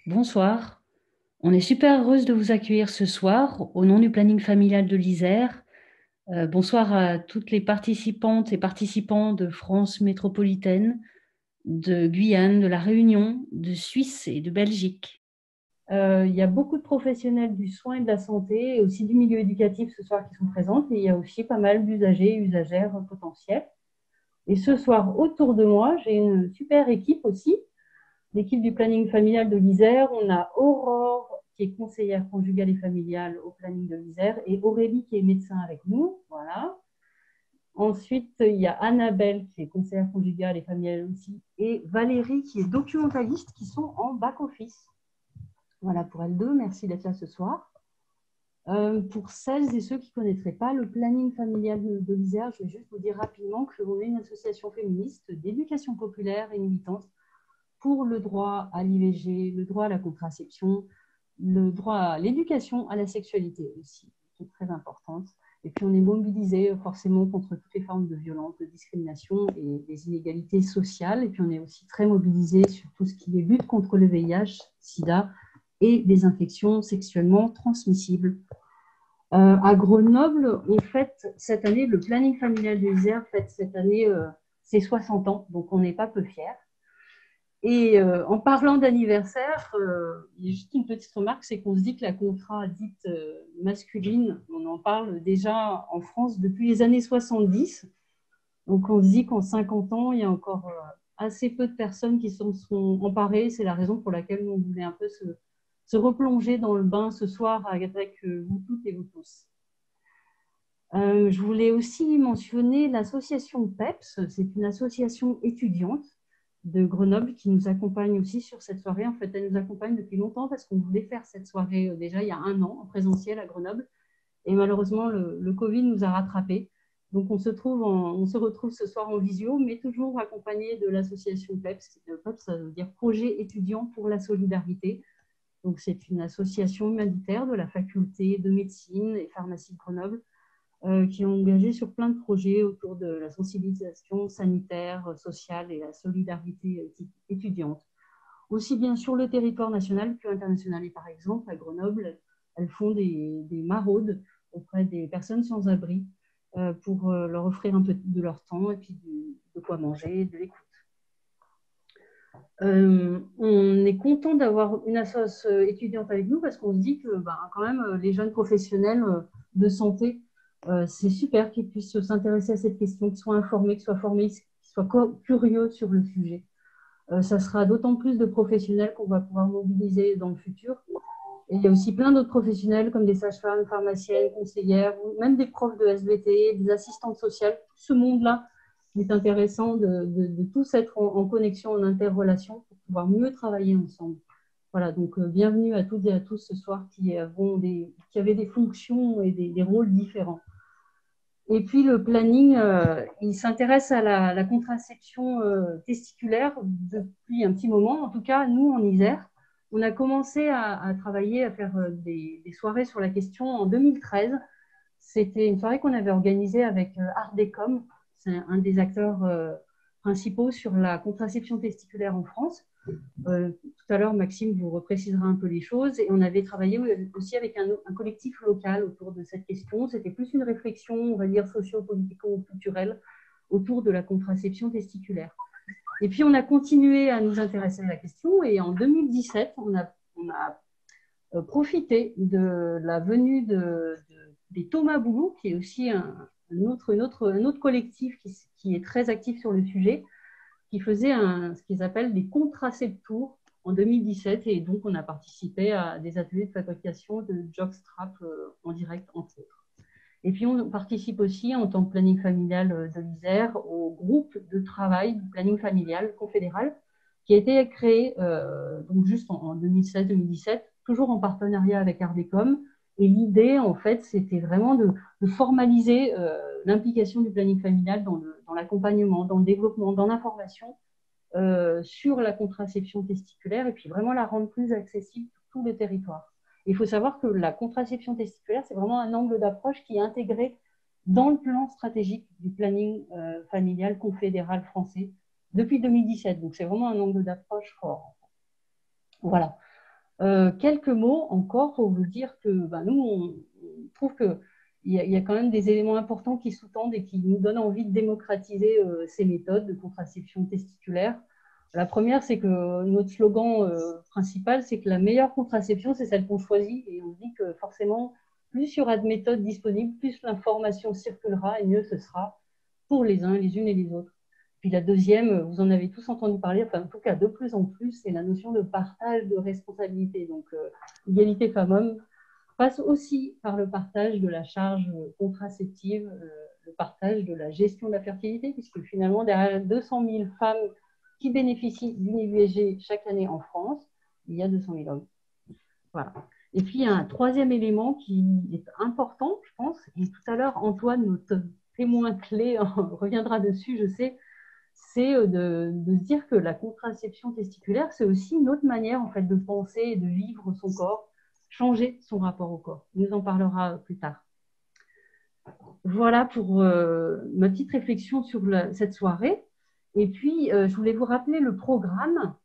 Bonsoir, on est super heureuse de vous accueillir ce soir au nom du planning familial de l'Isère. Bonsoir à toutes les participantes et participants de France métropolitaine, de Guyane, de La Réunion, de Suisse et de Belgique. Il y a beaucoup de professionnels du soin et de la santé et aussi du milieu éducatif ce soir qui sont présentes et il y a aussi pas mal d'usagers et usagères potentiels. Et ce soir, autour de moi, j'ai une super équipe aussi, l'équipe du planning familial de l'Isère. On a Aurore, qui est conseillère conjugale et familiale au planning de l'Isère, et Aurélie, qui est médecin avec nous. Voilà. Ensuite, il y a Annabelle, qui est conseillère conjugale et familiale aussi, et Valérie, qui est documentaliste, qui sont en back-office. Voilà pour elles deux. Merci d'être là ce soir. Pour celles et ceux qui ne connaîtraient pas le planning familial de l'Isère, je vais juste vous dire rapidement qu'on est une association féministe d'éducation populaire et militante pour le droit à l'IVG, le droit à la contraception, le droit à l'éducation à la sexualité aussi, qui est très importante. Et puis on est mobilisé forcément contre toutes les formes de violence, de discrimination et des inégalités sociales. Et puis on est aussi très mobilisé sur tout ce qui est lutte contre le VIH, SIDA et les infections sexuellement transmissibles. À Grenoble, on fête cette année, le planning familial de l'Isère fête cette année ses 60 ans, donc on n'est pas peu fiers. Et en parlant d'anniversaire, il y a juste une petite remarque, c'est qu'on se dit que la contrat dite masculine, on en parle déjà en France depuis les années 70. Donc on se dit qu'en 50 ans, il y a encore assez peu de personnes qui s'en sont emparées. C'est la raison pour laquelle on voulait un peu se replonger dans le bain ce soir avec vous toutes et vous tous. Je voulais aussi mentionner l'association PEPS, c'est une association étudiante de Grenoble qui nous accompagne aussi sur cette soirée. En fait, elle nous accompagne depuis longtemps parce qu'on voulait faire cette soirée déjà il y a un an en présentiel à Grenoble. Et malheureusement, le Covid nous a rattrapés. Donc, on se retrouve ce soir en visio, mais toujours accompagné de l'association PEPS. PEPS, ça veut dire Projet étudiant pour la solidarité. Donc, c'est une association humanitaire de la faculté de médecine et pharmacie de Grenoble qui est engagé sur plein de projets autour de la sensibilisation sanitaire, sociale et la solidarité étudiante. Aussi bien sur le territoire national qu'international. Et par exemple, à Grenoble, elles font des maraudes auprès des personnes sans abri pour leur offrir un peu de leur temps et puis de quoi manger, de l'écoute. On est content d'avoir une association étudiante avec nous parce qu'on se dit que quand même les jeunes professionnels de santé, c'est super qu'ils puissent s'intéresser à cette question, qu'ils soient informés, qu'ils soient formés, qu'ils soient curieux sur le sujet. Ça sera d'autant plus de professionnels qu'on va pouvoir mobiliser dans le futur. Et il y a aussi plein d'autres professionnels comme des sages-femmes, pharmaciennes, conseillères, ou même des profs de SVT, des assistantes sociales. Tout ce monde-là, il est intéressant de tous être en connexion, en interrelation pour pouvoir mieux travailler ensemble. Voilà, donc bienvenue à toutes et à tous ce soir qui avaient des fonctions et des rôles différents. Et puis le planning, il s'intéresse à la contraception testiculaire depuis un petit moment. En tout cas, nous, en Isère, on a commencé à travailler, à faire des soirées sur la question en 2013. C'était une soirée qu'on avait organisée avec Ardecom. C'est un des acteurs principaux sur la contraception testiculaire en France. Tout à l'heure, Maxime vous reprécisera un peu les choses. Et on avait travaillé aussi avec un collectif local autour de cette question. C'était plus une réflexion, on va dire, socio-politico-culturelle autour de la contraception testiculaire. Et puis, on a continué à nous intéresser à la question. Et en 2017, on a profité de la venue des Thomas Boulou, qui est aussi un autre collectif qui est très actif sur le sujet, qui faisait ce qu'ils appellent des contraceptours en 2017. Et donc, on a participé à des ateliers de fabrication de jockstrap en direct, entre autres. Et puis, on participe aussi en tant que planning familial de l'Isère au groupe de travail du planning familial confédéral qui a été créé donc juste en 2016-2017, toujours en partenariat avec Ardecom. Et l'idée, en fait, c'était vraiment de formaliser l'implication du planning familial dans l'accompagnement, dans le développement, dans l'information sur la contraception testiculaire et puis vraiment la rendre plus accessible sur tout le territoire. Il faut savoir que la contraception testiculaire, c'est vraiment un angle d'approche qui est intégré dans le plan stratégique du planning familial confédéral français depuis 2017. Donc, c'est vraiment un angle d'approche fort. Voilà. Quelques mots encore pour vous dire que nous, on trouve qu'il y a quand même des éléments importants qui sous-tendent et qui nous donnent envie de démocratiser ces méthodes de contraception testiculaire. La première, c'est que notre slogan principal, c'est que la meilleure contraception, c'est celle qu'on choisit. Et on dit que forcément, plus il y aura de méthodes disponibles, plus l'information circulera et mieux ce sera pour les uns, les unes et les autres. Puis la deuxième, vous en avez tous entendu parler, enfin en tout cas de plus en plus, c'est la notion de partage de responsabilité. Donc l'égalité femmes-hommes passe aussi par le partage de la charge contraceptive, le partage de la gestion de la fertilité, puisque finalement derrière 200 000 femmes qui bénéficient d'une IVG chaque année en France, il y a 200 000 hommes. Voilà. Et puis il y a un troisième élément qui est important, je pense, et tout à l'heure Antoine, notre témoin clé, reviendra dessus, je sais, c'est de se dire que la contraception testiculaire, c'est aussi une autre manière en fait, de penser et de vivre son corps, changer son rapport au corps. Il nous en parlera plus tard. Voilà pour ma petite réflexion sur cette soirée. Et puis, je voulais vous rappeler le programme.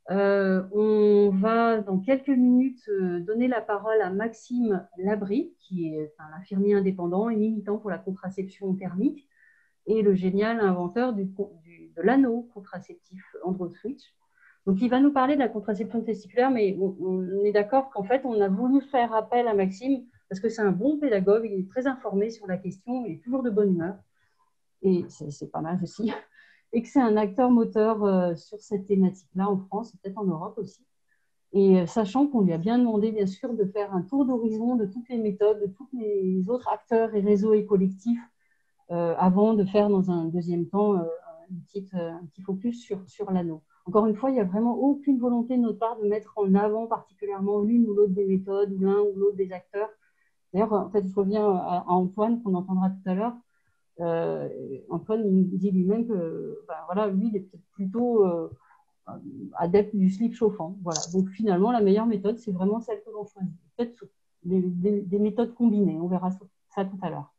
On va dans quelques minutes donner la parole à Maxime Labry, qui est un infirmier indépendant et militant pour la contraception thermique, et le génial inventeur de l'anneau contraceptif AndroSwitch. Donc, il va nous parler de la contraception testiculaire, mais on est d'accord qu'en fait, on a voulu faire appel à Maxime parce que c'est un bon pédagogue, il est très informé sur la question, il est toujours de bonne humeur, et c'est pas mal aussi, et que c'est un acteur moteur sur cette thématique-là en France et peut-être en Europe aussi. Et sachant qu'on lui a bien demandé, bien sûr, de faire un tour d'horizon de toutes les méthodes, de tous les autres acteurs et réseaux et collectifs avant de faire dans un deuxième temps un petit focus sur l'anneau. Encore une fois, il n'y a vraiment aucune volonté de notre part de mettre en avant particulièrement l'une ou l'autre des méthodes, ou l'un ou l'autre des acteurs. D'ailleurs, en fait, je reviens à Antoine, qu'on entendra tout à l'heure. Antoine il dit lui-même que voilà, lui, il est peut-être plutôt adepte du slip chauffant. Voilà. Donc finalement, la meilleure méthode, c'est vraiment celle que l'on choisit. Peut-être des méthodes combinées, on verra ça tout à l'heure.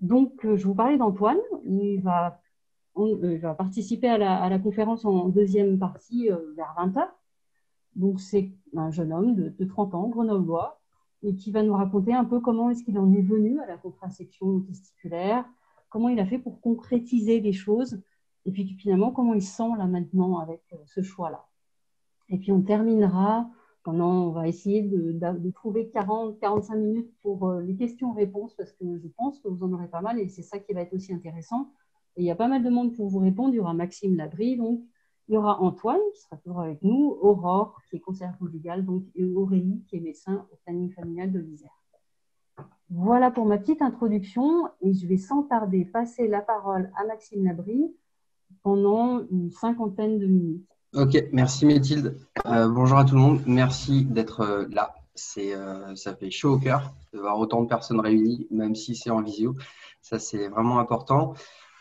Donc, je vous parlais d'Antoine. Il va participer à la conférence en deuxième partie vers 20h. Donc, c'est un jeune homme de 30 ans, grenoblois, et qui va nous raconter un peu comment est-ce qu'il en est venu à la contraception testiculaire, comment il a fait pour concrétiser les choses, et puis finalement, comment il sent là maintenant avec ce choix-là. Et puis, on terminera on va essayer de trouver 40-45 minutes pour les questions-réponses, parce que je pense que vous en aurez pas mal, et c'est ça qui va être aussi intéressant. Et il y a pas mal de monde pour vous répondre. Il y aura Maxime Labry, donc il y aura Antoine, qui sera toujours avec nous, Aurore, qui est conseillère conjugale, donc, et Aurélie, qui est médecin au planning familial de l'Isère. Voilà pour ma petite introduction, et je vais sans tarder passer la parole à Maxime Labry pendant une cinquantaine de minutes. Ok, merci Mathilde. Bonjour à tout le monde. Merci d'être là. Ça fait chaud au cœur de voir autant de personnes réunies, même si c'est en visio. Ça, c'est vraiment important.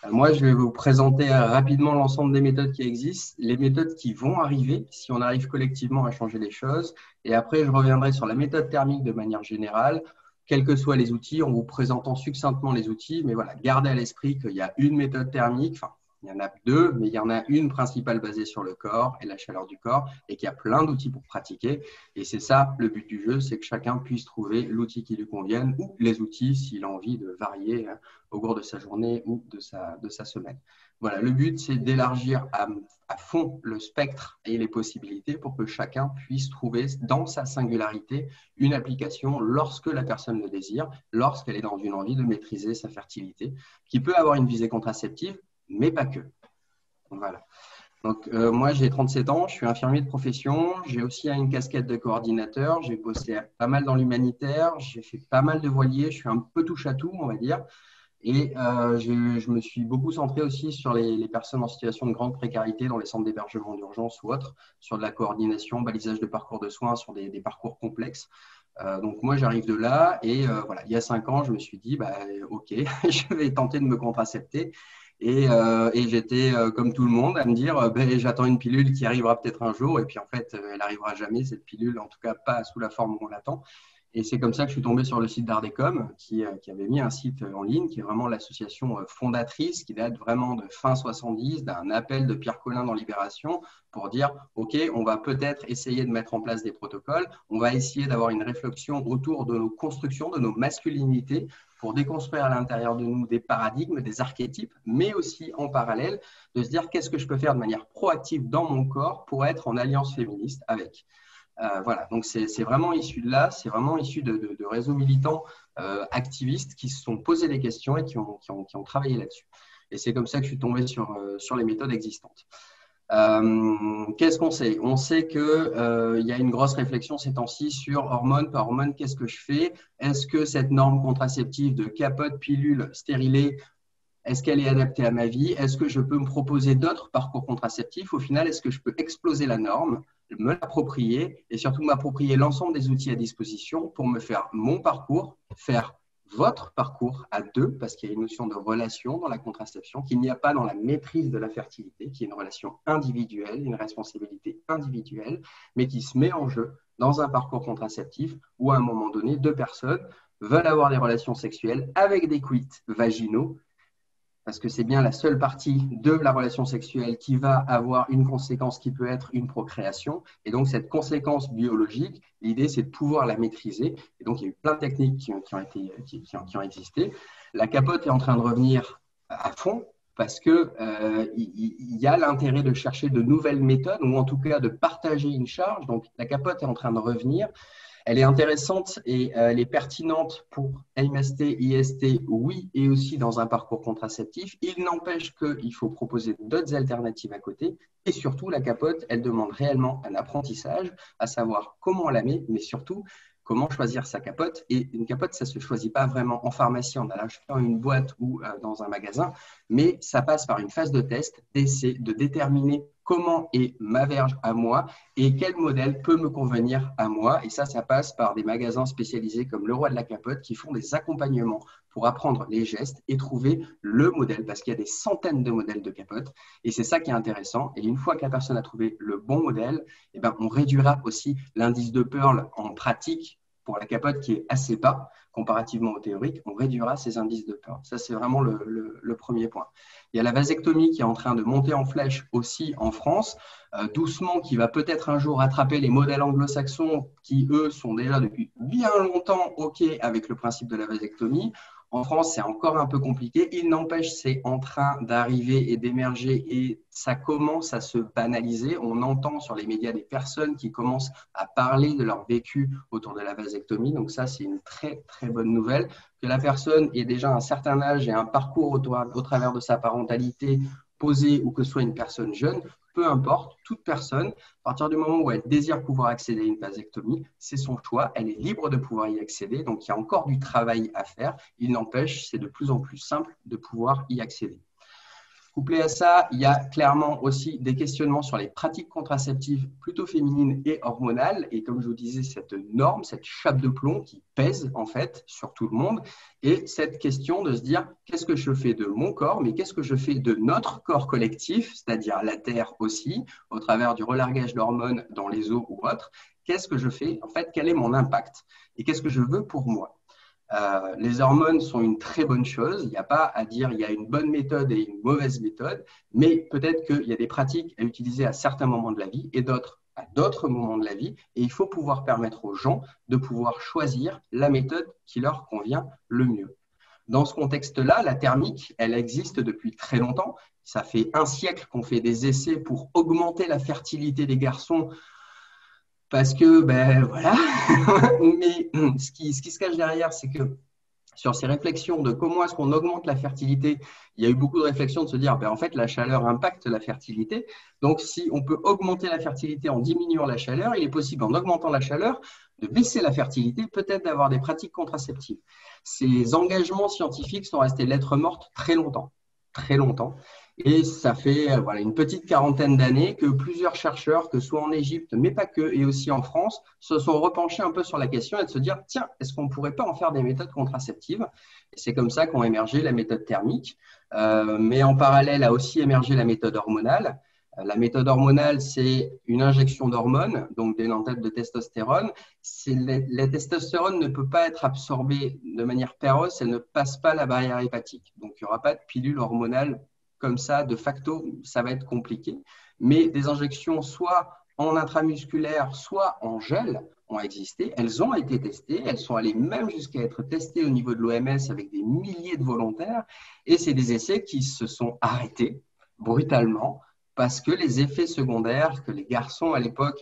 Moi, je vais vous présenter rapidement l'ensemble des méthodes qui existent, les méthodes qui vont arriver si on arrive collectivement à changer les choses. Et après, je reviendrai sur la méthode thermique de manière générale, quels que soient les outils, en vous présentant succinctement les outils. Mais voilà, gardez à l'esprit qu'il y a une méthode thermique, enfin, il y en a deux, mais il y en a une principale basée sur le corps et la chaleur du corps, et qu'il y a plein d'outils pour pratiquer. Et c'est ça le but du jeu, c'est que chacun puisse trouver l'outil qui lui convienne ou les outils s'il a envie de varier au cours de sa journée ou de sa semaine. Voilà, le but, c'est d'élargir à fond le spectre et les possibilités pour que chacun puisse trouver dans sa singularité une application lorsque la personne le désire, lorsqu'elle est dans une envie de maîtriser sa fertilité, qui peut avoir une visée contraceptive, mais pas que. Voilà. Donc, moi, j'ai 37 ans, je suis infirmier de profession, j'ai aussi une casquette de coordinateur, j'ai bossé pas mal dans l'humanitaire, j'ai fait pas mal de voiliers, je suis un peu touche à tout, on va dire. Et je me suis beaucoup centré aussi sur les personnes en situation de grande précarité dans les centres d'hébergement d'urgence ou autres, sur de la coordination, balisage de parcours de soins, sur des parcours complexes. Donc moi, j'arrive de là et voilà, il y a 5 ans, je me suis dit, ok, je vais tenter de me contracepter. Et j'étais comme tout le monde à me dire, j'attends une pilule qui arrivera peut-être un jour. Et puis en fait, elle n'arrivera jamais, cette pilule, en tout cas pas sous la forme où on l'attend. Et c'est comme ça que je suis tombé sur le site d'Ardecom, qui avait mis un site en ligne, qui est vraiment l'association fondatrice, qui date vraiment de fin 70, d'un appel de Pierre Colin dans Libération, pour dire, OK, on va peut-être essayer de mettre en place des protocoles, on va essayer d'avoir une réflexion autour de nos constructions, de nos masculinités, pour déconstruire à l'intérieur de nous des paradigmes, des archétypes, mais aussi en parallèle, de se dire qu'est-ce que je peux faire de manière proactive dans mon corps pour être en alliance féministe avec. Voilà, donc c'est vraiment issu de là, c'est vraiment issu de réseaux militants activistes qui se sont posés des questions et qui ont travaillé là-dessus. Et c'est comme ça que je suis tombé sur les méthodes existantes. Qu'est-ce qu'on sait? On sait qu'il y a une grosse réflexion ces temps-ci sur hormones par hormones, qu'est-ce que je fais? Est-ce que cette norme contraceptive de capote, pilule, stérilée, est-ce qu'elle est adaptée à ma vie? Est-ce que je peux me proposer d'autres parcours contraceptifs? Au final, est-ce que je peux exploser la norme, me l'approprier et surtout m'approprier l'ensemble des outils à disposition pour me faire mon parcours, faire votre parcours à deux, parce qu'il y a une notion de relation dans la contraception, qu'il n'y a pas dans la maîtrise de la fertilité, qui est une relation individuelle, une responsabilité individuelle, mais qui se met en jeu dans un parcours contraceptif où à un moment donné, deux personnes veulent avoir des relations sexuelles avec des coïts vaginaux, parce que c'est bien la seule partie de la relation sexuelle qui va avoir une conséquence qui peut être une procréation. Et donc, cette conséquence biologique, l'idée, c'est de pouvoir la maîtriser. Et donc, il y a eu plein de techniques qui ont existé. La capote est en train de revenir à fond parce qu'il y a l'intérêt de chercher de nouvelles méthodes ou en tout cas de partager une charge. Donc, la capote est en train de revenir. Elle est intéressante et elle est pertinente pour MST, IST, oui, et aussi dans un parcours contraceptif. Il n'empêche qu'il faut proposer d'autres alternatives à côté. Et surtout, la capote, elle demande réellement un apprentissage, à savoir comment on la met, mais surtout, comment choisir sa capote. Et une capote, ça ne se choisit pas vraiment en pharmacie, en allant acheter une boîte ou dans un magasin, mais ça passe par une phase de test, d'essai, de déterminer comment est ma verge à moi et quel modèle peut me convenir à moi. Et ça passe par des magasins spécialisés comme Le Roi de la Capote qui font des accompagnements pour apprendre les gestes et trouver le modèle, parce qu'il y a des centaines de modèles de capotes. Et c'est ça qui est intéressant. Et une fois que la personne a trouvé le bon modèle, eh ben, on réduira aussi l'indice de Pearl en pratique pour la capote qui est assez bas comparativement au théorique, on réduira ces indices de Pearl. Ça, c'est vraiment le premier point. Il y a la vasectomie qui est en train de monter en flèche aussi en France, doucement, qui va peut-être un jour rattraper les modèles anglo-saxons qui, eux, sont déjà depuis bien longtemps OK avec le principe de la vasectomie. En France, c'est encore un peu compliqué. Il n'empêche, c'est en train d'arriver et d'émerger et ça commence à se banaliser. On entend sur les médias des personnes qui commencent à parler de leur vécu autour de la vasectomie. Donc ça, c'est une très, très bonne nouvelle. Que la personne ait déjà un certain âge et un parcours au travers de sa parentalité posé ou que ce soit une personne jeune, peu importe, toute personne, à partir du moment où elle désire pouvoir accéder à une vasectomie, c'est son choix, elle est libre de pouvoir y accéder, donc il y a encore du travail à faire. Il n'empêche, c'est de plus en plus simple de pouvoir y accéder. Couplé à ça, il y a clairement aussi des questionnements sur les pratiques contraceptives plutôt féminines et hormonales. Et comme je vous disais, cette norme, cette chape de plomb qui pèse en fait sur tout le monde. Et cette question de se dire, qu'est-ce que je fais de mon corps, mais qu'est-ce que je fais de notre corps collectif, c'est-à-dire la Terre aussi, au travers du relargage d'hormones dans les eaux ou autres. Qu'est-ce que je fais? En fait, quel est mon impact? Et qu'est-ce que je veux pour moi? Les hormones sont une très bonne chose. Il n'y a pas à dire il y a une bonne méthode et une mauvaise méthode, mais peut-être qu'il y a des pratiques à utiliser à certains moments de la vie et d'autres à d'autres moments de la vie. Et il faut pouvoir permettre aux gens de pouvoir choisir la méthode qui leur convient le mieux. Dans ce contexte-là, la thermique, elle existe depuis très longtemps. Ça fait un siècle qu'on fait des essais pour augmenter la fertilité des garçons parce que, ben voilà, mais ce qui se cache derrière, c'est que sur ces réflexions de comment est-ce qu'on augmente la fertilité, il y a eu beaucoup de réflexions de se dire, ben en fait, la chaleur impacte la fertilité. Donc, si on peut augmenter la fertilité en diminuant la chaleur, il est possible, en augmentant la chaleur, de baisser la fertilité, peut-être d'avoir des pratiques contraceptives. Ces engagements scientifiques sont restés lettres mortes très longtemps, très longtemps. Et ça fait une petite quarantaine d'années que plusieurs chercheurs, que ce soit en Égypte, mais pas que, et aussi en France, se sont repenchés un peu sur la question et de se dire, tiens, est-ce qu'on ne pourrait pas en faire des méthodes contraceptives? Et c'est comme ça qu'ont émergé la méthode thermique, mais en parallèle a aussi émergé la méthode hormonale. La méthode hormonale, c'est une injection d'hormones, donc des lentelles de testostérone. La testostérone ne peut pas être absorbée de manière péroce, elle ne passe pas la barrière hépatique. Donc, il n'y aura pas de pilule hormonale comme ça, de facto, ça va être compliqué. Mais des injections soit en intramusculaire, soit en gel ont existé. Elles ont été testées, elles sont allées même jusqu'à être testées au niveau de l'OMS avec des milliers de volontaires. Et c'est des essais qui se sont arrêtés brutalement parce que les effets secondaires que les garçons à l'époque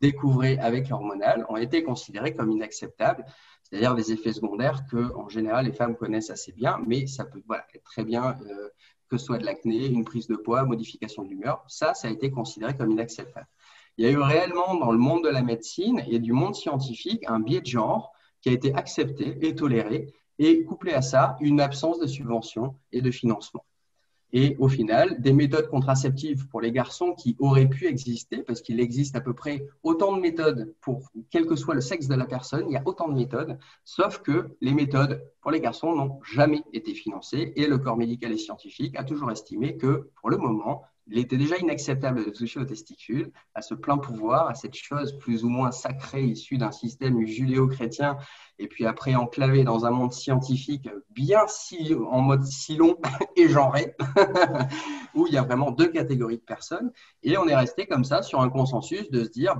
découvraient avec l'hormonal ont été considérés comme inacceptables, c'est-à-dire des effets secondaires que, en général, les femmes connaissent assez bien, mais ça peut être très bien que ce soit de l'acné, une prise de poids, modification de l'humeur. Ça a été considéré comme inacceptable. Il y a eu réellement dans le monde de la médecine et du monde scientifique un biais de genre qui a été accepté et toléré, et couplé à ça, une absence de subvention et de financement. Et au final, des méthodes contraceptives pour les garçons qui auraient pu exister, parce qu'il existe à peu près autant de méthodes pour quel que soit le sexe de la personne, il y a autant de méthodes, sauf que les méthodes pour les garçons n'ont jamais été financées et le corps médical et scientifique a toujours estimé que, pour le moment, il était déjà inacceptable de toucher aux testicules, à ce plein pouvoir, à cette chose plus ou moins sacrée issue d'un système judéo-chrétien et puis après enclavé dans un monde scientifique bien en mode silon et genré, où il y a vraiment deux catégories de personnes. Et on est resté comme ça sur un consensus de se dire,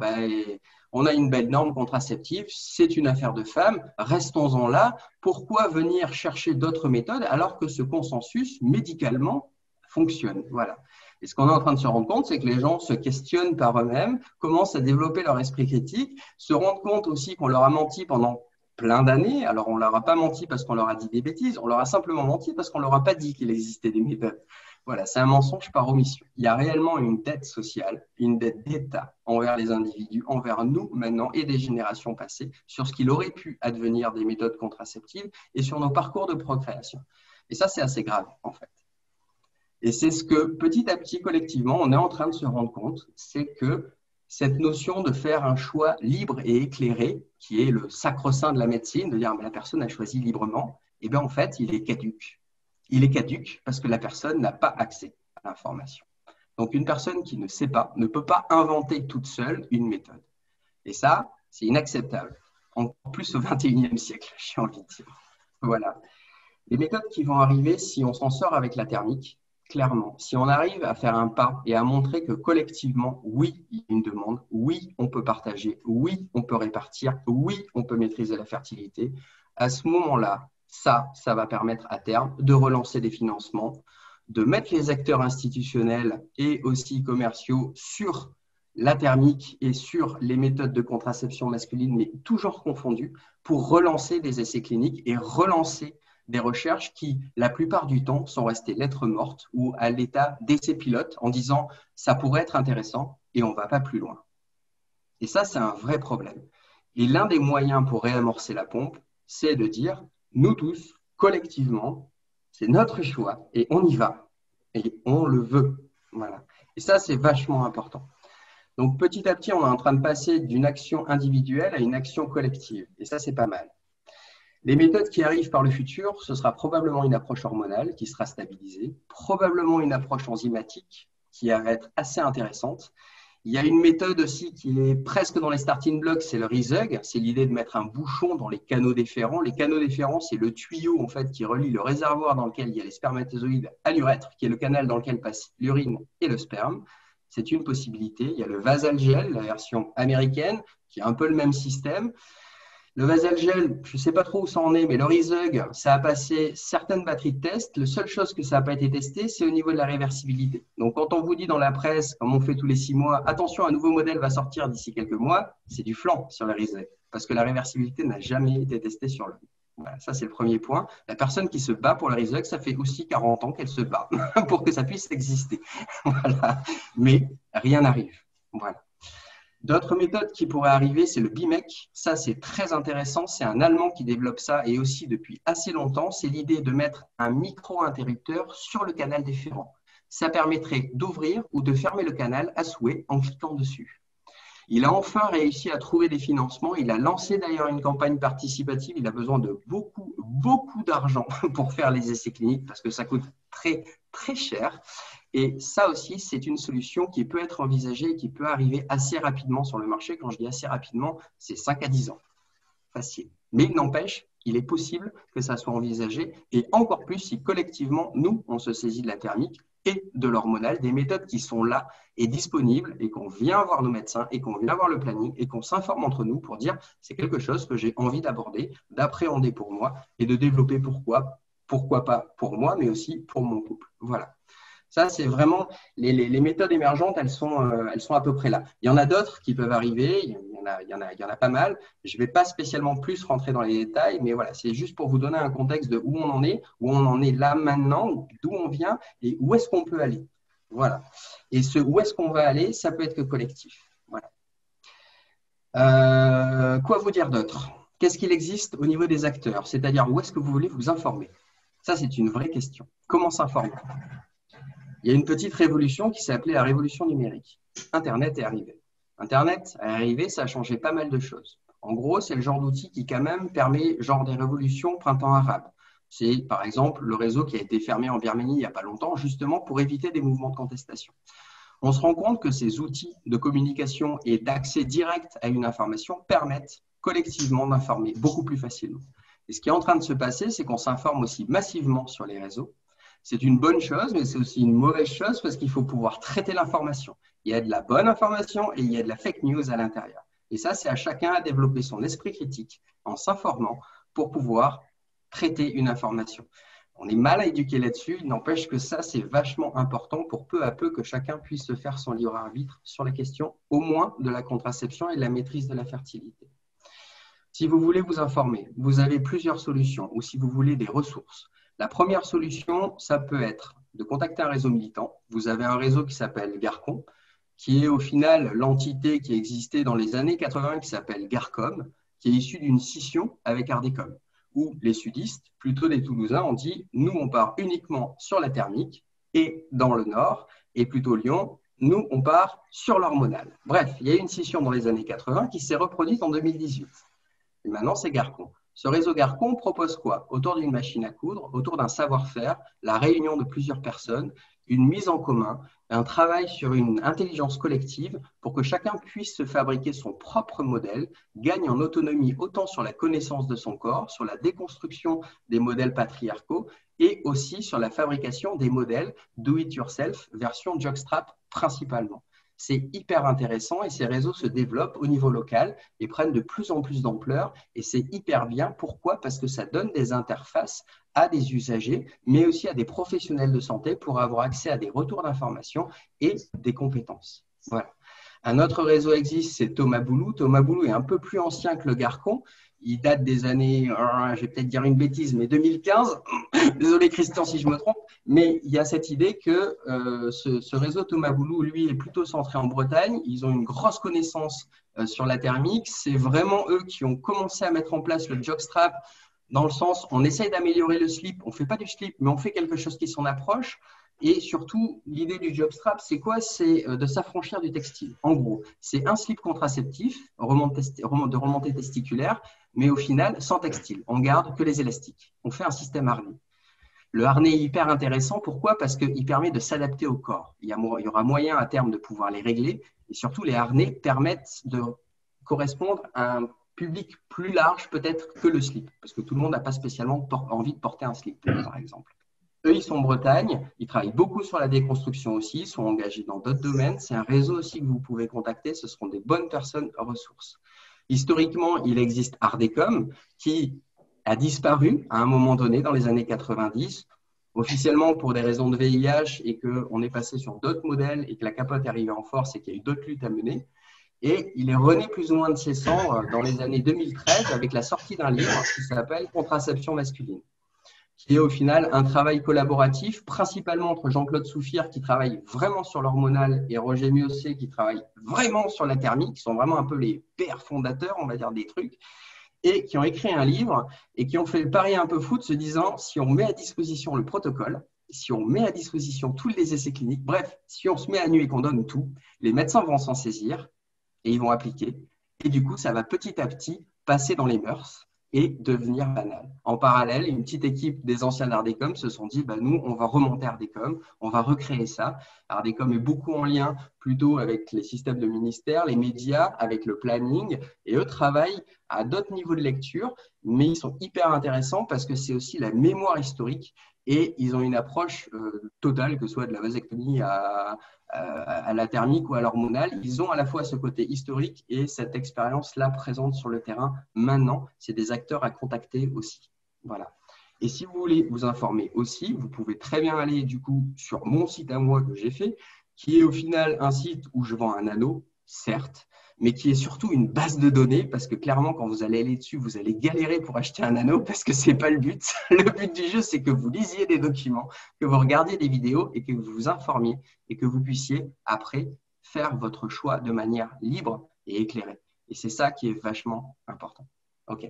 on a une belle norme contraceptive, c'est une affaire de femmes, restons-en là. Pourquoi venir chercher d'autres méthodes alors que ce consensus médicalement fonctionne? Voilà. Et ce qu'on est en train de se rendre compte, c'est que les gens se questionnent par eux-mêmes, commencent à développer leur esprit critique, se rendent compte aussi qu'on leur a menti pendant plein d'années. Alors, on ne leur a pas menti parce qu'on leur a dit des bêtises, on leur a simplement menti parce qu'on ne leur a pas dit qu'il existait des méthodes. Voilà, c'est un mensonge par omission. Il y a réellement une dette sociale, une dette d'État envers les individus, envers nous maintenant et des générations passées, sur ce qu'il aurait pu advenir des méthodes contraceptives et sur nos parcours de procréation. Et ça, c'est assez grave, en fait. Et c'est ce que, petit à petit, collectivement, on est en train de se rendre compte, c'est que cette notion de faire un choix libre et éclairé, qui est le sacro-saint de la médecine, de dire que la personne a choisi librement, eh bien, en fait, il est caduc. Il est caduc parce que la personne n'a pas accès à l'information. Donc, une personne qui ne sait pas, ne peut pas inventer toute seule une méthode. Et ça, c'est inacceptable. Encore plus au XXIe siècle, j'ai envie de dire. Voilà. Les méthodes qui vont arriver, si on s'en sort avec la thermique, clairement, si on arrive à faire un pas et à montrer que collectivement, oui, il y a une demande, oui, on peut partager, oui, on peut répartir, oui, on peut maîtriser la fertilité, à ce moment-là, ça va permettre à terme de relancer des financements, de mettre les acteurs institutionnels et aussi commerciaux sur la thermique et sur les méthodes de contraception masculine, mais toujours confondues, pour relancer des essais cliniques et relancer des recherches qui, la plupart du temps, sont restées lettres mortes ou à l'état d'essai pilote en disant ça pourrait être intéressant et on ne va pas plus loin. Et ça, c'est un vrai problème. Et l'un des moyens pour réamorcer la pompe, c'est de dire nous tous, collectivement, c'est notre choix et on y va. Et on le veut. Voilà. Et ça, c'est vachement important. Donc, petit à petit, on est en train de passer d'une action individuelle à une action collective. Et ça, c'est pas mal. Les méthodes qui arrivent par le futur, ce sera probablement une approche hormonale qui sera stabilisée, probablement une approche enzymatique qui va être assez intéressante. Il y a une méthode aussi qui est presque dans les starting blocks, c'est le RISUG, c'est l'idée de mettre un bouchon dans les canaux déférents. Les canaux déférents, c'est le tuyau en fait qui relie le réservoir dans lequel il y a les spermatozoïdes à l'urètre, qui est le canal dans lequel passe l'urine et le sperme. C'est une possibilité. Il y a le Vasalgel, la version américaine, qui a un peu le même système. Le Vasalgel, je ne sais pas trop où ça en est, mais le RISUG, ça a passé certaines batteries de tests. La seule chose que ça n'a pas été testé, c'est au niveau de la réversibilité. Donc, quand on vous dit dans la presse, comme on fait tous les 6 mois, attention, un nouveau modèle va sortir d'ici quelques mois, c'est du flan sur le RISUG, parce que la réversibilité n'a jamais été testée sur l'homme. Voilà, ça, c'est le premier point. La personne qui se bat pour le RISUG, ça fait aussi 40 ans qu'elle se bat pour que ça puisse exister. Voilà. Mais rien n'arrive. Voilà. D'autres méthodes qui pourraient arriver, c'est le BIMEC. Ça, c'est très intéressant. C'est un Allemand qui développe ça et aussi depuis assez longtemps. C'est l'idée de mettre un micro-interrupteur sur le canal déférent. Ça permettrait d'ouvrir ou de fermer le canal à souhait en cliquant dessus. Il a enfin réussi à trouver des financements. Il a lancé d'ailleurs une campagne participative. Il a besoin de beaucoup, beaucoup d'argent pour faire les essais cliniques parce que ça coûte très, très cher. Et ça aussi, c'est une solution qui peut être envisagée et qui peut arriver assez rapidement sur le marché. Quand je dis assez rapidement, c'est 5 à 10 ans. Facile. Mais il n'empêche, il est possible que ça soit envisagé et encore plus si collectivement, nous, on se saisit de la thermique et de l'hormonal, des méthodes qui sont là et disponibles et qu'on vient voir nos médecins et qu'on vient voir le planning et qu'on s'informe entre nous pour dire c'est quelque chose que j'ai envie d'aborder, d'appréhender pour moi et de développer pourquoi pas pour moi, mais aussi pour mon couple. Voilà. Ça, c'est vraiment les méthodes émergentes, elles sont à peu près là. Il y en a d'autres qui peuvent arriver, il y en a pas mal. Je ne vais pas spécialement plus rentrer dans les détails, mais voilà, c'est juste pour vous donner un contexte de où on en est là maintenant, d'où on vient et où est-ce qu'on peut aller. Voilà. Et où est-ce qu'on va aller, ça peut être que collectif. Voilà. Quoi vous dire d'autre? Qu'est-ce qu'il existe au niveau des acteurs? C'est-à-dire, où est-ce que vous voulez vous informer? Ça, c'est une vraie question. Comment s'informer? Il y a une petite révolution qui s'est appelée la révolution numérique. Internet est arrivé. Internet est arrivé, ça a changé pas mal de choses. En gros, c'est le genre d'outil qui quand même permet genre des révolutions printemps arabe. C'est par exemple le réseau qui a été fermé en Birmanie il n'y a pas longtemps, justement pour éviter des mouvements de contestation. On se rend compte que ces outils de communication et d'accès direct à une information permettent collectivement d'informer beaucoup plus facilement. Et ce qui est en train de se passer, c'est qu'on s'informe aussi massivement sur les réseaux. C'est une bonne chose, mais c'est aussi une mauvaise chose parce qu'il faut pouvoir traiter l'information. Il y a de la bonne information et il y a de la fake news à l'intérieur. Et ça, c'est à chacun à développer son esprit critique en s'informant pour pouvoir traiter une information. On est mal éduqué là-dessus, il n'empêche que ça, c'est vachement important pour peu à peu que chacun puisse se faire son libre arbitre sur la question, au moins de la contraception et de la maîtrise de la fertilité. Si vous voulez vous informer, vous avez plusieurs solutions, ou si vous voulez des ressources. La première solution, ça peut être de contacter un réseau militant. Vous avez un réseau qui s'appelle Garcon, qui est au final l'entité qui existait dans les années 80 qui s'appelle Garcom, qui est issue d'une scission avec Ardécom, où les sudistes, plutôt des Toulousains, ont dit « nous, on part uniquement sur la thermique et dans le nord, et plutôt Lyon, nous, on part sur l'hormonal ». Bref, il y a eu une scission dans les années 80 qui s'est reproduite en 2018. Et maintenant, c'est Garcon. Ce réseau Garcon propose quoi? Autour d'une machine à coudre, autour d'un savoir-faire, la réunion de plusieurs personnes, une mise en commun, un travail sur une intelligence collective pour que chacun puisse se fabriquer son propre modèle, gagne en autonomie autant sur la connaissance de son corps, sur la déconstruction des modèles patriarcaux et aussi sur la fabrication des modèles do-it-yourself version jockstrap principalement. C'est hyper intéressant et ces réseaux se développent au niveau local et prennent de plus en plus d'ampleur et c'est hyper bien. Pourquoi? Parce que ça donne des interfaces à des usagers, mais aussi à des professionnels de santé pour avoir accès à des retours d'informations et des compétences. Voilà. Un autre réseau existe, c'est Thomas Boulou. Thomas Boulou est un peu plus ancien que le Garcon. Il date des années, je vais peut-être dire une bêtise, mais 2015. Désolé Christian si je me trompe, mais il y a cette idée que ce réseau Thomas Boulou, lui, est plutôt centré en Bretagne. Ils ont une grosse connaissance sur la thermique. C'est vraiment eux qui ont commencé à mettre en place le jockstrap dans le sens, on essaye d'améliorer le slip. On ne fait pas du slip, mais on fait quelque chose qui s'en approche. Et surtout, l'idée du jockstrap, c'est quoi? C'est de s'affranchir du textile. En gros, c'est un slip contraceptif de remontée testiculaire, mais au final, sans textile. On garde que les élastiques. On fait un système harnais. Le harnais est hyper intéressant. Pourquoi? Parce qu'il permet de s'adapter au corps. Il y aura moyen à terme de pouvoir les régler. Et surtout, les harnais permettent de correspondre à un public plus large peut-être que le slip. Parce que tout le monde n'a pas spécialement envie de porter un slip, par exemple. Eux, ils sont en Bretagne, ils travaillent beaucoup sur la déconstruction aussi, ils sont engagés dans d'autres domaines. C'est un réseau aussi que vous pouvez contacter, ce seront des bonnes personnes ressources. Historiquement, il existe Ardécom qui a disparu à un moment donné dans les années 90, officiellement pour des raisons de VIH et qu'on est passé sur d'autres modèles et que la capote est arrivée en force et qu'il y a eu d'autres luttes à mener. Et il est rené plus ou moins de ses cendres dans les années 2013 avec la sortie d'un livre qui s'appelle Contraception masculine, qui est au final un travail collaboratif, principalement entre Jean-Claude Souffire, qui travaille vraiment sur l'hormonal, et Roger Miosset, qui travaille vraiment sur la thermique, qui sont vraiment un peu les pères fondateurs, on va dire, des trucs, et qui ont écrit un livre, et qui ont fait le pari un peu fou de se disant, si on met à disposition le protocole, si on met à disposition tous les essais cliniques, bref, si on se met à nu et qu'on donne tout, les médecins vont s'en saisir, et ils vont appliquer. Et du coup, ça va petit à petit passer dans les mœurs et devenir banal. En parallèle, une petite équipe des anciens d'Ardecom se sont dit, bah, nous, on va remonter Ardecom, on va recréer ça. Ardecom est beaucoup en lien plutôt avec les systèmes de ministère, les médias, avec le planning, et eux travaillent à d'autres niveaux de lecture, mais ils sont hyper intéressants parce que c'est aussi la mémoire historique et ils ont une approche totale, que ce soit de la vasectomie à la thermique ou à l'hormonale. Ils ont à la fois ce côté historique et cette expérience-là présente sur le terrain maintenant. C'est des acteurs à contacter aussi. Voilà. Et si vous voulez vous informer aussi, vous pouvez très bien aller du coup sur mon site à moi que j'ai fait, qui est au final un site où je vends un anneau, certes, mais qui est surtout une base de données, parce que clairement, quand vous allez aller dessus, vous allez galérer pour acheter un anneau, parce que ce n'est pas le but. Le but du jeu, c'est que vous lisiez des documents, que vous regardiez des vidéos et que vous vous informiez et que vous puissiez, après, faire votre choix de manière libre et éclairée. Et c'est ça qui est vachement important. OK.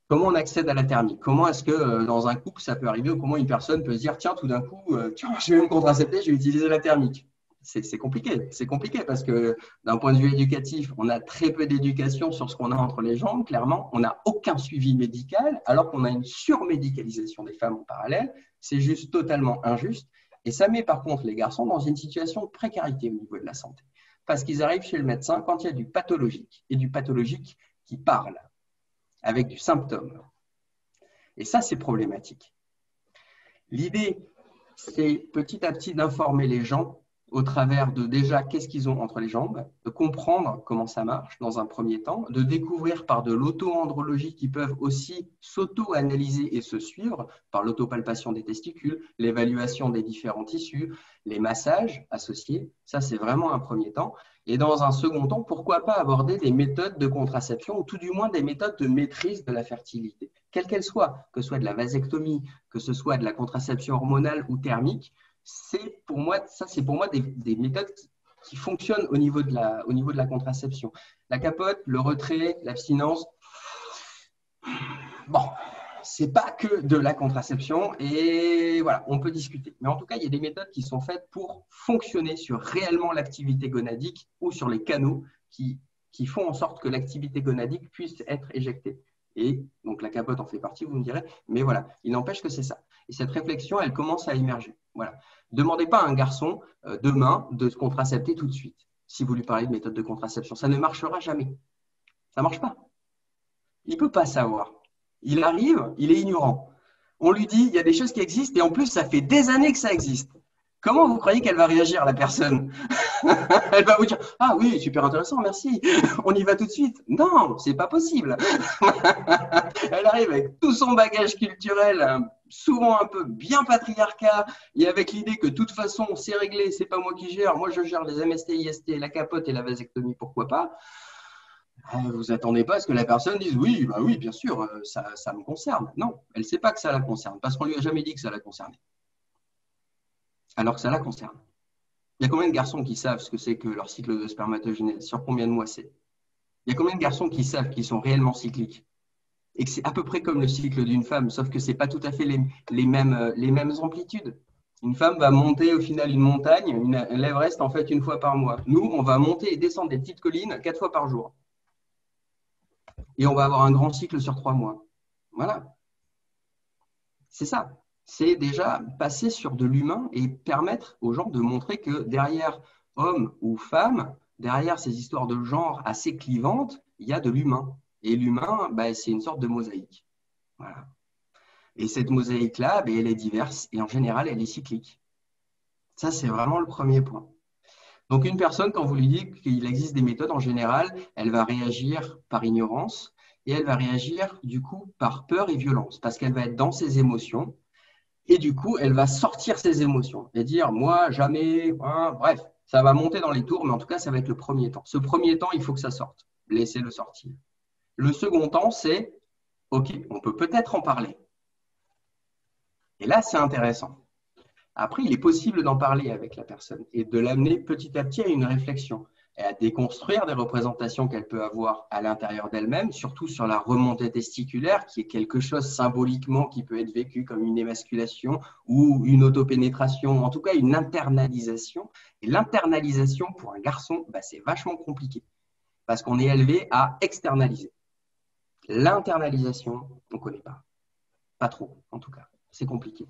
Comment on accède à la thermie? Comment est-ce que dans un couple, ça peut arriver ou comment une personne peut se dire, tiens, tout d'un coup, tiens, je vais me contracepter, je vais utiliser la thermique? C'est compliqué. C'est compliqué parce que d'un point de vue éducatif, on a très peu d'éducation sur ce qu'on a entre les jambes, clairement. On n'a aucun suivi médical, alors qu'on a une surmédicalisation des femmes en parallèle. C'est juste totalement injuste. Et ça met par contre les garçons dans une situation de précarité au niveau de la santé. Parce qu'ils arrivent chez le médecin quand il y a du pathologique et du pathologique qui parle avec du symptôme. Et ça, c'est problématique. L'idée, c'est petit à petit d'informer les gens au travers de déjà qu'est-ce qu'ils ont entre les jambes, de comprendre comment ça marche dans un premier temps, de découvrir par de l'auto-andrologie qui peuvent aussi s'auto-analyser et se suivre par l'autopalpation des testicules, l'évaluation des différents tissus, les massages associés. Ça, c'est vraiment un premier temps. Et dans un second temps, pourquoi pas aborder des méthodes de contraception ou tout du moins des méthodes de maîtrise de la fertilité, quelles qu'elles soient, que ce soit de la vasectomie, que ce soit de la contraception hormonale ou thermique. C'est pour moi des méthodes qui fonctionnent au niveau de la contraception. La capote, le retrait, l'abstinence, bon, c'est pas que de la contraception et voilà, on peut discuter. Mais en tout cas, il y a des méthodes qui sont faites pour fonctionner sur réellement l'activité gonadique ou sur les canaux qui font en sorte que l'activité gonadique puisse être éjectée. Et donc la capote en fait partie, vous me direz, mais voilà, il n'empêche que c'est ça. Et cette réflexion, elle commence à émerger. Voilà. Demandez pas à un garçon demain de se contracepter tout de suite. Si vous lui parlez de méthode de contraception, ça ne marchera jamais. Ça ne marche pas. Il ne peut pas savoir. Il arrive, il est ignorant. On lui dit, il y a des choses qui existent et en plus, ça fait des années que ça existe. Comment vous croyez qu'elle va réagir, la personne? Elle va vous dire, ah oui, super intéressant, merci, on y va tout de suite. Non, c'est pas possible. Elle arrive avec tout son bagage culturel, souvent un peu bien patriarcat, et avec l'idée que de toute façon, c'est réglé, c'est pas moi qui gère, moi je gère les MST, IST, la capote et la vasectomie, pourquoi pas. Vous attendez pas à ce que la personne dise oui, bah oui, bien sûr, ça me concerne. Non, elle ne sait pas que ça la concerne, parce qu'on lui a jamais dit que ça la concernait. Alors que ça la concerne. Il y a combien de garçons qui savent ce que c'est que leur cycle de spermatogénèse? Sur combien de mois c'est? Il y a combien de garçons qui savent qu'ils sont réellement cycliques? Et que c'est à peu près comme le cycle d'une femme, sauf que ce n'est pas tout à fait les mêmes amplitudes. Une femme va monter au final une montagne, l'Everest en fait une fois par mois. Nous, on va monter et descendre des petites collines 4 fois par jour. Et on va avoir un grand cycle sur 3 mois. Voilà. C'est ça. C'est déjà passer sur de l'humain et permettre aux gens de montrer que derrière homme ou femme, derrière ces histoires de genre assez clivantes, il y a de l'humain. Et l'humain, c'est une sorte de mosaïque. Voilà. Et cette mosaïque-là, elle est diverse et en général, elle est cyclique. Ça, c'est vraiment le premier point. Donc, une personne, quand vous lui dites qu'il existe des méthodes, en général, elle va réagir par ignorance et elle va réagir, du coup, par peur et violence parce qu'elle va être dans ses émotions et du coup, elle va sortir ses émotions et dire « moi, jamais hein », bref, ça va monter dans les tours, mais en tout cas, ça va être le premier temps. Ce premier temps, il faut que ça sorte. Laissez-le sortir. Le second temps, c'est « ok, on peut peut-être en parler ». Et là, c'est intéressant. Après, il est possible d'en parler avec la personne et de l'amener petit à petit à une réflexion et à déconstruire des représentations qu'elle peut avoir à l'intérieur d'elle-même, surtout sur la remontée testiculaire, qui est quelque chose symboliquement qui peut être vécu comme une émasculation ou une autopénétration, en tout cas une internalisation. Et l'internalisation, pour un garçon, c'est vachement compliqué. parce qu'on est élevé à externaliser. L'internalisation, on ne connaît pas. Pas trop, en tout cas. C'est compliqué.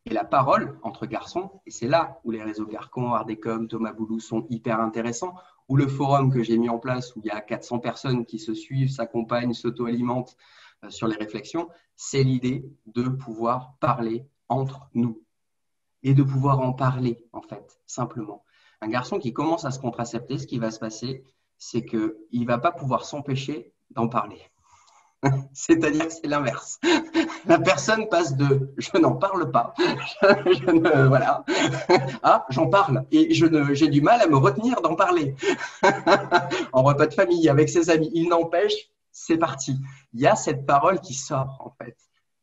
Et la parole entre garçons, et c'est là où les réseaux Garcon, Ardecom, Thomas Boulou sont hyper intéressants, ou le forum que j'ai mis en place où il y a 400 personnes qui se suivent, s'accompagnent, s'auto-alimentent sur les réflexions, c'est l'idée de pouvoir parler entre nous et de pouvoir en parler, en fait, simplement. Un garçon qui commence à se contracepter, ce qui va se passer, c'est qu'il ne va pas pouvoir s'empêcher d'en parler. C'est-à-dire que c'est l'inverse. La personne passe de je n'en parle pas, voilà, à j'en parle et j'ai du mal à me retenir d'en parler. En repas de famille, avec ses amis, il n'empêche, c'est parti. Il y a cette parole qui sort en fait.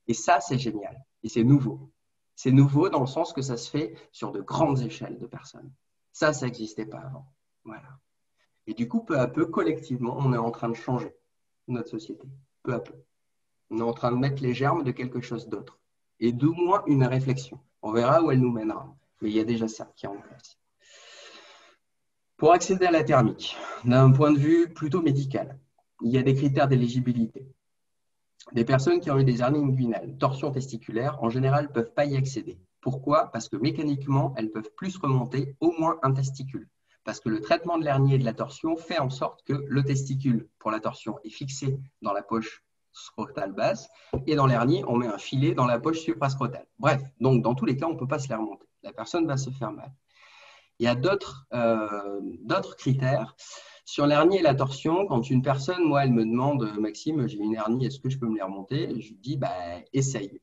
Et ça, c'est génial. Et c'est nouveau. C'est nouveau dans le sens que ça se fait sur de grandes échelles de personnes. Ça n'existait pas avant. Voilà. Et du coup, peu à peu, collectivement, on est en train de changer notre société. Peu à peu. On est en train de mettre les germes de quelque chose d'autre. Et d'au moins une réflexion. On verra où elle nous mènera. Mais il y a déjà ça qui est en place. Pour accéder à la thermique, d'un point de vue plutôt médical, il y a des critères d'éligibilité. Des personnes qui ont eu des hernies inguinales, torsions testiculaires, en général, ne peuvent pas y accéder. Pourquoi? Parce que mécaniquement, elles peuvent plus remonter au moins un testicule. Parce que le traitement de l'hernie et de la torsion fait en sorte que le testicule pour la torsion est fixé dans la poche scrotale basse et dans l'hernie, on met un filet dans la poche suprascrotale. Bref, donc dans tous les cas, on ne peut pas se les remonter. La personne va se faire mal. Il y a d'autres critères. Sur l'hernie et la torsion, quand une personne, moi, elle me demande « Maxime, j'ai une hernie, est-ce que je peux me les remonter ?» Je lui dis « Essaye. »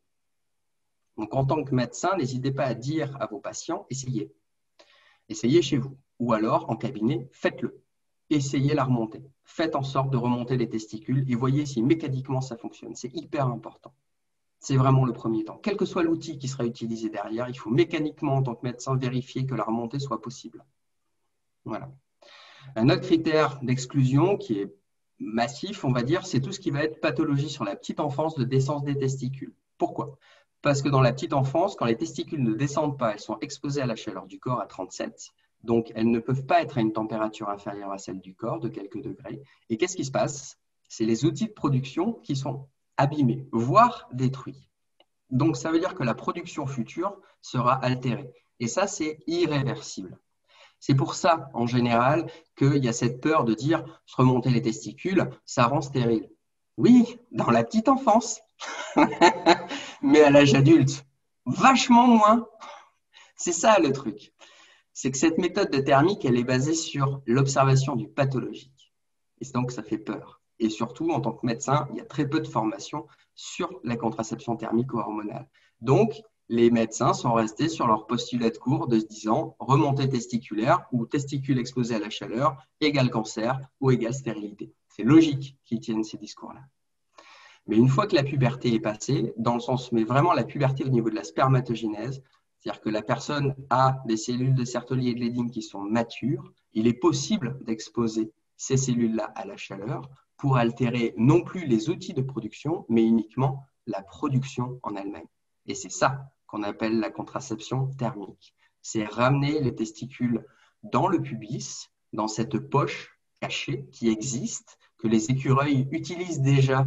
Donc, en tant que médecin, n'hésitez pas à dire à vos patients « Essayez. Essayez chez vous. » Ou alors, en cabinet, faites-le. Essayez la remontée. Faites en sorte de remonter les testicules et voyez si mécaniquement ça fonctionne. C'est hyper important. C'est vraiment le premier temps. Quel que soit l'outil qui sera utilisé derrière, il faut mécaniquement, en tant que médecin, vérifier que la remontée soit possible. Voilà. Un autre critère d'exclusion qui est massif, on va dire, c'est tout ce qui va être pathologie sur la petite enfance de descente des testicules. Pourquoi? Parce que dans la petite enfance, quand les testicules ne descendent pas, elles sont exposées à la chaleur du corps à 37. Donc, elles ne peuvent pas être à une température inférieure à celle du corps, de quelques degrés. Et qu'est-ce qui se passe? C'est les outils de production qui sont abîmés, voire détruits. Donc, ça veut dire que la production future sera altérée. Et ça, c'est irréversible. C'est pour ça, en général, qu'il y a cette peur de dire se remonter les testicules, ça rend stérile. Oui, dans la petite enfance, mais à l'âge adulte, vachement moins. C'est ça le truc. C'est que cette méthode de thermique, elle est basée sur l'observation du pathologique. Et donc, ça fait peur. Et surtout, en tant que médecin, il y a très peu de formation sur la contraception thermique ou hormonale. Donc, les médecins sont restés sur leur postulat de cours de se disant remontée testiculaire ou testicule exposé à la chaleur égale cancer ou égale stérilité. C'est logique qu'ils tiennent ces discours-là. Mais une fois que la puberté est passée, dans le sens, mais vraiment la puberté au niveau de la spermatogénèse, c'est-à-dire que la personne a des cellules de Sertoli et de Leydig qui sont matures, il est possible d'exposer ces cellules-là à la chaleur pour altérer non plus les outils de production, mais uniquement la production en elle-même. Et c'est ça qu'on appelle la contraception thermique. C'est ramener les testicules dans le pubis, dans cette poche cachée qui existe, que les écureuils utilisent déjà,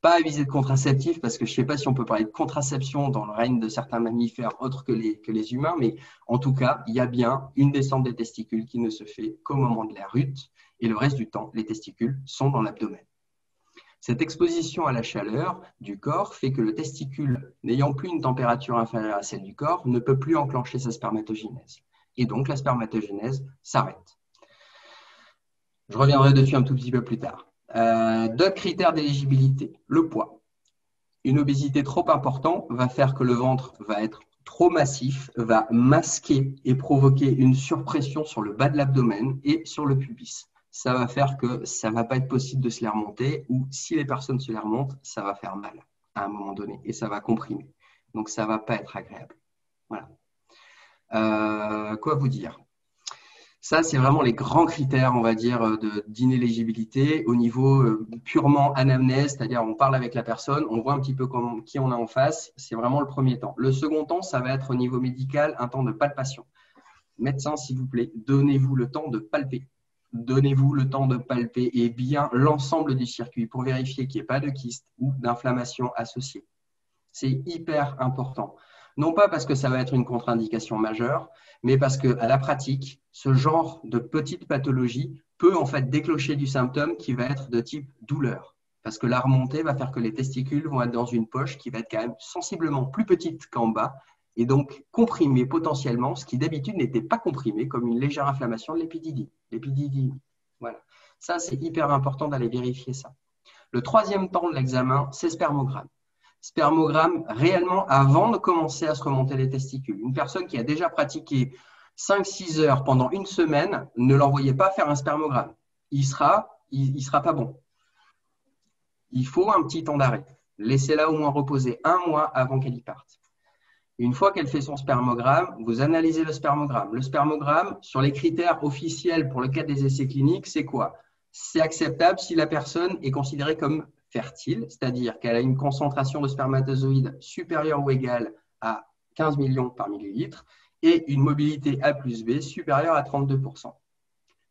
pas à visée de contraceptif, parce que je ne sais pas si on peut parler de contraception dans le règne de certains mammifères autres que les humains, mais en tout cas, il y a bien une descente des testicules qui ne se fait qu'au moment de la rute, et le reste du temps, les testicules sont dans l'abdomen. Cette exposition à la chaleur du corps fait que le testicule, n'ayant plus une température inférieure à celle du corps, ne peut plus enclencher sa spermatogénèse. Et donc, la spermatogénèse s'arrête. Je reviendrai dessus un tout petit peu plus tard. D'autres critères d'éligibilité. Le poids. Une obésité trop importante va faire que le ventre va être trop massif, va masquer et provoquer une surpression sur le bas de l'abdomen et sur le pubis. Ça va faire que ça ne va pas être possible de se les remonter, ou si les personnes se les remontent, ça va faire mal à un moment donné et ça va comprimer. Donc, ça ne va pas être agréable. Voilà. Quoi vous dire? Ça, c'est vraiment les grands critères, on va dire, d'inéligibilité au niveau purement anamnèse, c'est-à-dire on parle avec la personne, on voit un petit peu qui on a en face, c'est vraiment le premier temps. Le second temps, ça va être au niveau médical, un temps de palpation. Médecin, s'il vous plaît, donnez-vous le temps de palper. donnez-vous le temps de palper et bien l'ensemble du circuit pour vérifier qu'il n'y ait pas de kyste ou d'inflammation associée. C'est hyper important. Non pas parce que ça va être une contre-indication majeure, mais parce qu'à la pratique, ce genre de petite pathologie peut en fait déclencher du symptôme qui va être de type douleur. Parce que la remontée va faire que les testicules vont être dans une poche qui va être quand même sensiblement plus petite qu'en bas et donc comprimée potentiellement, ce qui d'habitude n'était pas comprimé, comme une légère inflammation de l'épididymie. Voilà. Ça, c'est hyper important d'aller vérifier ça. Le troisième temps de l'examen, c'est spermogramme. Spermogramme réellement avant de commencer à se remonter les testicules. Une personne qui a déjà pratiqué 5-6 heures pendant une semaine, ne l'envoyez pas faire un spermogramme. Il sera pas bon. Il faut un petit temps d'arrêt. Laissez-la au moins reposer 1 mois avant qu'elle y parte. Une fois qu'elle fait son spermogramme, vous analysez le spermogramme. Le spermogramme, sur les critères officiels pour le cas des essais cliniques, c'est quoi? C'est acceptable si la personne est considérée comme fertile, c'est-à-dire qu'elle a une concentration de spermatozoïdes supérieure ou égale à 15 millions par millilitre et une mobilité A plus B supérieure à 32%.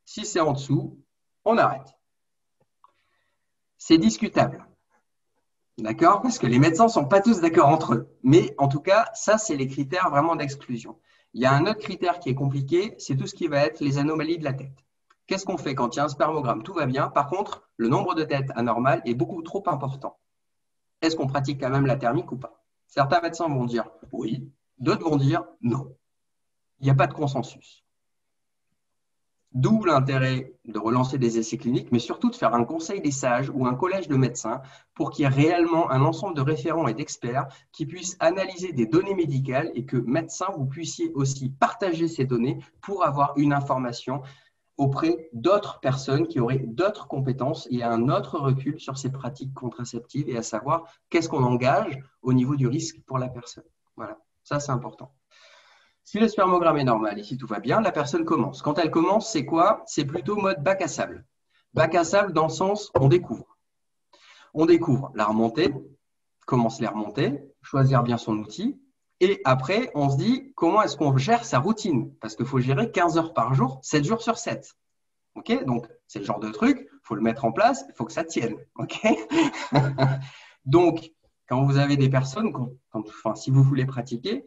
Si c'est en dessous, on arrête. C'est discutable. D'accord? Parce que les médecins ne sont pas tous d'accord entre eux. Mais en tout cas, ça, c'est les critères vraiment d'exclusion. Il y a un autre critère qui est compliqué, c'est tout ce qui va être les anomalies de la tête. Qu'est-ce qu'on fait quand il y a un spermogramme? Tout va bien. Par contre, le nombre de têtes anormales est beaucoup trop important. Est-ce qu'on pratique quand même la thermique ou pas? Certains médecins vont dire oui, d'autres vont dire non. Il n'y a pas de consensus. D'où l'intérêt de relancer des essais cliniques, mais surtout de faire un conseil des sages ou un collège de médecins pour qu'il y ait réellement un ensemble de référents et d'experts qui puissent analyser des données médicales et que médecins, vous puissiez aussi partager ces données pour avoir une information auprès d'autres personnes qui auraient d'autres compétences et un autre recul sur ces pratiques contraceptives et à savoir qu'est-ce qu'on engage au niveau du risque pour la personne. Voilà, ça c'est important. Si le spermogramme est normal et si tout va bien, la personne commence. Quand elle commence, c'est quoi? C'est plutôt mode bac à sable. Bac à sable dans le sens, on découvre. On découvre la remontée, commence les remontées, choisir bien son outil. Et après, on se dit, comment est-ce qu'on gère sa routine? Parce qu'il faut gérer 15 heures par jour, 7 jours sur 7. Okay, donc, c'est le genre de truc, il faut le mettre en place, il faut que ça tienne. Okay. Donc, quand vous avez des personnes, si vous voulez pratiquer,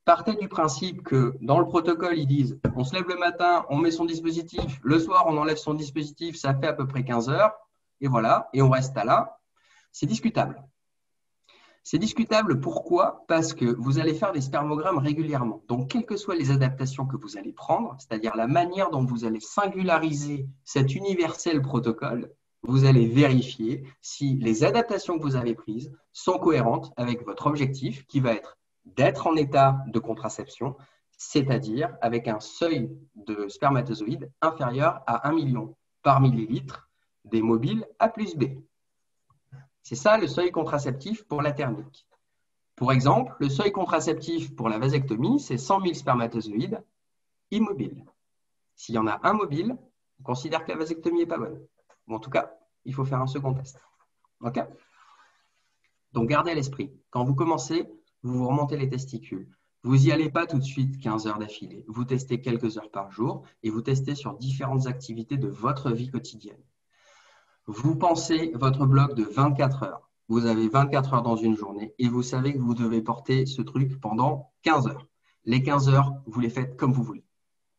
partez du principe que dans le protocole, ils disent on se lève le matin, on met son dispositif, le soir, on enlève son dispositif, ça fait à peu près 15 heures, et voilà, et on reste là. C'est discutable. C'est discutable pourquoi? Parce que vous allez faire des spermogrammes régulièrement. Donc, quelles que soient les adaptations que vous allez prendre, c'est-à-dire la manière dont vous allez singulariser cet universel protocole, vous allez vérifier si les adaptations que vous avez prises sont cohérentes avec votre objectif qui va être d'être en état de contraception, c'est-à-dire avec un seuil de spermatozoïdes inférieur à 1 million par millilitre des mobiles A plus B. C'est ça le seuil contraceptif pour la thermique. Pour exemple, le seuil contraceptif pour la vasectomie, c'est 100 000 spermatozoïdes immobiles. S'il y en a un mobile, on considère que la vasectomie n'est pas bonne. Ou en tout cas, il faut faire un second test. Okay? Donc, gardez à l'esprit, quand vous commencez, vous remontez les testicules. Vous n'y allez pas tout de suite 15 heures d'affilée. Vous testez quelques heures par jour et vous testez sur différentes activités de votre vie quotidienne. Vous pensez votre bloc de 24 heures. Vous avez 24 heures dans une journée et vous savez que vous devez porter ce truc pendant 15 heures. Les 15 heures, vous les faites comme vous voulez.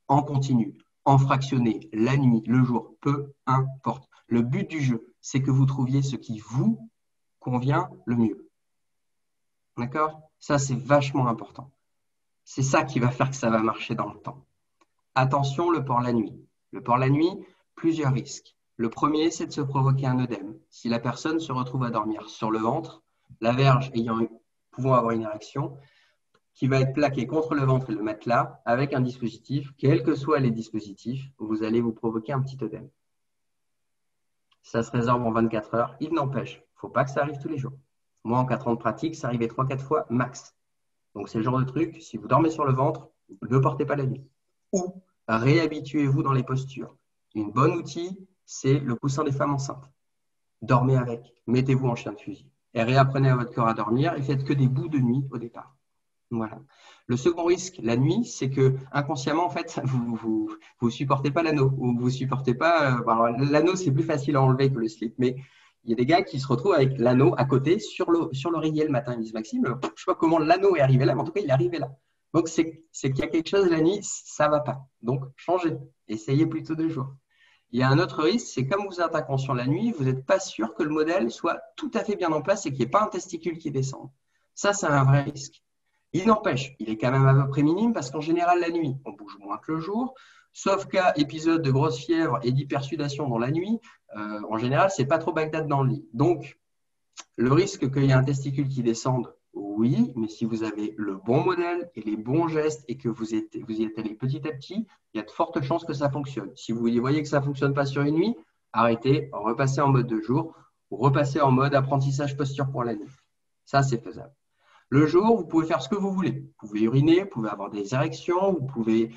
En continu, en fractionné, la nuit, le jour, peu importe. Le but du jeu, c'est que vous trouviez ce qui vous convient le mieux. D'accord? Ça, c'est vachement important. C'est ça qui va faire que ça va marcher dans le temps. Attention, le port la nuit. Le port la nuit, plusieurs risques. Le premier, c'est de se provoquer un œdème. Si la personne se retrouve à dormir sur le ventre, la verge pouvant avoir une érection, qui va être plaquée contre le ventre et le matelas avec un dispositif, quels que soient les dispositifs, vous allez vous provoquer un petit œdème. Ça se résorbe en 24 heures. Il n'empêche, il ne faut pas que ça arrive tous les jours. Moi, en 4 ans de pratique, ça arrivait 3-4 fois max. Donc, c'est le genre de truc, si vous dormez sur le ventre, ne portez pas la nuit. Ou réhabituez-vous dans les postures. Une bonne outil, c'est le coussin des femmes enceintes. Dormez avec, mettez-vous en chien de fusil. Et réapprenez à votre corps à dormir et faites que des bouts de nuit au départ. Voilà. Le second risque, la nuit, c'est que inconsciemment, en fait, vous supportez pas l'anneau ou vous supportez pas. Alors, l'anneau, c'est plus facile à enlever que le slip, mais il y a des gars qui se retrouvent avec l'anneau à côté sur l'oreiller le matin. Ils disent Maxime, je sais pas comment l'anneau est arrivé là, mais en tout cas, il est arrivé là. Donc, c'est qu'il y a quelque chose la nuit, ça va pas. Donc, changez. Essayez plutôt de jour. Il y a un autre risque, c'est comme vous êtes inconscient la nuit, vous n'êtes pas sûr que le modèle soit tout à fait bien en place et qu'il n'y ait pas un testicule qui descende. Ça, c'est un vrai risque. Il n'empêche, il est quand même à peu près minime parce qu'en général, la nuit, on bouge moins que le jour. Sauf cas épisode de grosse fièvre et d'hypersudation dans la nuit, en général, c'est pas trop Bagdad dans le lit. Donc, le risque qu'il y ait un testicule qui descende, oui, mais si vous avez le bon modèle et les bons gestes et que vous y êtes allé petit à petit, il y a de fortes chances que ça fonctionne. Si vous voyez que ça ne fonctionne pas sur une nuit, arrêtez, repassez en mode de jour ou repassez en mode apprentissage posture pour la nuit. Ça, c'est faisable. Le jour, vous pouvez faire ce que vous voulez. Vous pouvez uriner, vous pouvez avoir des érections, vous pouvez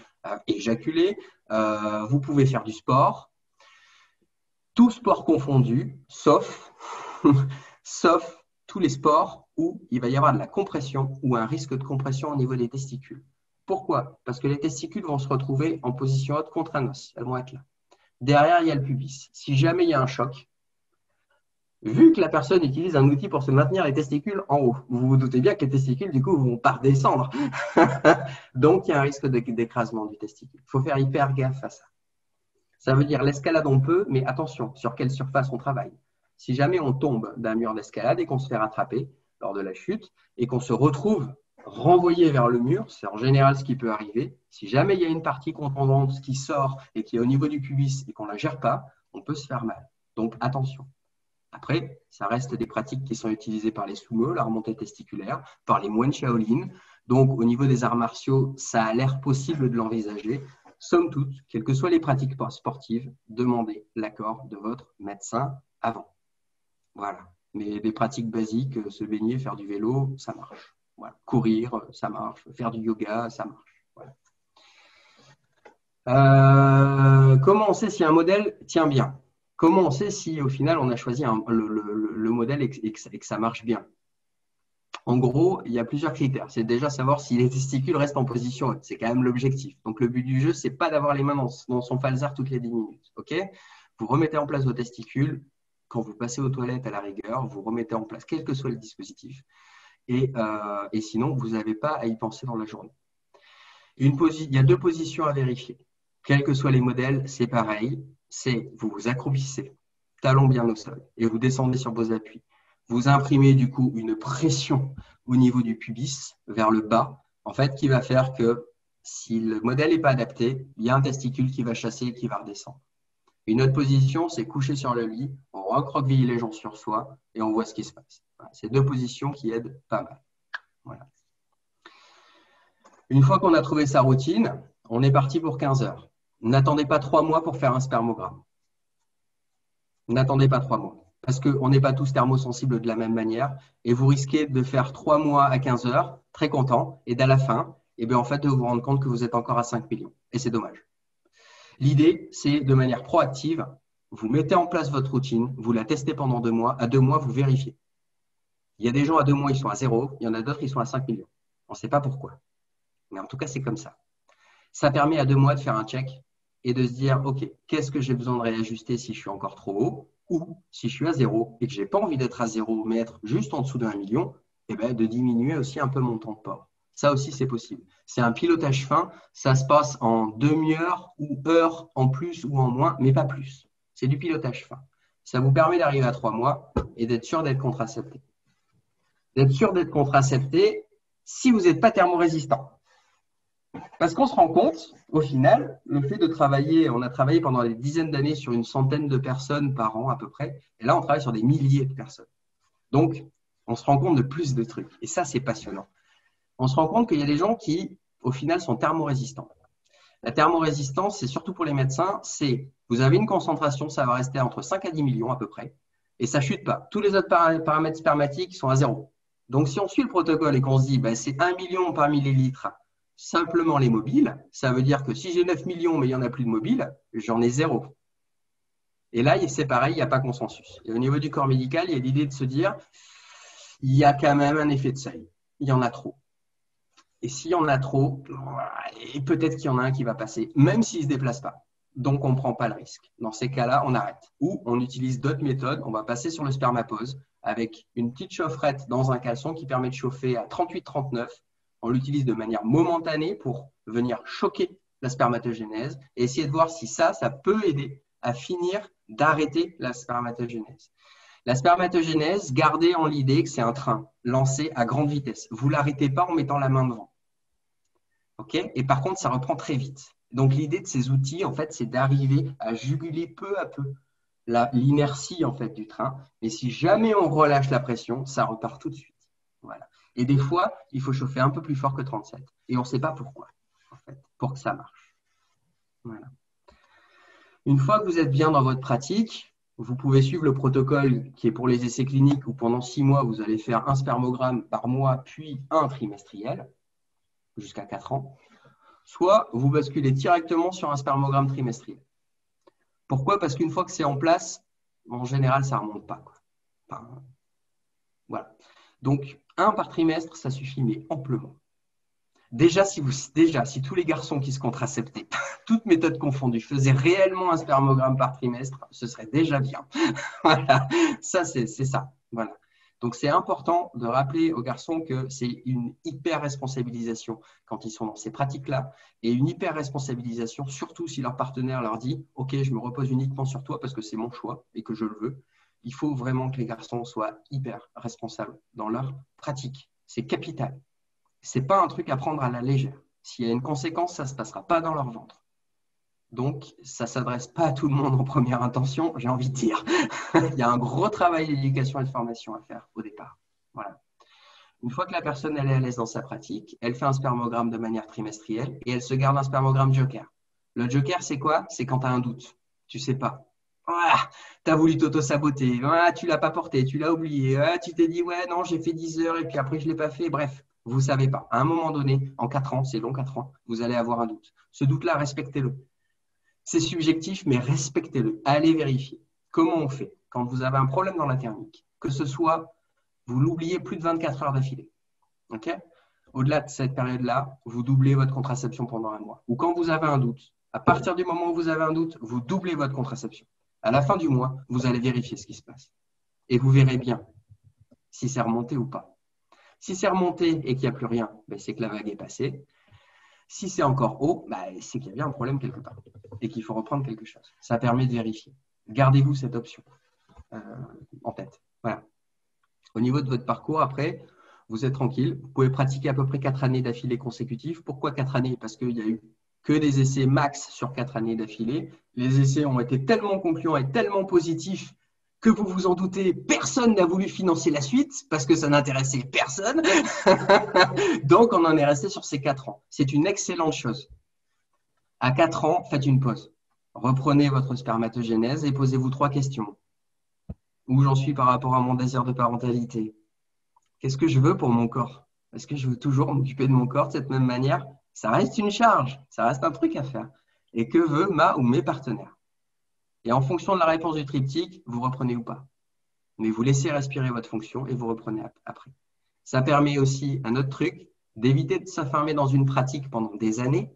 éjaculer, vous pouvez faire du sport. Tout sport confondu, sauf tous les sports où il va y avoir de la compression ou un risque de compression au niveau des testicules. Pourquoi? Parce que les testicules vont se retrouver en position haute contre un os. Elles vont être là. Derrière, il y a le pubis. Si jamais il y a un choc, vu que la personne utilise un outil pour se maintenir les testicules en haut, vous vous doutez bien que les testicules, du coup, vont pas redescendre. Donc, il y a un risque d'écrasement du testicule. Il faut faire hyper gaffe à ça. Ça veut dire l'escalade, on peut, mais attention, sur quelle surface on travaille. Si jamais on tombe d'un mur d'escalade et qu'on se fait rattraper lors de la chute et qu'on se retrouve renvoyé vers le mur, c'est en général ce qui peut arriver. Si jamais il y a une partie contondante qui sort et qui est au niveau du pubis et qu'on ne la gère pas, on peut se faire mal. Donc, attention. Après, ça reste des pratiques qui sont utilisées par les sumo, la remontée testiculaire, par les moines Shaolin. Donc, au niveau des arts martiaux, ça a l'air possible de l'envisager. Somme toute, quelles que soient les pratiques sportives, demandez l'accord de votre médecin avant. Voilà. Mais des pratiques basiques, se baigner, faire du vélo, ça marche. Voilà. Courir, ça marche. Faire du yoga, ça marche. Voilà. Comment on sait si un modèle tient bien? Comment on sait si au final on a choisi le modèle et que ça marche bien? En gros, il y a plusieurs critères. C'est déjà savoir si les testicules restent en position haute. C'est quand même l'objectif. Donc le but du jeu, c'est pas d'avoir les mains dans son falzar toutes les 10 minutes. Ok? Vous remettez en place vos testicules. Quand vous passez aux toilettes à la rigueur, vous remettez en place quel que soit le dispositif. Et sinon, vous n'avez pas à y penser dans la journée. Il y a deux positions à vérifier. Quels que soient les modèles, c'est pareil. C'est vous vous accroupissez, talons bien au sol, et vous descendez sur vos appuis. Vous imprimez du coup une pression au niveau du pubis vers le bas, en fait, qui va faire que si le modèle n'est pas adapté, il y a un testicule qui va chasser et qui va redescendre. Une autre position, c'est coucher sur le lit, on recroqueville les jambes sur soi et on voit ce qui se passe. Voilà, c'est deux positions qui aident pas mal. Voilà. Une fois qu'on a trouvé sa routine, on est parti pour 15 heures. N'attendez pas 3 mois pour faire un spermogramme. N'attendez pas 3 mois. Parce qu'on n'est pas tous thermosensibles de la même manière. Et vous risquez de faire 3 mois à 15 heures, très content, et d'à la fin, en fait, de vous rendre compte que vous êtes encore à 5 millions. Et c'est dommage. L'idée, c'est de manière proactive, vous mettez en place votre routine, vous la testez pendant 2 mois. À 2 mois, vous vérifiez. Il y a des gens à 2 mois, ils sont à 0. Il y en a d'autres, ils sont à 5 millions. On ne sait pas pourquoi. Mais en tout cas, c'est comme ça. Ça permet à 2 mois de faire un check et de se dire, OK, qu'est-ce que j'ai besoin de réajuster si je suis encore trop haut ou si je suis à 0 et que je n'ai pas envie d'être à 0, mais être juste en dessous d'1 million, de diminuer aussi un peu mon temps de port. Ça aussi, c'est possible. C'est un pilotage fin. Ça se passe en demi-heure ou heure en plus ou en moins, mais pas plus. C'est du pilotage fin. Ça vous permet d'arriver à 3 mois et d'être sûr d'être contracepté. D'être sûr d'être contracepté si vous n'êtes pas thermorésistant. Parce qu'on se rend compte, au final, le fait de travailler, on a travaillé pendant des dizaines d'années sur une centaine de personnes par an à peu près, et là on travaille sur des milliers de personnes. Donc, on se rend compte de plus de trucs, et ça c'est passionnant. On se rend compte qu'il y a des gens qui, au final, sont thermorésistants. La thermorésistance, c'est surtout pour les médecins, c'est vous avez une concentration, ça va rester entre 5 à 10 millions à peu près, et ça ne chute pas. Tous les autres paramètres spermatiques sont à 0. Donc, si on suit le protocole et qu'on se dit c'est 1 million par millilitre, simplement les mobiles, ça veut dire que si j'ai 9 millions mais il n'y en a plus de mobiles, j'en ai 0. Et là, c'est pareil, il n'y a pas consensus. Et au niveau du corps médical, il y a l'idée de se dire, il y a quand même un effet de seuil. Il y en a trop. Et s'il y en a trop, et peut-être qu'il y en a un qui va passer, même s'il ne se déplace pas. Donc, on ne prend pas le risque. Dans ces cas-là, on arrête. Ou on utilise d'autres méthodes. On va passer sur le spermapose avec une petite chaufferette dans un caleçon qui permet de chauffer à 38-39. On l'utilise de manière momentanée pour venir choquer la spermatogénèse et essayer de voir si ça peut aider à finir d'arrêter la spermatogénèse. La spermatogénèse, gardez en l'idée que c'est un train lancé à grande vitesse. Vous ne l'arrêtez pas en mettant la main devant. Okay, et par contre, ça reprend très vite. Donc, l'idée de ces outils, en fait, c'est d'arriver à juguler peu à peu l'inertie en fait, du train. Mais si jamais on relâche la pression, ça repart tout de suite. Voilà. Et des fois, il faut chauffer un peu plus fort que 37. Et on ne sait pas pourquoi, en fait, pour que ça marche. Voilà. Une fois que vous êtes bien dans votre pratique, vous pouvez suivre le protocole qui est pour les essais cliniques où pendant 6 mois, vous allez faire un spermogramme par mois, puis un trimestriel, jusqu'à 4 ans. Soit vous basculez directement sur un spermogramme trimestriel. Pourquoi? Parce qu'une fois que c'est en place, en général, ça ne remonte pas. Enfin, voilà. Donc, un par trimestre, ça suffit, mais amplement. Déjà, si tous les garçons qui se contraceptaient, toutes méthodes confondues, faisaient réellement un spermogramme par trimestre, ce serait déjà bien. Voilà, ça, c'est ça. Voilà. Donc, c'est important de rappeler aux garçons que c'est une hyper-responsabilisation quand ils sont dans ces pratiques-là et une hyper-responsabilisation, surtout si leur partenaire leur dit « Ok, je me repose uniquement sur toi parce que c'est mon choix et que je le veux ». Il faut vraiment que les garçons soient hyper responsables dans leur pratique. C'est capital. Ce n'est pas un truc à prendre à la légère. S'il y a une conséquence, ça ne se passera pas dans leur ventre. Donc, ça ne s'adresse pas à tout le monde en première intention, j'ai envie de dire. Il y a un gros travail d'éducation et de formation à faire au départ. Voilà. Une fois que la personne elle est à l'aise dans sa pratique, elle fait un spermogramme de manière trimestrielle et elle se garde un spermogramme joker. Le joker, c'est quoi? C'est quand tu as un doute. Tu ne sais pas. Tu as voulu t'auto-saboter. Tu ne l'as pas porté, tu l'as oublié. Tu t'es dit, ouais, non, j'ai fait 10 heures et puis après, je ne l'ai pas fait. Bref, vous ne savez pas. À un moment donné, en 4 ans, c'est long 4 ans, vous allez avoir un doute. Ce doute-là, respectez-le. C'est subjectif, mais respectez-le. Allez vérifier. Comment on fait quand vous avez un problème dans la thermique? Que ce soit, vous l'oubliez plus de 24 heures d'affilée. Okay? Au-delà de cette période-là, vous doublez votre contraception pendant un mois. Ou quand vous avez un doute, à partir du moment où vous avez un doute, vous doublez votre contraception. À la fin du mois, vous allez vérifier ce qui se passe. Et vous verrez bien si c'est remonté ou pas. Si c'est remonté et qu'il n'y a plus rien, c'est que la vague est passée. Si c'est encore haut, c'est qu'il y a bien un problème quelque part et qu'il faut reprendre quelque chose. Ça permet de vérifier. Gardez-vous cette option en tête. Voilà. Au niveau de votre parcours, après, vous êtes tranquille. Vous pouvez pratiquer à peu près 4 années d'affilée consécutives. Pourquoi 4 années? Parce qu'il n'y a eu que des essais max sur 4 années d'affilée. Les essais ont été tellement concluants et tellement positifs que vous vous en doutez, personne n'a voulu financer la suite parce que ça n'intéressait personne. Donc, on en est resté sur ces 4 ans. C'est une excellente chose. À 4 ans, faites une pause. Reprenez votre spermatogénèse et posez-vous 3 questions. Où j'en suis par rapport à mon désir de parentalité? Qu'est-ce que je veux pour mon corps? Est-ce que je veux toujours m'occuper de mon corps de cette même manière? Ça reste une charge, ça reste un truc à faire. Et que veut ma ou mes partenaires? Et en fonction de la réponse du triptyque, vous reprenez ou pas. Mais vous laissez respirer votre fonction et vous reprenez après. Ça permet aussi, un autre truc, d'éviter de s'affermer dans une pratique pendant des années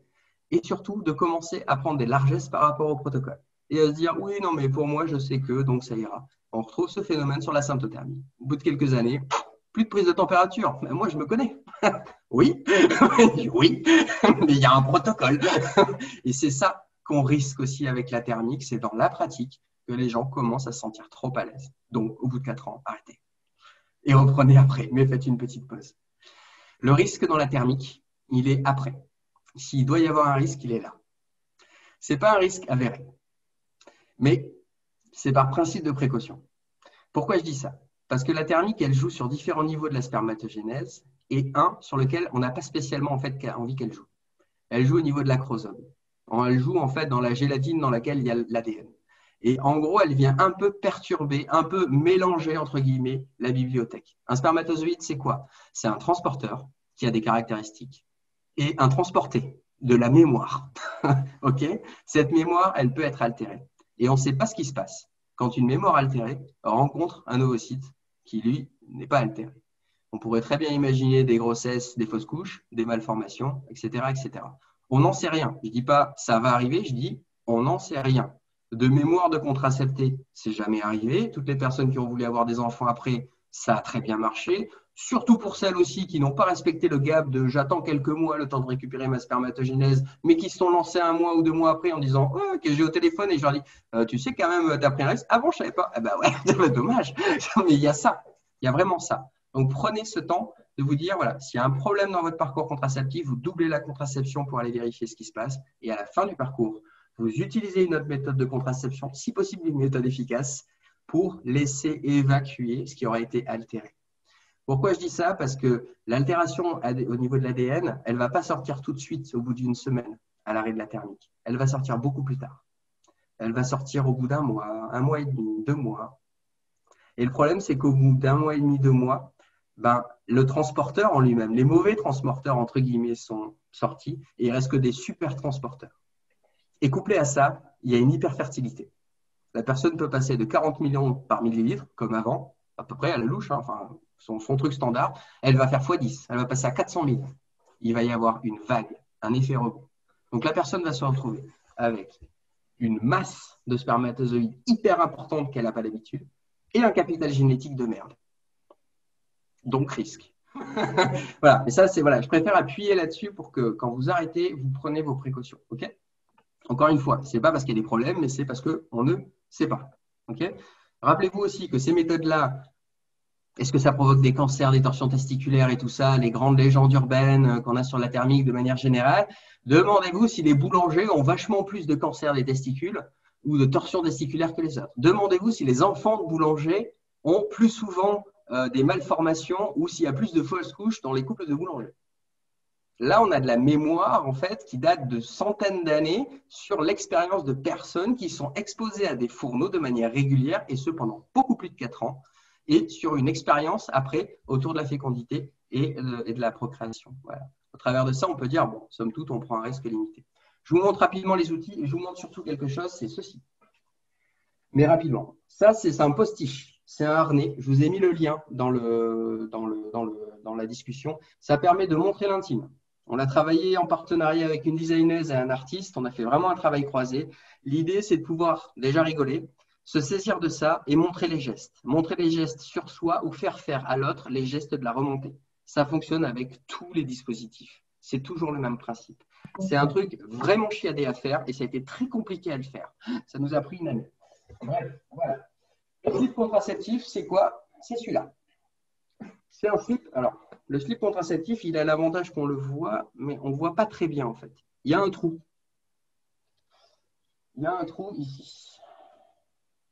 et surtout de commencer à prendre des largesses par rapport au protocole. Et à se dire, oui, non, mais pour moi, je sais que, donc ça ira. On retrouve ce phénomène sur la symptothermie. Au bout de quelques années, plus de prise de température. Mais moi, je me connais. Oui, oui, mais il y a un protocole. Et c'est ça qu'on risque aussi avec la thermique, c'est dans la pratique que les gens commencent à se sentir trop à l'aise. Donc, au bout de 4 ans, arrêtez. Et reprenez après, mais faites une petite pause. Le risque dans la thermique, il est après. S'il doit y avoir un risque, il est là. Ce n'est pas un risque avéré, mais c'est par principe de précaution. Pourquoi je dis ça? Parce que la thermique, elle joue sur différents niveaux de la spermatogénèse et un sur lequel on n'a pas spécialement en fait, envie qu'elle joue. Elle joue au niveau de l'acrosome. Elle joue en fait dans la gélatine dans laquelle il y a l'ADN. Et en gros, elle vient un peu perturber, un peu mélanger, entre guillemets, la bibliothèque. Un spermatozoïde, c'est quoi? C'est un transporteur qui a des caractéristiques et un transporté de la mémoire. Ok? Cette mémoire, elle peut être altérée. Et on ne sait pas ce qui se passe quand une mémoire altérée rencontre un ovocyte qui, lui, n'est pas altéré. On pourrait très bien imaginer des grossesses, des fausses couches, des malformations, etc., etc. On n'en sait rien. Je ne dis pas ça va arriver, je dis on n'en sait rien. De mémoire de contracepter, c'est jamais arrivé. Toutes les personnes qui ont voulu avoir des enfants après, ça a très bien marché. Surtout pour celles aussi qui n'ont pas respecté le gap de j'attends quelques mois le temps de récupérer ma spermatogénèse, mais qui se sont lancées 1 mois ou 2 mois après en disant oh, que j'ai au téléphone et je leur dis tu sais quand même, tu as pris un risque. Avant, je ne savais pas. Eh ben ouais, dommage. Mais il y a ça. Il y a vraiment ça. Donc prenez ce temps de vous dire voilà, s'il y a un problème dans votre parcours contraceptif, vous doublez la contraception pour aller vérifier ce qui se passe. Et à la fin du parcours, vous utilisez une autre méthode de contraception, si possible une méthode efficace, pour laisser évacuer ce qui aura été altéré. Pourquoi je dis ça? Parce que l'altération au niveau de l'ADN, elle ne va pas sortir tout de suite au bout d'1 semaine à l'arrêt de la thermique. Elle va sortir beaucoup plus tard. Elle va sortir au bout d'1 mois, 1 mois et demi, 2 mois. Et le problème, c'est qu'au bout d'1 mois et demi, 2 mois, le transporteur en lui-même, les mauvais transporteurs, entre guillemets, sont sortis et il ne reste que des super transporteurs. Et couplé à ça, il y a une hyperfertilité. La personne peut passer de 40 millions par millilitre, comme avant, à peu près à la louche, hein, enfin, son truc standard, elle va faire x10, elle va passer à 400 000. Il va y avoir une vague, un effet rebond. Donc la personne va se retrouver avec une masse de spermatozoïdes hyper importante qu'elle n'a pas d'habitude et un capital génétique de merde. Donc risque. Voilà, et ça, c'est voilà, je préfère appuyer là-dessus pour que quand vous arrêtez, vous prenez vos précautions. Ok? Encore une fois, ce n'est pas parce qu'il y a des problèmes, mais c'est parce qu'on ne sait pas. Okay? Rappelez-vous aussi que ces méthodes-là, est-ce que ça provoque des cancers, des torsions testiculaires et tout ça, les grandes légendes urbaines qu'on a sur la thermique de manière générale? Demandez-vous si les boulangers ont vachement plus de cancers des testicules ou de torsions testiculaires que les autres. Demandez-vous si les enfants de boulangers ont plus souvent des malformations ou s'il y a plus de fausses couches dans les couples de boulangers. Là, on a de la mémoire, en fait, qui date de centaines d'années sur l'expérience de personnes qui sont exposées à des fourneaux de manière régulière, et ce, pendant beaucoup plus de 4 ans, et sur une expérience, après, autour de la fécondité et de la procréation. Voilà. Au travers de ça, on peut dire, bon, somme toute, on prend un risque limité. Je vous montre rapidement les outils, et je vous montre surtout quelque chose, c'est ceci. Mais rapidement. Ça, c'est un postiche. C'est un harnais. Je vous ai mis le lien dans la discussion. Ça permet de montrer l'intime. On a travaillé en partenariat avec une designeuse et un artiste. On a fait vraiment un travail croisé. L'idée, c'est de pouvoir déjà rigoler, se saisir de ça et montrer les gestes. Montrer les gestes sur soi ou faire à l'autre les gestes de la remontée. Ça fonctionne avec tous les dispositifs. C'est toujours le même principe. C'est un truc vraiment chiadé à faire et ça a été très compliqué à le faire. Ça nous a pris une année. Bref, voilà. Le slip contraceptif, c'est quoi? C'est celui-là. C'est un slip. Alors, le slip contraceptif, il a l'avantage qu'on le voit, mais on ne voit pas très bien en fait. Il y a un trou. Il y a un trou ici.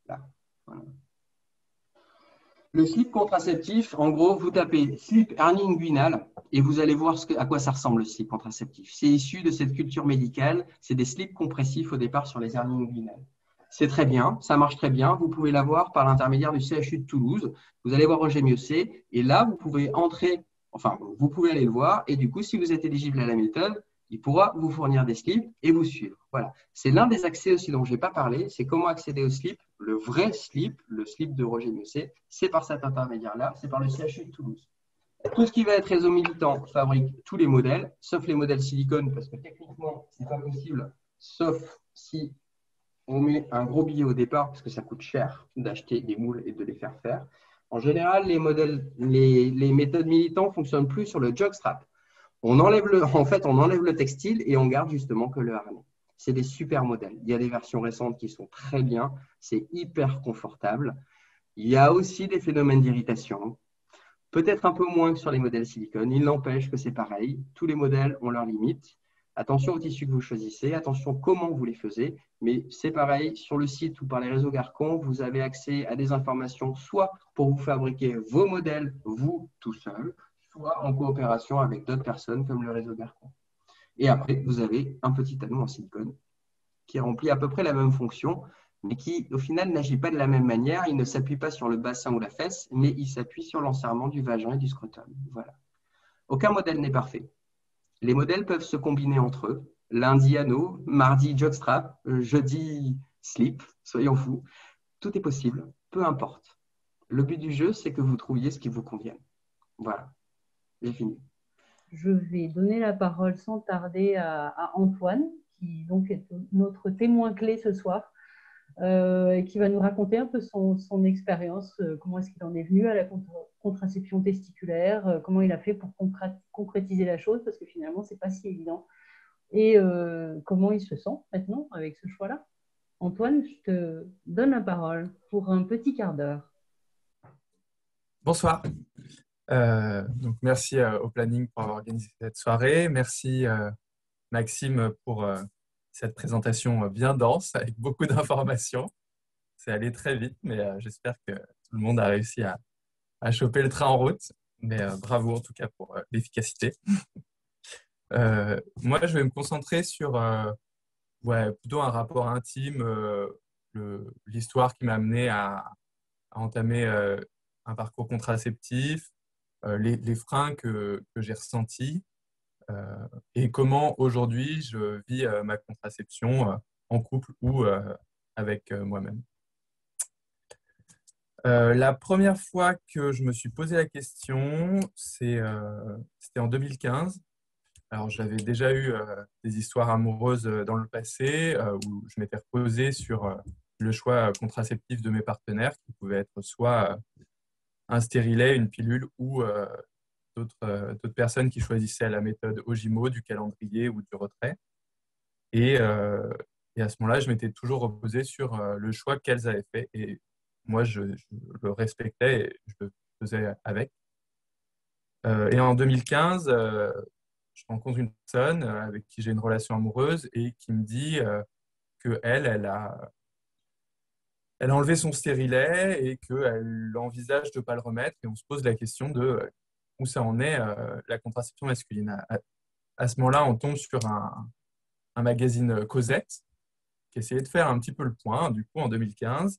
Là. Voilà. Le slip contraceptif, en gros, vous tapez slip hernie inguinale et vous allez voir à quoi ça ressemble le slip contraceptif. C'est issu de cette culture médicale. C'est des slips compressifs au départ sur les hernies inguinales. C'est très bien, ça marche très bien. Vous pouvez l'avoir par l'intermédiaire du CHU de Toulouse. Vous allez voir Roger Mieuxet et là, vous pouvez vous pouvez aller le voir et du coup, si vous êtes éligible à la méthode, il pourra vous fournir des slips et vous suivre. Voilà. C'est l'un des accès aussi dont je n'ai pas parlé, c'est comment accéder au slip. Le vrai slip, le slip de Roger Mieuxet, c'est par cet intermédiaire-là, c'est par le CHU de Toulouse. Tout ce qui va être réseau militant fabrique tous les modèles, sauf les modèles silicone, parce que techniquement, ce n'est pas possible, sauf si on met un gros billet au départ parce que ça coûte cher d'acheter des moules et de les faire faire. En général, les méthodes militantes ne fonctionnent plus sur le jockstrap. On enlève le textile et on garde justement que le harnais. C'est des super modèles. Il y a des versions récentes qui sont très bien. C'est hyper confortable. Il y a aussi des phénomènes d'irritation. Peut-être un peu moins que sur les modèles silicone. Il n'empêche que c'est pareil. Tous les modèles ont leurs limites. Attention aux tissus que vous choisissez, attention comment vous les faisiez, mais c'est pareil, sur le site ou par les réseaux Garcon, vous avez accès à des informations soit pour vous fabriquer vos modèles, vous tout seul, soit en coopération avec d'autres personnes comme le réseau Garcon. Et après, vous avez un petit anneau en silicone qui remplit à peu près la même fonction, mais qui au final n'agit pas de la même manière, il ne s'appuie pas sur le bassin ou la fesse, mais il s'appuie sur l'enserrement du vagin et du scrotum. Voilà. Aucun modèle n'est parfait. Les modèles peuvent se combiner entre eux. Lundi anneau, mardi jockstrap, jeudi slip, soyons fous. Tout est possible, peu importe. Le but du jeu, c'est que vous trouviez ce qui vous convienne. Voilà. c'est fini. Je vais donner la parole sans tarder à Antoine, qui donc est notre témoin clé ce soir, et qui va nous raconter un peu son expérience, comment est-ce qu'il en est venu à la contraception testiculaire, comment il a fait pour concrétiser la chose, parce que finalement, c'est pas si évident, et comment il se sent maintenant avec ce choix-là. Antoine, je te donne la parole pour un petit quart d'heure. Bonsoir. Donc merci au planning pour avoir organisé cette soirée. Merci Maxime pour cette présentation bien dense avec beaucoup d'informations. C'est allé très vite, mais j'espère que tout le monde a réussi à choper le train en route. Mais bravo en tout cas pour l'efficacité. Moi, je vais me concentrer sur plutôt un rapport intime, l'histoire qui m'a amené à entamer un parcours contraceptif, les freins que j'ai ressentis et comment aujourd'hui je vis ma contraception en couple ou avec moi-même. La première fois que je me suis posé la question, c'était en 2015. Alors, j'avais déjà eu des histoires amoureuses dans le passé où je m'étais reposé sur le choix contraceptif de mes partenaires, qui pouvait être soit un stérilet, une pilule ou d'autres personnes qui choisissaient la méthode Ojimo, du calendrier ou du retrait. Et, euh, et à ce moment-là, je m'étais toujours reposé sur le choix qu'elles avaient fait. Et moi, je le respectais et je le faisais avec. Et en 2015, je rencontre une personne avec qui j'ai une relation amoureuse et qui me dit que elle a enlevé son stérilet et qu'elle envisage de ne pas le remettre. Et on se pose la question de où ça en est, la contraception masculine. À ce moment-là, on tombe sur un magazine Cosette qui essayait de faire un petit peu le point, du coup, en 2015.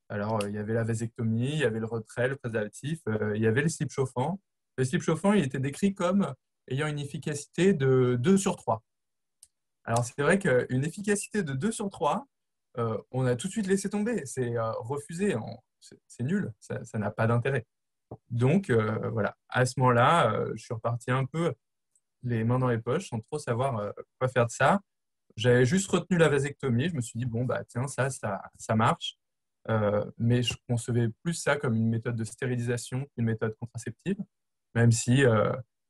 Alors, il y avait la vasectomie, il y avait le retrait, le préservatif, il y avait le slip chauffant. Le slip chauffant, il était décrit comme ayant une efficacité de 2 sur 3. Alors, c'est vrai qu'une efficacité de 2 sur 3, on a tout de suite laissé tomber. C'est refusé. C'est nul. Ça n'a pas d'intérêt. Donc, voilà. À ce moment-là, je suis reparti un peu les mains dans les poches sans trop savoir quoi faire de ça. J'avais juste retenu la vasectomie. Je me suis dit, bon, bah, tiens, ça marche. Mais je concevais plus ça comme une méthode de stérilisation qu'une méthode contraceptive, même si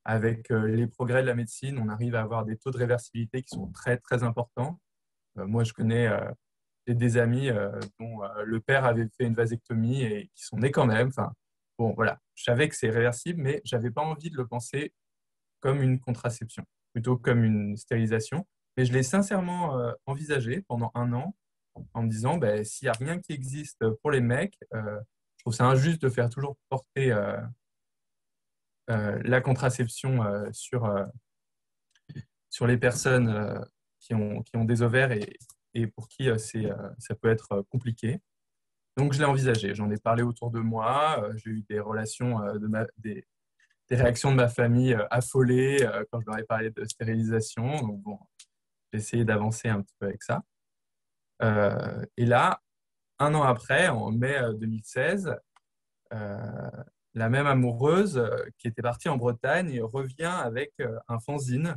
avec les progrès de la médecine, on arrive à avoir des taux de réversibilité qui sont très, très importants. Moi, je connais des amis dont le père avait fait une vasectomie et qui sont nés quand même. Enfin, bon, voilà. Je savais que c'est réversible, mais je n'avais pas envie de le penser comme une contraception, plutôt comme une stérilisation. Mais je l'ai sincèrement envisagé pendant un an en me disant, ben, s'il n'y a rien qui existe pour les mecs, je trouve ça injuste de faire toujours porter la contraception sur les personnes qui ont des ovaires et pour qui ça peut être compliqué. Donc, je l'ai envisagé. J'en ai parlé autour de moi. J'ai eu des relations, des réactions de ma famille affolées quand je leur ai parlé de stérilisation. Donc, bon, j'ai essayé d'avancer un petit peu avec ça. Et là, un an après, en mai 2016, la même amoureuse qui était partie en Bretagne revient avec un fanzine,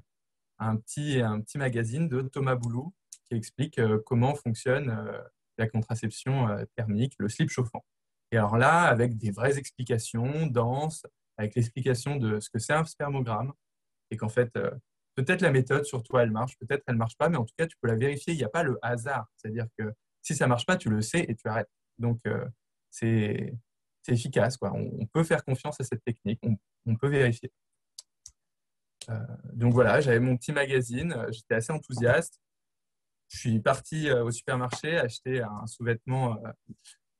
un petit magazine de Thomas Boulou qui explique comment fonctionne la contraception thermique, le slip chauffant. Et alors là, avec des vraies explications denses, avec l'explication de ce que c'est un spermogramme, et qu'en fait, peut-être la méthode sur toi, elle marche, peut-être elle ne marche pas, mais en tout cas, tu peux la vérifier. Il n'y a pas le hasard. C'est-à-dire que si ça ne marche pas, tu le sais et tu arrêtes. Donc, c'est efficace, quoi. On peut faire confiance à cette technique, on peut vérifier. Donc voilà, j'avais mon petit magazine, j'étais assez enthousiaste. Je suis parti au supermarché acheter un sous-vêtement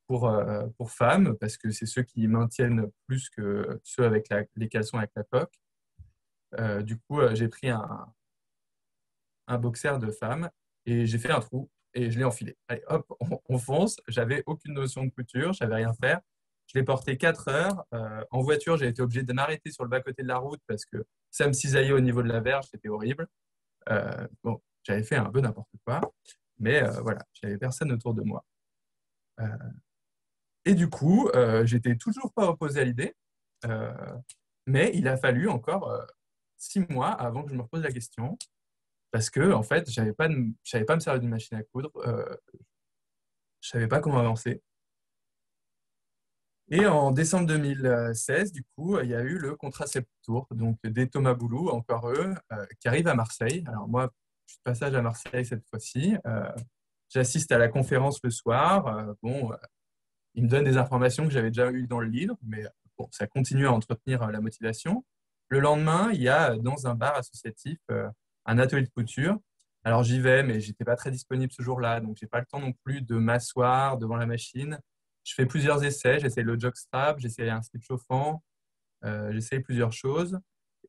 pour femmes, parce que c'est ceux qui maintiennent plus que ceux avec les caleçons avec la coque. Du coup, j'ai pris un boxer de femme et j'ai fait un trou et je l'ai enfilé. Allez, hop, on fonce. J'avais aucune notion de couture, je savais rien faire. Je l'ai porté 4 heures. En voiture, j'ai été obligé de m'arrêter sur le bas-côté de la route parce que ça me cisaillait au niveau de la verge, c'était horrible. Bon, j'avais fait un peu n'importe quoi, mais voilà, j'avais personne autour de moi. Et du coup, j'étais toujours pas opposé à l'idée. Mais il a fallu encore 6 mois avant que je me repose la question, parce que en fait, je savais pas me servir d'une machine à coudre, je savais pas comment avancer. Et en décembre 2016, du coup, il y a eu le Contracept Tour, donc des Thomas Boulou, encore eux, qui arrivent à Marseille. Alors moi, je suis de passage à Marseille cette fois-ci. J'assiste à la conférence le soir. Ils me donnent des informations que j'avais déjà eues dans le livre, mais bon, ça continue à entretenir la motivation. Le lendemain, il y a dans un bar associatif un atelier de couture. Alors j'y vais, mais j'étais pas très disponible ce jour-là, donc j'ai pas le temps non plus de m'asseoir devant la machine. Je fais plusieurs essais, j'essaie le jockstrap, j'essaie un slip chauffant, j'essaie plusieurs choses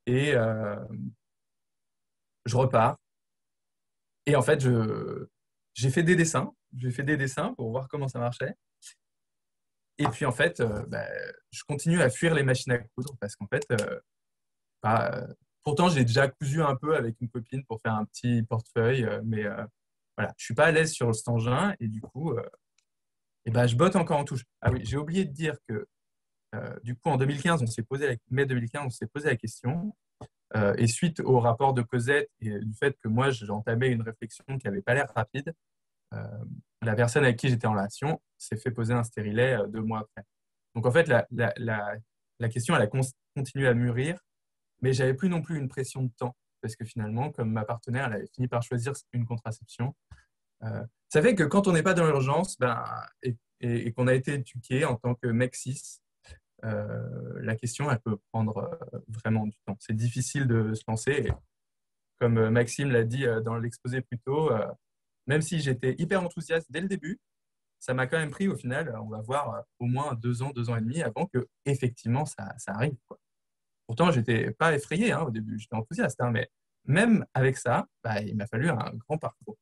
et je repars. Et en fait, j'ai fait des dessins pour voir comment ça marchait. Et puis en fait, je continue à fuir les machines à coudre parce qu'en fait, bah, pourtant j'ai déjà cousu un peu avec une copine pour faire un petit portefeuille, mais voilà, je suis pas à l'aise sur cet engin et du coup, je botte encore en touche. Ah oui, j'ai oublié de dire que du coup en 2015, mai 2015, on s'est posé la question. Et suite au rapport de Cosette et du fait que moi j'entamais une réflexion qui n'avait pas l'air rapide, euh, la personne avec qui j'étais en relation s'est fait poser un stérilet 2 mois après. Donc en fait, la question, elle a continué à mûrir, mais j'avais plus non plus une pression de temps, parce que finalement, comme ma partenaire, elle avait fini par choisir une contraception. Ça fait que quand on n'est pas dans l'urgence, et qu'on a été éduqué en tant que mec cis, la question, elle peut prendre vraiment du temps. C'est difficile de se lancer. Et comme Maxime l'a dit dans l'exposé plus tôt, même si j'étais hyper enthousiaste dès le début, ça m'a quand même pris au final, on va voir, au moins 2 ans, 2 ans et demi avant que effectivement ça arrive, quoi. Pourtant, j'étais pas effrayé au début, j'étais enthousiaste, mais même avec ça, il m'a fallu un grand parcours.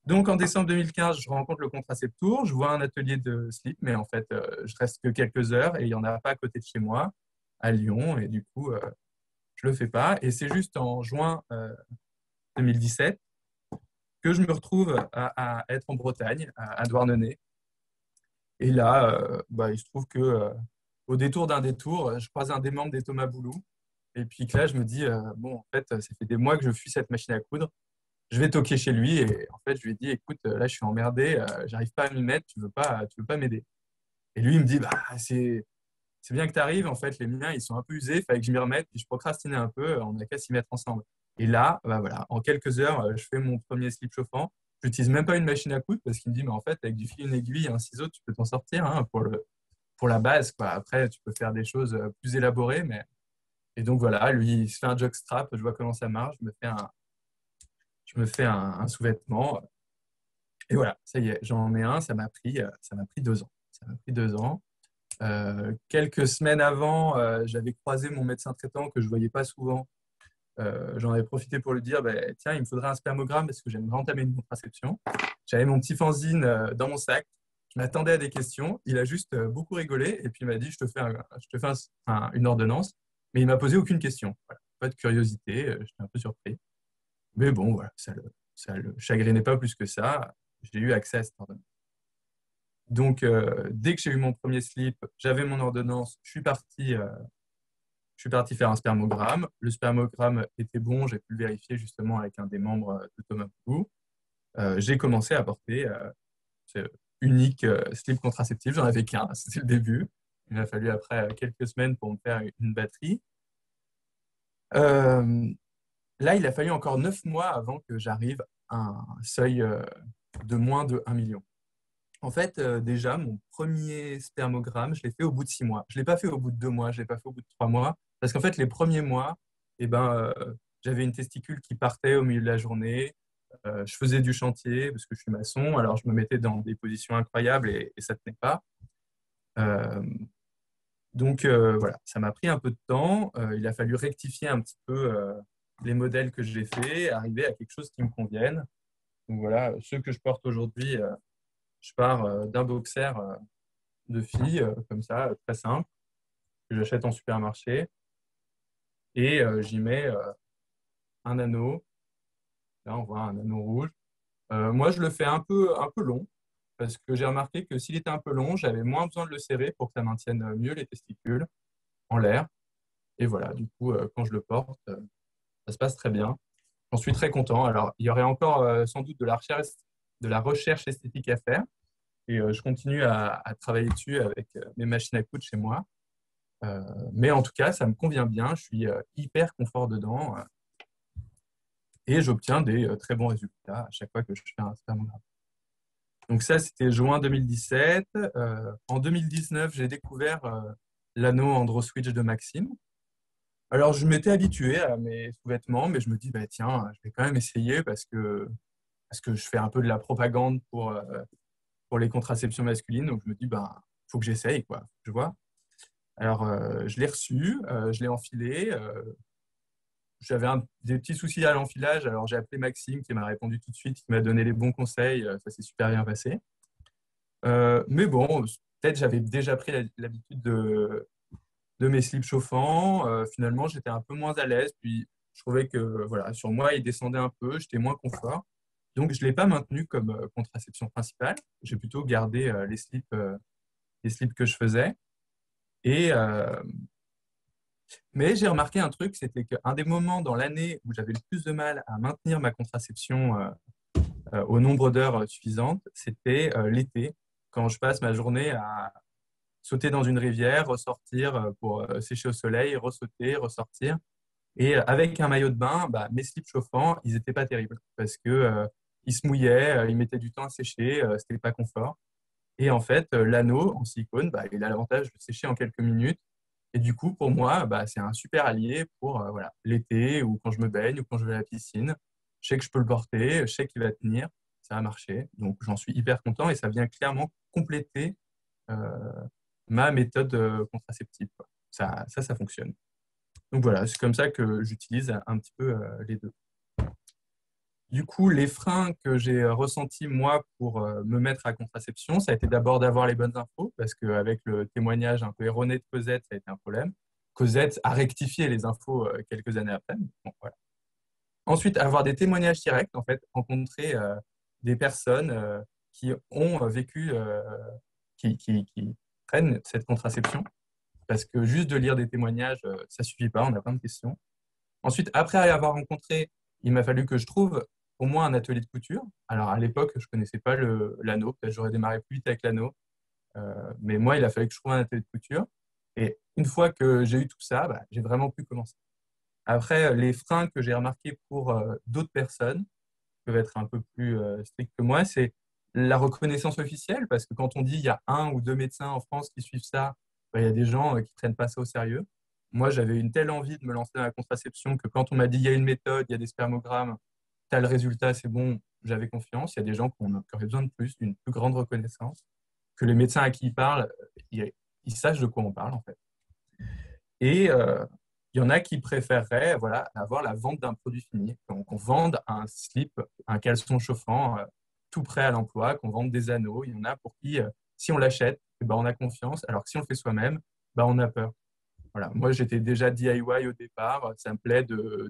Donc en décembre 2015, je rencontre le Contraceptour, je vois un atelier de slip, mais en fait, je reste que quelques heures et il n'y en a pas à côté de chez moi, à Lyon, et du coup, je le fais pas. Et c'est juste en juin 2017 que je me retrouve à être en Bretagne, à Douarnenez. Et là, il se trouve que au détour d'un détour, je croise un des membres des Thomas Boulou. Et puis que là, je me dis, bon, en fait, ça fait des mois que je fuis cette machine à coudre. Je vais toquer chez lui et en fait, je lui ai dit, écoute, là, je suis emmerdé, j'arrive pas à m'y mettre, tu veux pas m'aider. Et lui, il me dit, c'est bien que tu arrives, en fait, les miens, ils sont un peu usés, il fallait que je m'y remette, puis je procrastinais un peu, on n'a qu'à s'y mettre ensemble. Et là, voilà, en quelques heures, je fais mon premier slip chauffant. Je n'utilise même pas une machine à coudre parce qu'il me dit, mais en fait, avec du fil, une aiguille et un ciseau, tu peux t'en sortir pour la base, quoi. Après, tu peux faire des choses plus élaborées, mais. Et donc voilà, lui, il se fait un jockstrap, je vois comment ça marche, je me fais un sous-vêtement. Et voilà, ça y est, j'en ai un, ça m'a pris 2 ans. Ça m'a pris 2 ans. Quelques semaines avant, j'avais croisé mon médecin traitant que je ne voyais pas souvent. J'en avais profité pour lui dire, tiens, il me faudrait un spermogramme parce que j'aimerais entamer une contraception. J'avais mon petit fanzine dans mon sac. Je m'attendais à des questions. Il a juste beaucoup rigolé et puis il m'a dit, je te fais une ordonnance. Mais il m'a posé aucune question. Voilà. Pas de curiosité. J'étais un peu surpris. Mais bon, voilà, ça le chagrinait pas plus que ça. J'ai eu accès à cette ordonnance. Donc, dès que j'ai eu mon premier slip, j'avais mon ordonnance, je suis parti faire un spermogramme. Le spermogramme était bon, j'ai pu le vérifier justement avec un des membres de Thomas Boulou. J'ai commencé à porter ce unique slip contraceptif. J'en avais qu'un, c'était le début. Il m'a fallu après quelques semaines pour me faire une batterie. Là, il a fallu encore 9 mois avant que j'arrive à un seuil de moins de 1 million. En fait, déjà, mon premier spermogramme, je l'ai fait au bout de 6 mois. Je ne l'ai pas fait au bout de 2 mois, je ne l'ai pas fait au bout de 3 mois. Parce qu'en fait, les premiers mois, j'avais une testicule qui partait au milieu de la journée. Je faisais du chantier parce que je suis maçon. Alors, je me mettais dans des positions incroyables et ça ne tenait pas. Euh, donc, voilà, ça m'a pris un peu de temps. Il a fallu rectifier un petit peu les modèles que j'ai faits, arriver à quelque chose qui me convienne. Donc, voilà, ceux que je porte aujourd'hui, je pars d'un boxer de filles, comme ça, très simple, que j'achète en supermarché. Et j'y mets un anneau. Là, on voit un anneau rouge. Moi, je le fais un peu long, parce que j'ai remarqué que s'il était un peu long, j'avais moins besoin de le serrer pour que ça maintienne mieux les testicules en l'air. Et voilà, du coup, quand je le porte, ça se passe très bien. J'en suis très content. Alors, il y aurait encore sans doute de la recherche esthétique à faire. Et je continue à travailler dessus avec mes machines à coudre chez moi. Mais en tout cas, ça me convient bien. Je suis hyper confort dedans et j'obtiens des très bons résultats à chaque fois que je fais un spermogramme. Donc ça, c'était juin 2017. En 2019, j'ai découvert l'anneau Androswitch de Maxime. Alors, je m'étais habitué à mes sous-vêtements, mais je me dis, bah, tiens, je vais quand même essayer parce que je fais un peu de la propagande pour les contraceptions masculines. Donc, je me dis, bah, faut que j'essaye, quoi. Je vois. Alors, je l'ai reçu, je l'ai enfilé. J'avais des petits soucis à l'enfilage, alors j'ai appelé Maxime qui m'a répondu tout de suite, qui m'a donné les bons conseils. Ça s'est super bien passé. Mais bon, peut-être j'avais déjà pris l'habitude de mes slips chauffants. Finalement, j'étais un peu moins à l'aise. Puis, je trouvais que voilà, sur moi, il descendait un peu, j'étais moins confort. Donc, je ne l'ai pas maintenu comme contraception principale. J'ai plutôt gardé les slips que je faisais. Et, mais j'ai remarqué un truc, c'était qu'un des moments dans l'année où j'avais le plus de mal à maintenir ma contraception au nombre d'heures suffisantes, c'était l'été, quand je passe ma journée à sauter dans une rivière, ressortir pour sécher au soleil, ressauter, ressortir. Et avec un maillot de bain, bah, mes slips chauffants, ils n'étaient pas terribles parce que ils se mouillaient, ils mettaient du temps à sécher, c'était pas confort. Et en fait, l'anneau en silicone, bah, il a l'avantage de sécher en quelques minutes. Et du coup, pour moi, bah, c'est un super allié pour voilà, l'été ou quand je me baigne ou quand je vais à la piscine. Je sais que je peux le porter, je sais qu'il va tenir, ça va marcher. Donc, j'en suis hyper content et ça vient clairement compléter euh, ma méthode contraceptive, quoi. Ça fonctionne. Donc voilà, c'est comme ça que j'utilise un petit peu les deux. Du coup, les freins que j'ai ressentis, moi, pour me mettre à contraception, ça a été d'abord d'avoir les bonnes infos, parce qu'avec le témoignage un peu erroné de Cosette, ça a été un problème. Cosette a rectifié les infos quelques années après. Bon, voilà. Ensuite, avoir des témoignages directs, en fait, rencontrer des personnes qui ont vécu, qui prennent cette contraception, parce que juste de lire des témoignages, ça suffit pas, on a plein de questions. Ensuite, après avoir rencontré, il m'a fallu que je trouve au moins un atelier de couture. Alors, à l'époque, je ne connaissais pas l'anneau. Peut-être j'aurais démarré plus vite avec l'anneau. Mais moi, il a fallu que je trouve un atelier de couture. Et une fois que j'ai eu tout ça, bah, j'ai vraiment pu commencer. Après, les freins que j'ai remarqués pour d'autres personnes, qui peuvent être un peu plus stricts que moi, c'est la reconnaissance officielle. Parce que quand on dit il y a un ou deux médecins en France qui suivent ça, bah, il y a des gens qui ne prennent pas ça au sérieux. Moi, j'avais une telle envie de me lancer dans la contraception que quand on m'a dit il y a une méthode, il y a des spermogrammes, tu as le résultat, c'est bon, j'avais confiance. Il y a des gens qui auraient besoin de plus, d'une plus grande reconnaissance, que les médecins à qui ils parlent, ils sachent de quoi on parle en fait. Et il y en a qui préféreraient voilà, avoir la vente d'un produit fini. Donc, on vende un slip, un caleçon chauffant, tout prêt à l'emploi, qu'on vende des anneaux. Il y en a pour qui, si on l'achète, eh ben, on a confiance, alors que si on le fait soi-même, ben, on a peur. Voilà. Moi, j'étais déjà DIY au départ. Ça me plaît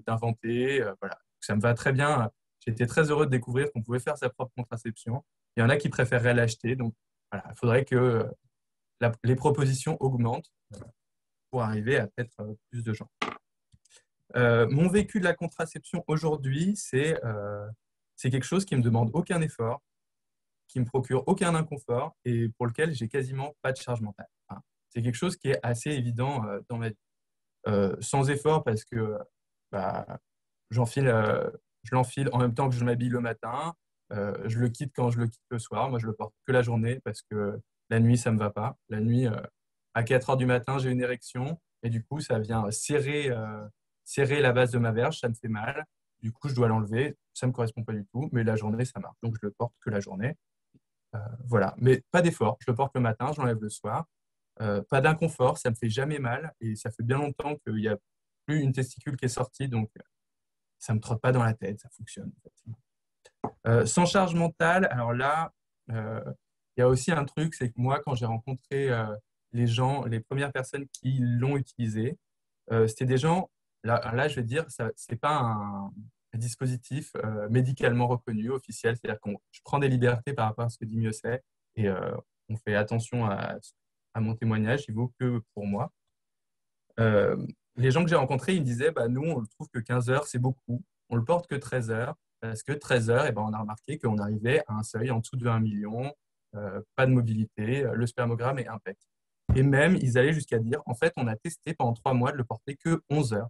d'inventer. Voilà. Ça me va très bien. J'étais très heureux de découvrir qu'on pouvait faire sa propre contraception. Il y en a qui préféreraient l'acheter. Donc, voilà, il faudrait que les propositions augmentent pour arriver à peut-être plus de gens. Mon vécu de la contraception aujourd'hui, c'est quelque chose qui me demande aucun effort, qui me procure aucun inconfort et pour lequel j'ai quasiment pas de charge mentale. Enfin, c'est quelque chose qui est assez évident dans ma vie. Sans effort parce que bah, j'enfile, je l'enfile en même temps que je m'habille le matin. Je le quitte quand je le quitte le soir. Moi, je le porte que la journée parce que la nuit, ça me va pas. La nuit, à 4 heures du matin, j'ai une érection et du coup, ça vient serrer la base de ma verge. Ça me fait mal. Du coup, je dois l'enlever. Ça me correspond pas du tout, mais la journée, ça marche. Donc, je le porte que la journée. Voilà. Mais pas d'effort. Je le porte le matin, je l'enlève le soir. Pas d'inconfort, ça me fait jamais mal et ça fait bien longtemps qu'il n'y a plus une testicule qui est sortie, donc ça me trotte pas dans la tête, ça fonctionne. Sans charge mentale, alors là, il y a aussi un truc, c'est que moi, quand j'ai rencontré les gens, les premières personnes qui l'ont utilisé, c'était des gens, là je vais dire, c'est pas un dispositif médicalement reconnu, officiel, c'est-à-dire que je prends des libertés par rapport à ce que dit Mieuxet et on fait attention à mon témoignage, il vaut que pour moi. les gens que j'ai rencontrés, ils me disaient, bah, nous, on trouve que 15 heures, c'est beaucoup. On le porte que 13 heures, parce que 13 heures, eh ben, on a remarqué qu'on arrivait à un seuil en dessous de 1 million, pas de mobilité, le spermogramme est impec. Et même, ils allaient jusqu'à dire, en fait, on a testé pendant 3 mois de le porter que 11 heures.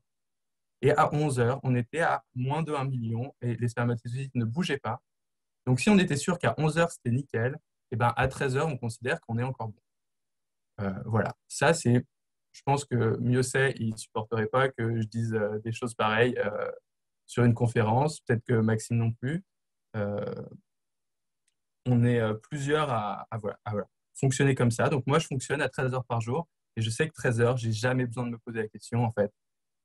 Et à 11 heures, on était à moins de 1 million et les spermatozoïdes ne bougeaient pas. Donc, si on était sûr qu'à 11 heures, c'était nickel, eh ben, à 13 heures, on considère qu'on est encore bon. Voilà, ça, c'est, je pense que Miocet, il ne supporterait pas que je dise des choses pareilles sur une conférence, peut-être que Maxime non plus. Euh, on est plusieurs voilà, fonctionner comme ça. Donc moi, je fonctionne à 13 heures par jour et je sais que 13 heures, j'ai jamais besoin de me poser la question. En fait,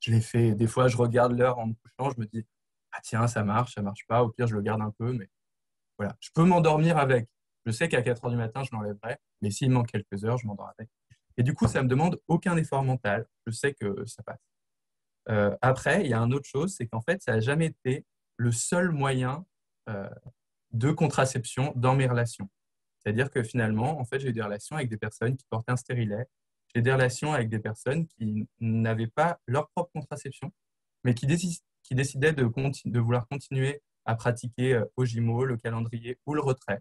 je l'ai fait. Des fois, je regarde l'heure en me couchant, je me dis, ah tiens, ça marche pas. Au pire, je le garde un peu, mais voilà. Je peux m'endormir avec. Je sais qu'à 4 heures du matin, je l'enlèverai, mais s'il manque quelques heures, je m'endors avec. Et du coup, ça me demande aucun effort mental. Je sais que ça passe. Après, il y a une autre chose, c'est qu'en fait, ça n'a jamais été le seul moyen euh, de contraception dans mes relations. C'est-à-dire que finalement, en fait, j'ai eu des relations avec des personnes qui portaient un stérilet. J'ai des relations avec des personnes qui n'avaient pas leur propre contraception, mais qui décidaient de vouloir continuer à pratiquer Ojimo, le calendrier ou le retrait.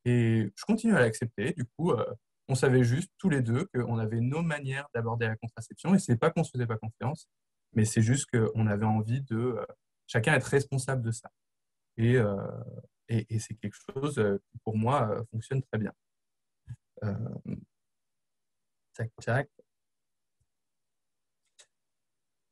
Et je continue à l'accepter. Du coup, on savait juste tous les deux qu'on avait nos manières d'aborder la contraception et c'est pas qu'on se faisait pas confiance, mais c'est juste qu'on avait envie de chacun être responsable de ça. Et, euh, et c'est quelque chose qui, pour moi, fonctionne très bien. Euh, tac, tac.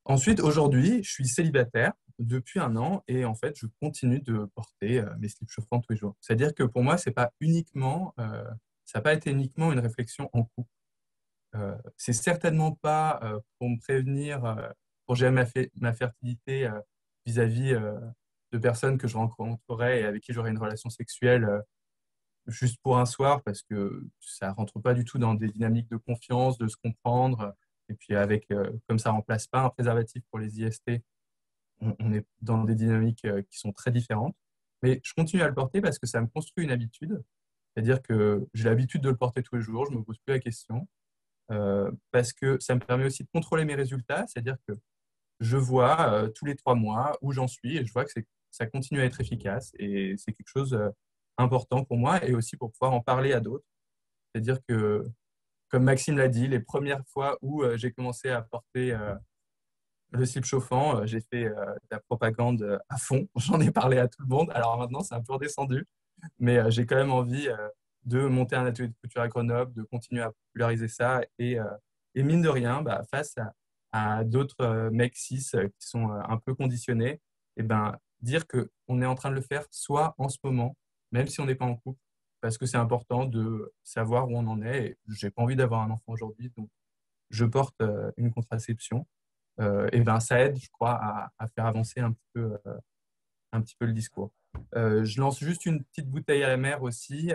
Ensuite, aujourd'hui, je suis célibataire depuis 1 an et en fait, je continue de porter mes slips chauffants tous les jours. C'est-à-dire que pour moi, c'est pas uniquement, ça n'a pas été uniquement une réflexion en couple. C'est certainement pas pour me prévenir, pour gérer ma fertilité vis-à-vis de personnes que je rencontrerais et avec qui j'aurais une relation sexuelle juste pour un soir, parce que ça rentre pas du tout dans des dynamiques de confiance, de se comprendre. Et puis avec, comme ça remplace pas un préservatif pour les IST, on est dans des dynamiques qui sont très différentes. Mais je continue à le porter parce que ça me construit une habitude. C'est-à-dire que j'ai l'habitude de le porter tous les jours, je me pose plus la question. Parce que ça me permet aussi de contrôler mes résultats, c'est-à-dire que je vois tous les 3 mois où j'en suis et je vois que ça continue à être efficace et c'est quelque chose important pour moi et aussi pour pouvoir en parler à d'autres. C'est-à-dire que, comme Maxime l'a dit, les premières fois où j'ai commencé à porter le slip chauffant, j'ai fait de la propagande à fond. J'en ai parlé à tout le monde. Alors maintenant, c'est un peu redescendu, mais j'ai quand même envie de monter un atelier de couture à Grenoble, de continuer à populariser ça. Et mine de rien, bah, face à d'autres mecs cis qui sont un peu conditionnés, et ben, dire qu'on est en train de le faire soit en ce moment, même si on n'est pas en couple, parce que c'est important de savoir où on en est. Et j'ai pas envie d'avoir un enfant aujourd'hui, donc je porte une contraception. Et ben, ça aide, je crois, à faire avancer un petit peu le discours. Je lance juste une petite bouteille à la mer aussi.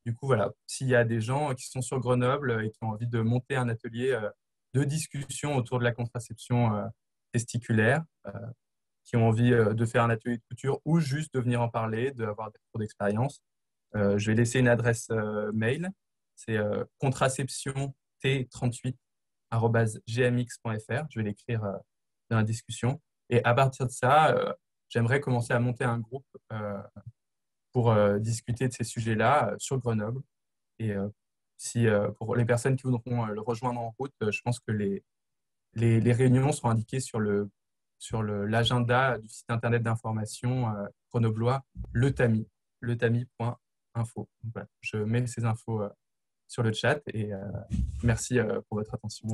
Du coup, voilà, s'il y a des gens qui sont sur Grenoble et qui ont envie de monter un atelier de discussion autour de la contraception testiculaire, qui ont envie de faire un atelier de couture ou juste de venir en parler, d'avoir des retours d'expérience, je vais laisser une adresse mail. C'est contraception t38@gmx.fr. Je vais l'écrire dans la discussion. Et à partir de ça, j'aimerais commencer à monter un groupe pour discuter de ces sujets-là sur Grenoble. Et si, pour les personnes qui voudront le rejoindre en route, je pense que les réunions seront indiquées l'agenda du site internet d'information grenoblois, letami.info. Voilà, je mets ces infos sur le chat et merci pour votre attention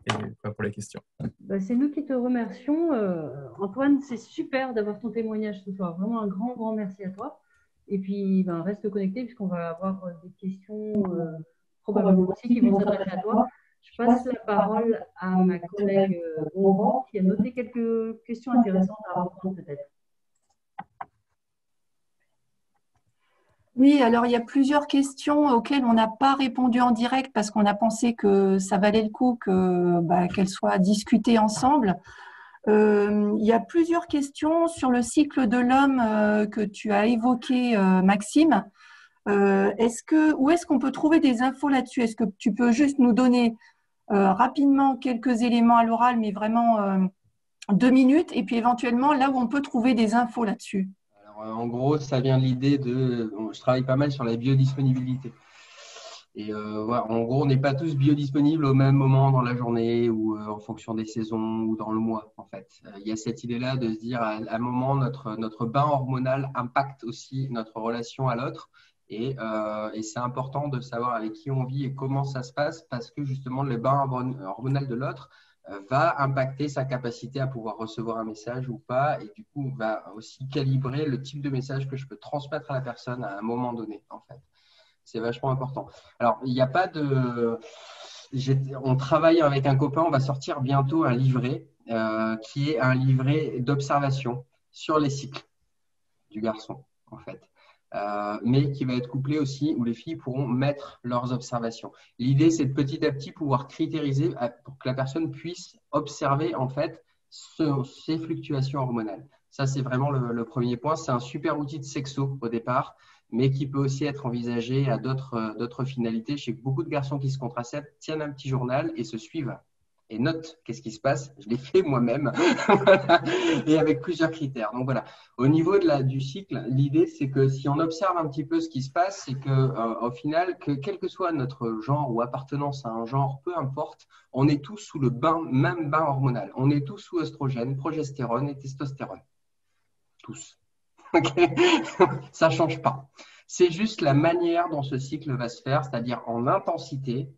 et pour les questions. Bah, c'est nous qui te remercions. Antoine, c'est super d'avoir ton témoignage ce soir. Vraiment un grand, grand merci à toi. Et puis, ben, reste connecté puisqu'on va avoir des questions probablement aussi qui vont s'adresser à toi. Je passe la parole à ma collègue Aurore qui a noté quelques questions intéressantes à reprendre peut-être. Oui, alors il y a plusieurs questions auxquelles on n'a pas répondu en direct parce qu'on a pensé que ça valait le coup qu'elles soient discutées ensemble. Il y a plusieurs questions sur le cycle de l'homme que tu as évoqué, Maxime. Où est-ce qu'on peut trouver des infos là-dessus? Est-ce que tu peux juste nous donner rapidement quelques éléments à l'oral, mais vraiment 2 minutes, et puis éventuellement là où on peut trouver des infos là-dessus. Alors, en gros, ça vient de l'idée je travaille pas mal sur la biodisponibilité. Et voilà, en gros, on n'est pas tous biodisponibles au même moment dans la journée ou en fonction des saisons ou dans le mois, en fait. Il y a cette idée-là de se dire à un moment, notre bain hormonal impacte aussi notre relation à l'autre. Et c'est important de savoir avec qui on vit et comment ça se passe parce que justement, le bain hormonal de l'autre va impacter sa capacité à pouvoir recevoir un message ou pas. Et du coup, va aussi calibrer le type de message que je peux transmettre à la personne à un moment donné, en fait. C'est vachement important. Alors, il n'y a pas de… On travaille avec un copain, on va sortir bientôt un livret qui est un livret d'observation sur les cycles du garçon, en fait. Mais qui va être couplé aussi où les filles pourront mettre leurs observations. L'idée, c'est de petit à petit pouvoir critériser pour que la personne puisse observer, en fait, ces fluctuations hormonales. Ça, c'est vraiment le premier point. C'est un super outil de sexo au départ, mais qui peut aussi être envisagé à d'autres finalités. Je sais que beaucoup de garçons qui se contraceptent tiennent un petit journal et se suivent et notent qu'est-ce qui se passe. Je l'ai fait moi-même et avec plusieurs critères. Donc voilà, au niveau du cycle, l'idée c'est que si on observe un petit peu ce qui se passe, c'est qu'au final, quel que soit notre genre ou appartenance à un genre, peu importe, on est tous sous le même bain hormonal. On est tous sous oestrogène, progestérone et testostérone. Tous. Okay. Ça ne change pas. C'est juste la manière dont ce cycle va se faire, c'est-à-dire en intensité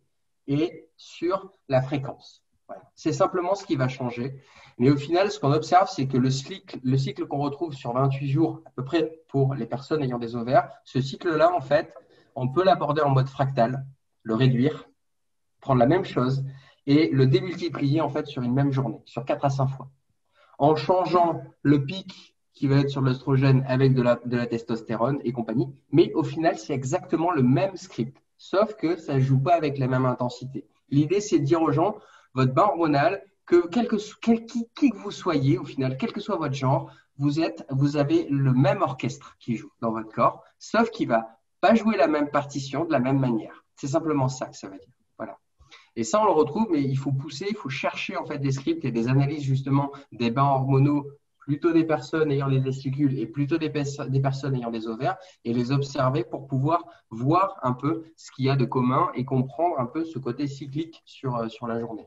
et sur la fréquence. Voilà. C'est simplement ce qui va changer. Mais au final, ce qu'on observe, c'est que le cycle qu'on retrouve sur 28 jours, à peu près pour les personnes ayant des ovaires, ce cycle-là, en fait, on peut l'aborder en mode fractal, le réduire, prendre la même chose et le démultiplier en fait sur une même journée, sur 4 à 5 fois. En changeant le pic qui va être sur l'œstrogène avec de la testostérone et compagnie. Mais au final, c'est exactement le même script, sauf que ça ne joue pas avec la même intensité. L'idée, c'est de dire aux gens, votre bain hormonal, que qui que vous soyez, au final, quel que soit votre genre, vous avez le même orchestre qui joue dans votre corps, sauf qu'il ne va pas jouer la même partition de la même manière. C'est simplement ça que ça veut dire. Voilà. Et ça, on le retrouve, mais il faut pousser, il faut chercher en fait des scripts et des analyses justement des bains hormonaux plutôt des personnes ayant des testicules et plutôt des personnes ayant des ovaires et les observer pour pouvoir voir un peu ce qu'il y a de commun et comprendre un peu ce côté cyclique sur la journée.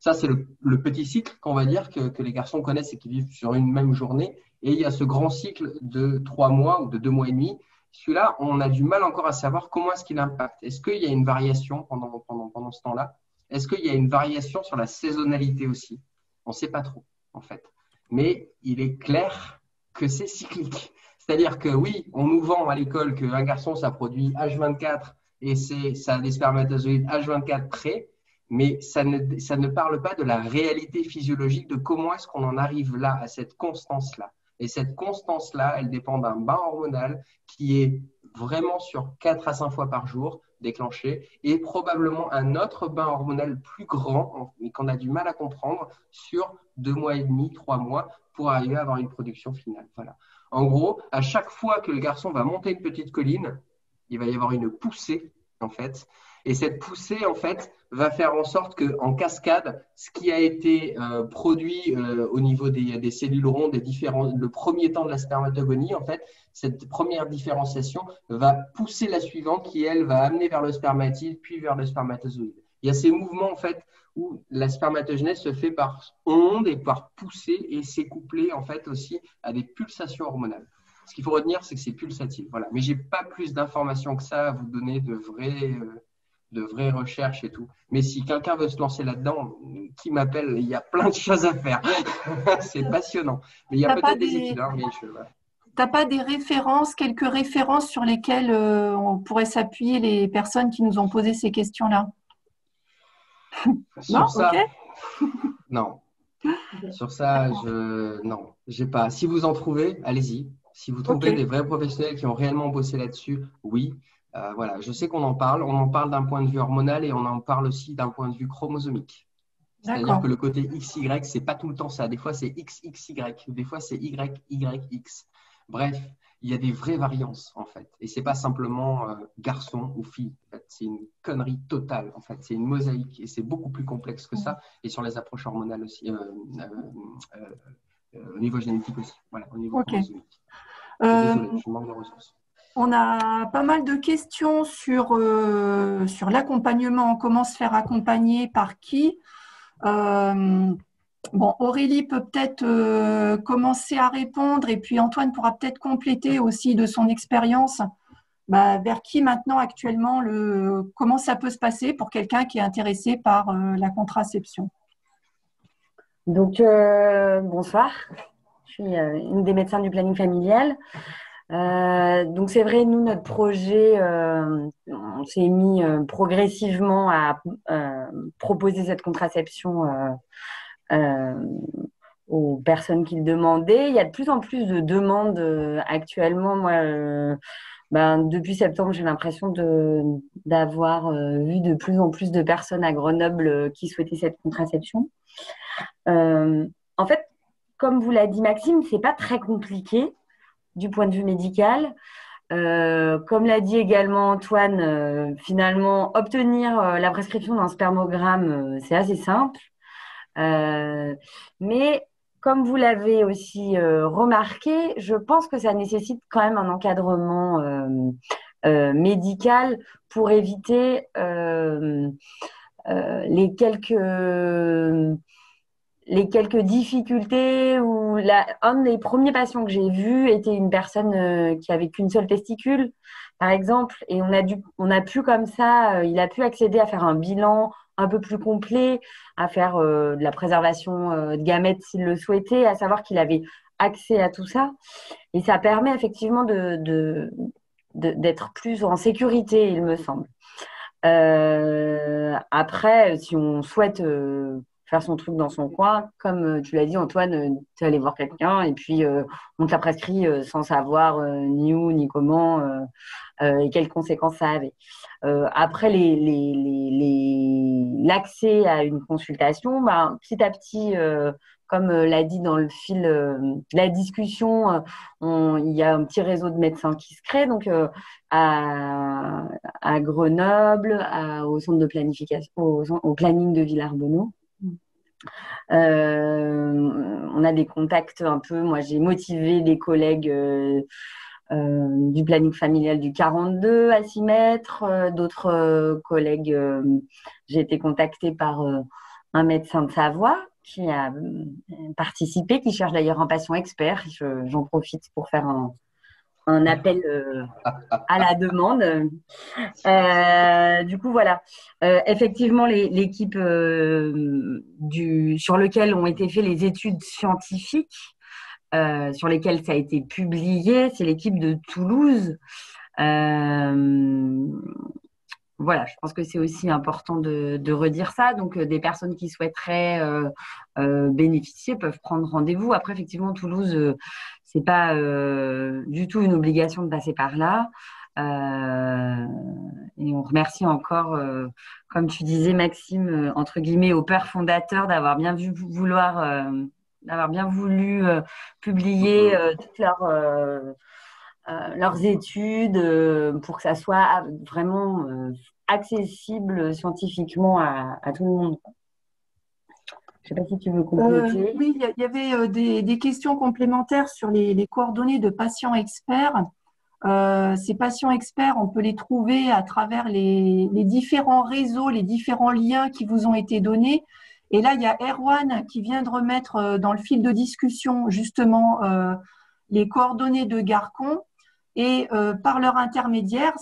Ça, c'est le petit cycle qu'on va dire que les garçons connaissent et qui vivent sur une même journée. Et il y a ce grand cycle de 3 mois ou de 2 mois et demi. Celui-là, on a du mal encore à savoir comment est-ce qu'il impacte. Est-ce qu'il y a une variation pendant ce temps-là? Est-ce qu'il y a une variation sur la saisonnalité aussi? On ne sait pas trop, en fait. Mais il est clair que c'est cyclique. C'est-à-dire que oui, on nous vend à l'école qu'un garçon, ça produit H24 et ça a des spermatozoïdes H24 près, mais ça ne parle pas de la réalité physiologique de comment est-ce qu'on en arrive là, à cette constance-là. Et cette constance-là, elle dépend d'un bain hormonal qui est vraiment sur 4 à 5 fois par jour déclenché et probablement un autre bain hormonal plus grand, mais qu'on a du mal à comprendre, sur 2 mois et demi, 3 mois pour arriver à avoir une production finale. Voilà. En gros, à chaque fois que le garçon va monter une petite colline, il va y avoir une poussée, en fait. Et cette poussée, en fait, va faire en sorte qu'en cascade, ce qui a été produit au niveau des cellules rondes, le premier temps de la spermatogonie, en fait, cette première différenciation va pousser la suivante qui, elle, va amener vers le spermatide, puis vers le spermatozoïde. Il y a ces mouvements, en fait, où la spermatogenèse se fait par onde et par poussée, et c'est couplé, en fait, aussi à des pulsations hormonales. Ce qu'il faut retenir, c'est que c'est pulsatif. Voilà. Mais je n'ai pas plus d'informations que ça à vous donner de vraies recherches et tout. Mais si quelqu'un veut se lancer là-dedans, qui m'appelle, il y a plein de choses à faire. C'est passionnant. Mais il y a peut-être des études. Hein, tu n'as pas des références, quelques références sur lesquelles on pourrait s'appuyer les personnes qui nous ont posé ces questions-là? Sur ça, non. Sur ça, non, j'ai pas. Si vous en trouvez, allez-y. Si vous trouvez des vrais professionnels qui ont réellement bossé là-dessus, oui. Voilà, je sais qu'on en parle. On en parle d'un point de vue hormonal et on en parle aussi d'un point de vue chromosomique. C'est-à-dire que le côté XY, c'est pas tout le temps ça. Des fois, c'est XXY, des fois, c'est YYX. Bref, il y a des vraies variances, en fait. Et ce n'est pas simplement garçon ou fille. En fait. C'est une connerie totale, en fait. C'est une mosaïque et c'est beaucoup plus complexe que ça. Et sur les approches hormonales aussi, au niveau génétique aussi. Voilà, au niveau chromosomique. Désolé, je manque de ressources. On a pas mal de questions sur l'accompagnement. Comment se faire accompagner, par qui? Aurélie peut peut-être commencer à répondre et puis Antoine pourra peut-être compléter aussi de son expérience. Vers qui maintenant actuellement, comment ça peut se passer pour quelqu'un qui est intéressé par la contraception? Donc, bonsoir. Je suis une des médecins du planning familial. Donc c'est vrai, nous, notre projet, on s'est mis progressivement à proposer cette contraception aux personnes qui le demandaient. Il y a de plus en plus de demandes actuellement. Moi, depuis septembre, j'ai l'impression d'avoir vu de plus en plus de personnes à Grenoble qui souhaitaient cette contraception. En fait, comme vous l'a dit Maxime, c'est pas très compliqué du point de vue médical. Comme l'a dit également Antoine, finalement, obtenir la prescription d'un spermogramme, c'est assez simple. Mais comme vous l'avez aussi remarqué, je pense que ça nécessite quand même un encadrement médical pour éviter les quelques difficultés où un des premiers patients que j'ai vu était une personne qui avait qu'une seule testicule, par exemple, et on a pu comme ça, il a pu accéder à faire un bilan un peu plus complet, à faire de la préservation de gamètes s'il le souhaitait, à savoir qu'il avait accès à tout ça. Et ça permet effectivement d'être plus en sécurité, il me semble. Après, si on souhaite faire son truc dans son coin, comme tu l'as dit Antoine, tu es allé voir quelqu'un et puis on te l'a prescrit sans savoir ni où ni comment et quelles conséquences ça avait. Après l'accès à une consultation, petit à petit, comme l'a dit dans le fil la discussion, il y a un petit réseau de médecins qui se crée, donc à Grenoble, au centre de planification, au planning de Villarbonneau. On a des contacts un peu. Moi, j'ai motivé des collègues du planning familial du 42 à s'y mettre. D'autres collègues, j'ai été contactée par un médecin de Savoie qui a participé, qui cherche d'ailleurs un patient expert. J'en profite pour faire un appel à la demande. Du coup, voilà. Effectivement, l'équipe sur lequel ont été faites les études scientifiques, sur lesquelles ça a été publié, c'est l'équipe de Toulouse. Voilà, je pense que c'est aussi important de redire ça. Donc, des personnes qui souhaiteraient bénéficier peuvent prendre rendez-vous. Après, effectivement, Toulouse, c'est pas du tout une obligation de passer par là. Et on remercie encore, comme tu disais, Maxime, entre guillemets, au père fondateur d'avoir bien voulu publier toutes leurs études pour que ça soit vraiment accessible scientifiquement à tout le monde. Je ne sais pas si tu veux compléter. Oui, il y avait des questions complémentaires sur les coordonnées de patients experts. Ces patients experts, on peut les trouver à travers les différents réseaux, les différents liens qui vous ont été donnés. Et là, il y a Erwan qui vient de remettre dans le fil de discussion justement les coordonnées de Garcon. Et par leur intermédiaire,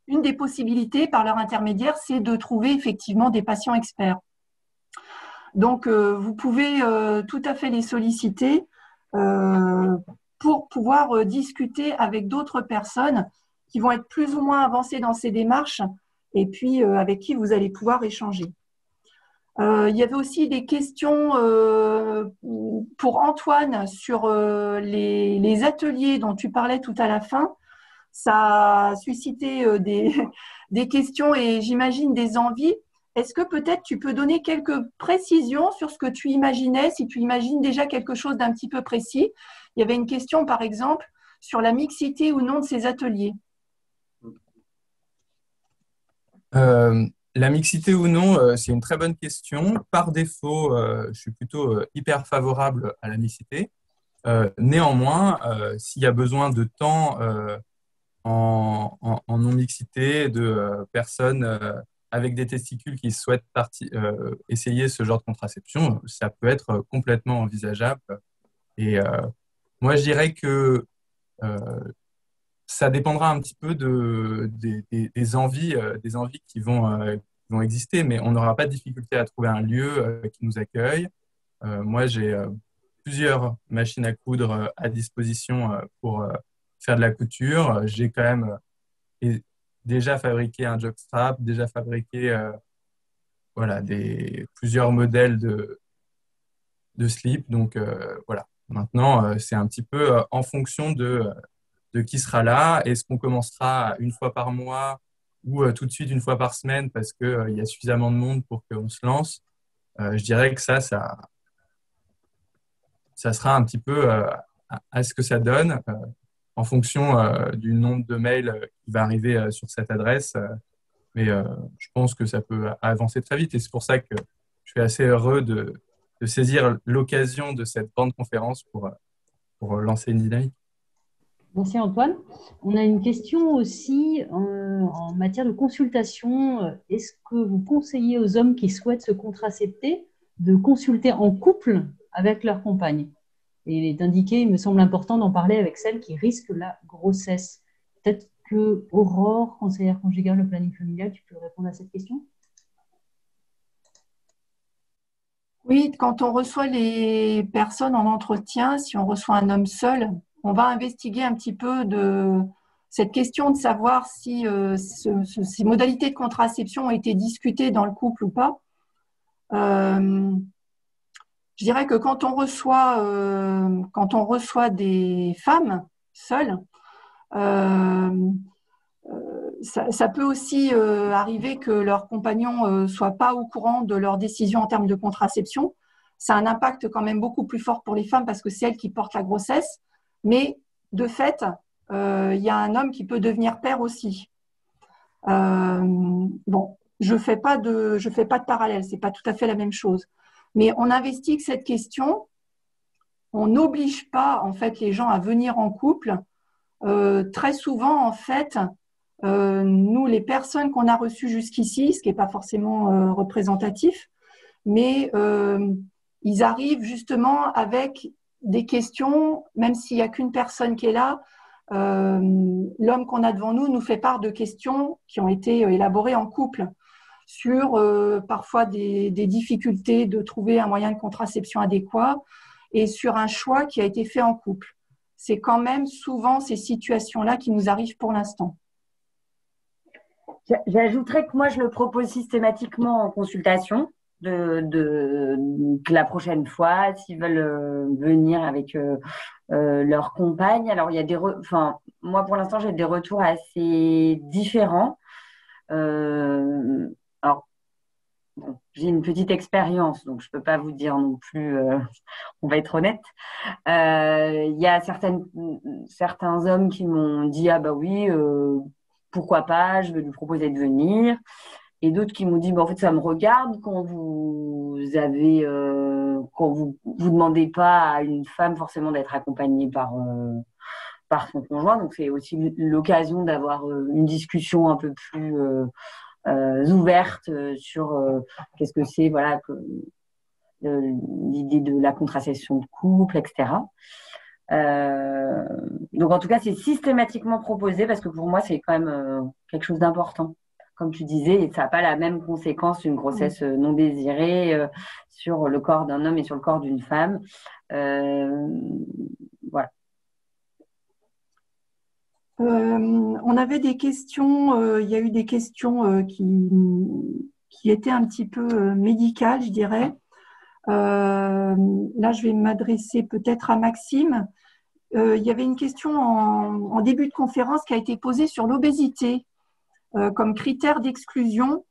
une des possibilités par leur intermédiaire, c'est de trouver effectivement des patients experts. Donc, vous pouvez tout à fait les solliciter pour pouvoir discuter avec d'autres personnes qui vont être plus ou moins avancées dans ces démarches et puis avec qui vous allez pouvoir échanger. Il y avait aussi des questions pour Antoine sur les ateliers dont tu parlais tout à la fin. Ça a suscité des questions et j'imagine des envies. Est-ce que peut-être tu peux donner quelques précisions sur ce que tu imaginais, si tu imagines déjà quelque chose d'un petit peu précis? Il y avait une question, par exemple, sur la mixité ou non de ces ateliers? La mixité ou non, c'est une très bonne question. Par défaut, je suis plutôt hyper favorable à la mixité. Néanmoins, s'il y a besoin de temps en non-mixité, de personnes avec des testicules qui souhaitent essayer ce genre de contraception, ça peut être complètement envisageable. Et moi, je dirais que ça dépendra un petit peu des envies qui vont exister, mais on n'aura pas de difficulté à trouver un lieu qui nous accueille. Moi, j'ai plusieurs machines à coudre à disposition pour faire de la couture. J'ai quand même déjà fabriqué un jockstrap, déjà fabriqué voilà, plusieurs modèles de slip. Donc voilà. Maintenant, c'est un petit peu en fonction de qui sera là. Est-ce qu'on commencera une fois par mois ou tout de suite une fois par semaine parce qu'il y a suffisamment de monde pour qu'on se lance? Je dirais que ça sera un petit peu à ce que ça donne en fonction du nombre de mails qui va arriver sur cette adresse. Mais je pense que ça peut avancer très vite et c'est pour ça que je suis assez heureux de saisir l'occasion de cette grande conférence pour lancer une dynamique. Merci Antoine. On a une question aussi en matière de consultation. Est-ce que vous conseillez aux hommes qui souhaitent se contracepter de consulter en couple avec leur compagne? Et d'indiquer, il me semble important d'en parler avec celles qui risquent la grossesse. Peut-être que Aurore, conseillère conjugale au planning familial, tu peux répondre à cette question? Oui, quand on reçoit les personnes en entretien, si on reçoit un homme seul, on va investiguer un petit peu de cette question de savoir si ces modalités de contraception ont été discutées dans le couple ou pas. Je dirais que quand on reçoit des femmes seules, ça peut aussi arriver que leurs compagnons ne soient pas au courant de leurs décisions en termes de contraception. Ça a un impact quand même beaucoup plus fort pour les femmes parce que c'est elles qui portent la grossesse. Mais de fait, il y a un homme qui peut devenir père aussi. Bon, je fais pas de parallèle, c'est pas tout à fait la même chose. Mais on investigue cette question. On n'oblige pas en fait les gens à venir en couple. Très souvent, en fait, nous, les personnes qu'on a reçues jusqu'ici, ce qui n'est pas forcément représentatif, mais ils arrivent justement avec des questions, même s'il n'y a qu'une personne qui est là, l'homme qu'on a devant nous fait part de questions qui ont été élaborées en couple sur parfois des difficultés de trouver un moyen de contraception adéquat et sur un choix qui a été fait en couple. C'est quand même souvent ces situations-là qui nous arrivent pour l'instant. J'ajouterais que moi, je le propose systématiquement en consultation, que la prochaine fois, s'ils veulent venir avec leur compagne. Alors, il y a moi, pour l'instant, j'ai des retours assez différents. Alors, bon, j'ai une petite expérience, donc je ne peux pas vous dire non plus, on va être honnête. Il y a certains hommes qui m'ont dit « Ah bah oui, pourquoi pas, je vais lui proposer de venir ». Et d'autres qui m'ont dit, en fait, ça me regarde quand vous demandez pas à une femme forcément d'être accompagnée par son conjoint. Donc, c'est aussi l'occasion d'avoir une discussion un peu plus ouverte sur qu'est-ce que c'est, voilà, l'idée de la contraception de couple, etc. Donc, en tout cas, c'est systématiquement proposé parce que pour moi, c'est quand même quelque chose d'important. Comme tu disais, et ça n'a pas la même conséquence, une grossesse non désirée sur le corps d'un homme et sur le corps d'une femme. Voilà. On avait des questions, il y a eu des questions qui étaient un petit peu médicales, je dirais. Là, je vais m'adresser peut-être à Maxime. Il y avait une question en début de conférence qui a été posée sur l'obésité. Comme critère d'exclusion,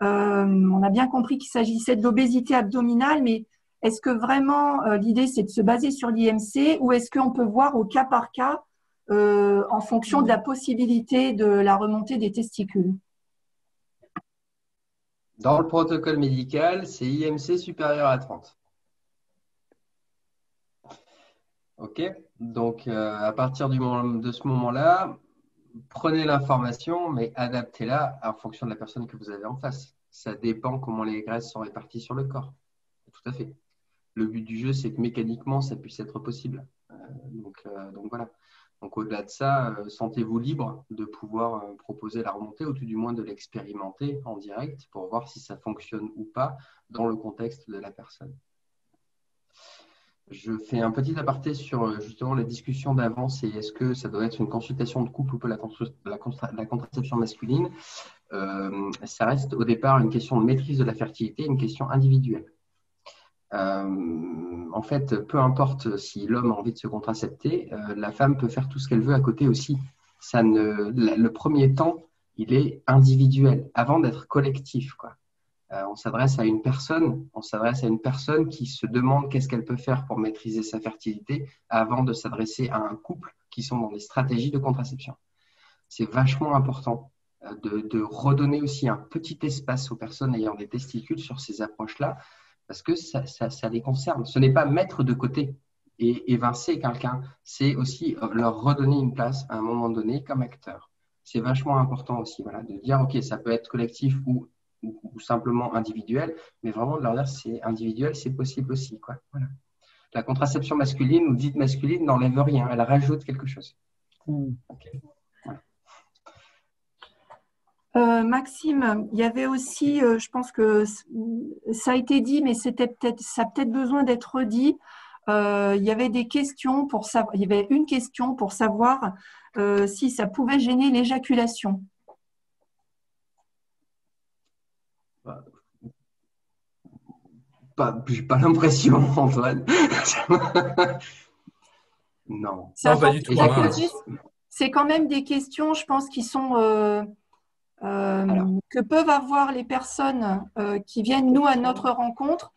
on a bien compris qu'il s'agissait de l'obésité abdominale, mais est-ce que vraiment l'idée c'est de se baser sur l'IMC ou est-ce qu'on peut voir au cas par cas en fonction de la possibilité de la remontée des testicules. Dans le protocole médical, c'est IMC supérieur à 30. OK. Donc, à partir de ce moment-là, prenez l'information, mais adaptez-la en fonction de la personne que vous avez en face. Ça dépend comment les graisses sont réparties sur le corps. Tout à fait. Le but du jeu, c'est que mécaniquement, ça puisse être possible. Donc voilà. Donc, au-delà de ça, sentez-vous libre de pouvoir proposer la remontée ou tout du moins de l'expérimenter en direct pour voir si ça fonctionne ou pas dans le contexte de la personne. Je fais un petit aparté sur justement la discussion d'avant, c'est est-ce que ça doit être une consultation de couple ou pas la contraception masculine. Ça reste au départ une question de maîtrise de la fertilité, une question individuelle. En fait, peu importe si l'homme a envie de se contracepter, la femme peut faire tout ce qu'elle veut à côté aussi. Le premier temps, il est individuel avant d'être collectif, quoi. On s'adresse à une personne qui se demande qu'est-ce qu'elle peut faire pour maîtriser sa fertilité avant de s'adresser à un couple qui sont dans des stratégies de contraception. C'est vachement important de redonner aussi un petit espace aux personnes ayant des testicules sur ces approches-là, parce que ça les concerne. Ce n'est pas mettre de côté et évincer quelqu'un, c'est aussi leur redonner une place à un moment donné comme acteur. C'est vachement important aussi, voilà, de dire, OK, ça peut être collectif ou simplement individuel, mais vraiment de leur dire c'est individuel, c'est possible aussi, quoi. Voilà. La contraception masculine ou dite masculine n'enlève rien, elle rajoute quelque chose. Okay. Voilà. Maxime, il y avait aussi, je pense que ça a été dit, mais ça a peut-être besoin d'être redit. Il y avait des questions pour savoir, il y avait une question pour savoir si ça pouvait gêner l'éjaculation. J'ai pas l'impression, Antoine. Non. Non, pas du tout. C'est quand même des questions, je pense, qui sont que peuvent avoir les personnes qui viennent, nous, à notre rencontre.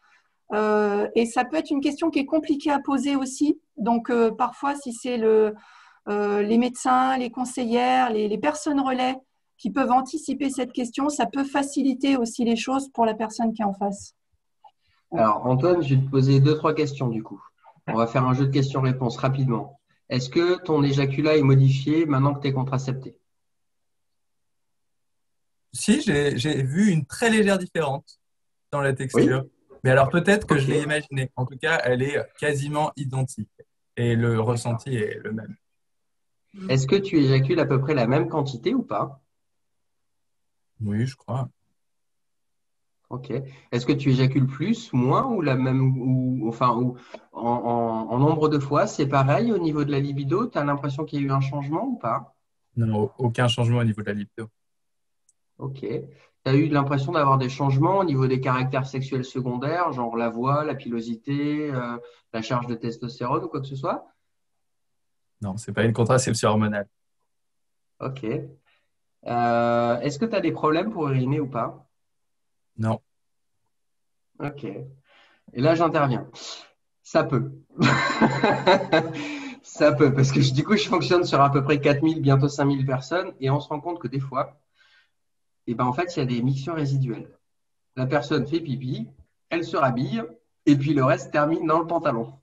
Et ça peut être une question qui est compliquée à poser aussi. Donc, parfois, si c'est les médecins, les conseillères, les personnes relais qui peuvent anticiper cette question, ça peut faciliter aussi les choses pour la personne qui est en face. Alors, Antoine, je vais te poser 2-3 questions du coup. On va faire un jeu de questions-réponses rapidement. Est-ce que ton éjaculat est modifié maintenant que tu es contracepté? Si, j'ai vu une très légère différence dans la texture. Oui. Mais alors peut-être que je l'ai imaginé. En tout cas, elle est quasiment identique. Et le ressenti est le même. Est-ce que tu éjacules à peu près la même quantité ou pas? Oui, je crois. Ok. Est-ce que tu éjacules plus, moins ou la même, en nombre de fois, c'est pareil au niveau de la libido? Tu as l'impression qu'il y a eu un changement ou pas? Non, aucun changement au niveau de la libido. Ok. Tu as eu l'impression d'avoir des changements au niveau des caractères sexuels secondaires, genre la voix, la pilosité, la charge de testostérone ou quoi que ce soit? Non, ce n'est pas une contraception hormonale. Ok. Est-ce que tu as des problèmes pour uriner ou pas? Non. Ok. Et là, j'interviens. Ça peut. Ça peut, parce que du coup, je fonctionne sur à peu près 4000, bientôt 5000 personnes, et on se rend compte que des fois, en fait, il y a des mixtures résiduelles. La personne fait pipi, elle se rhabille, et puis le reste termine dans le pantalon.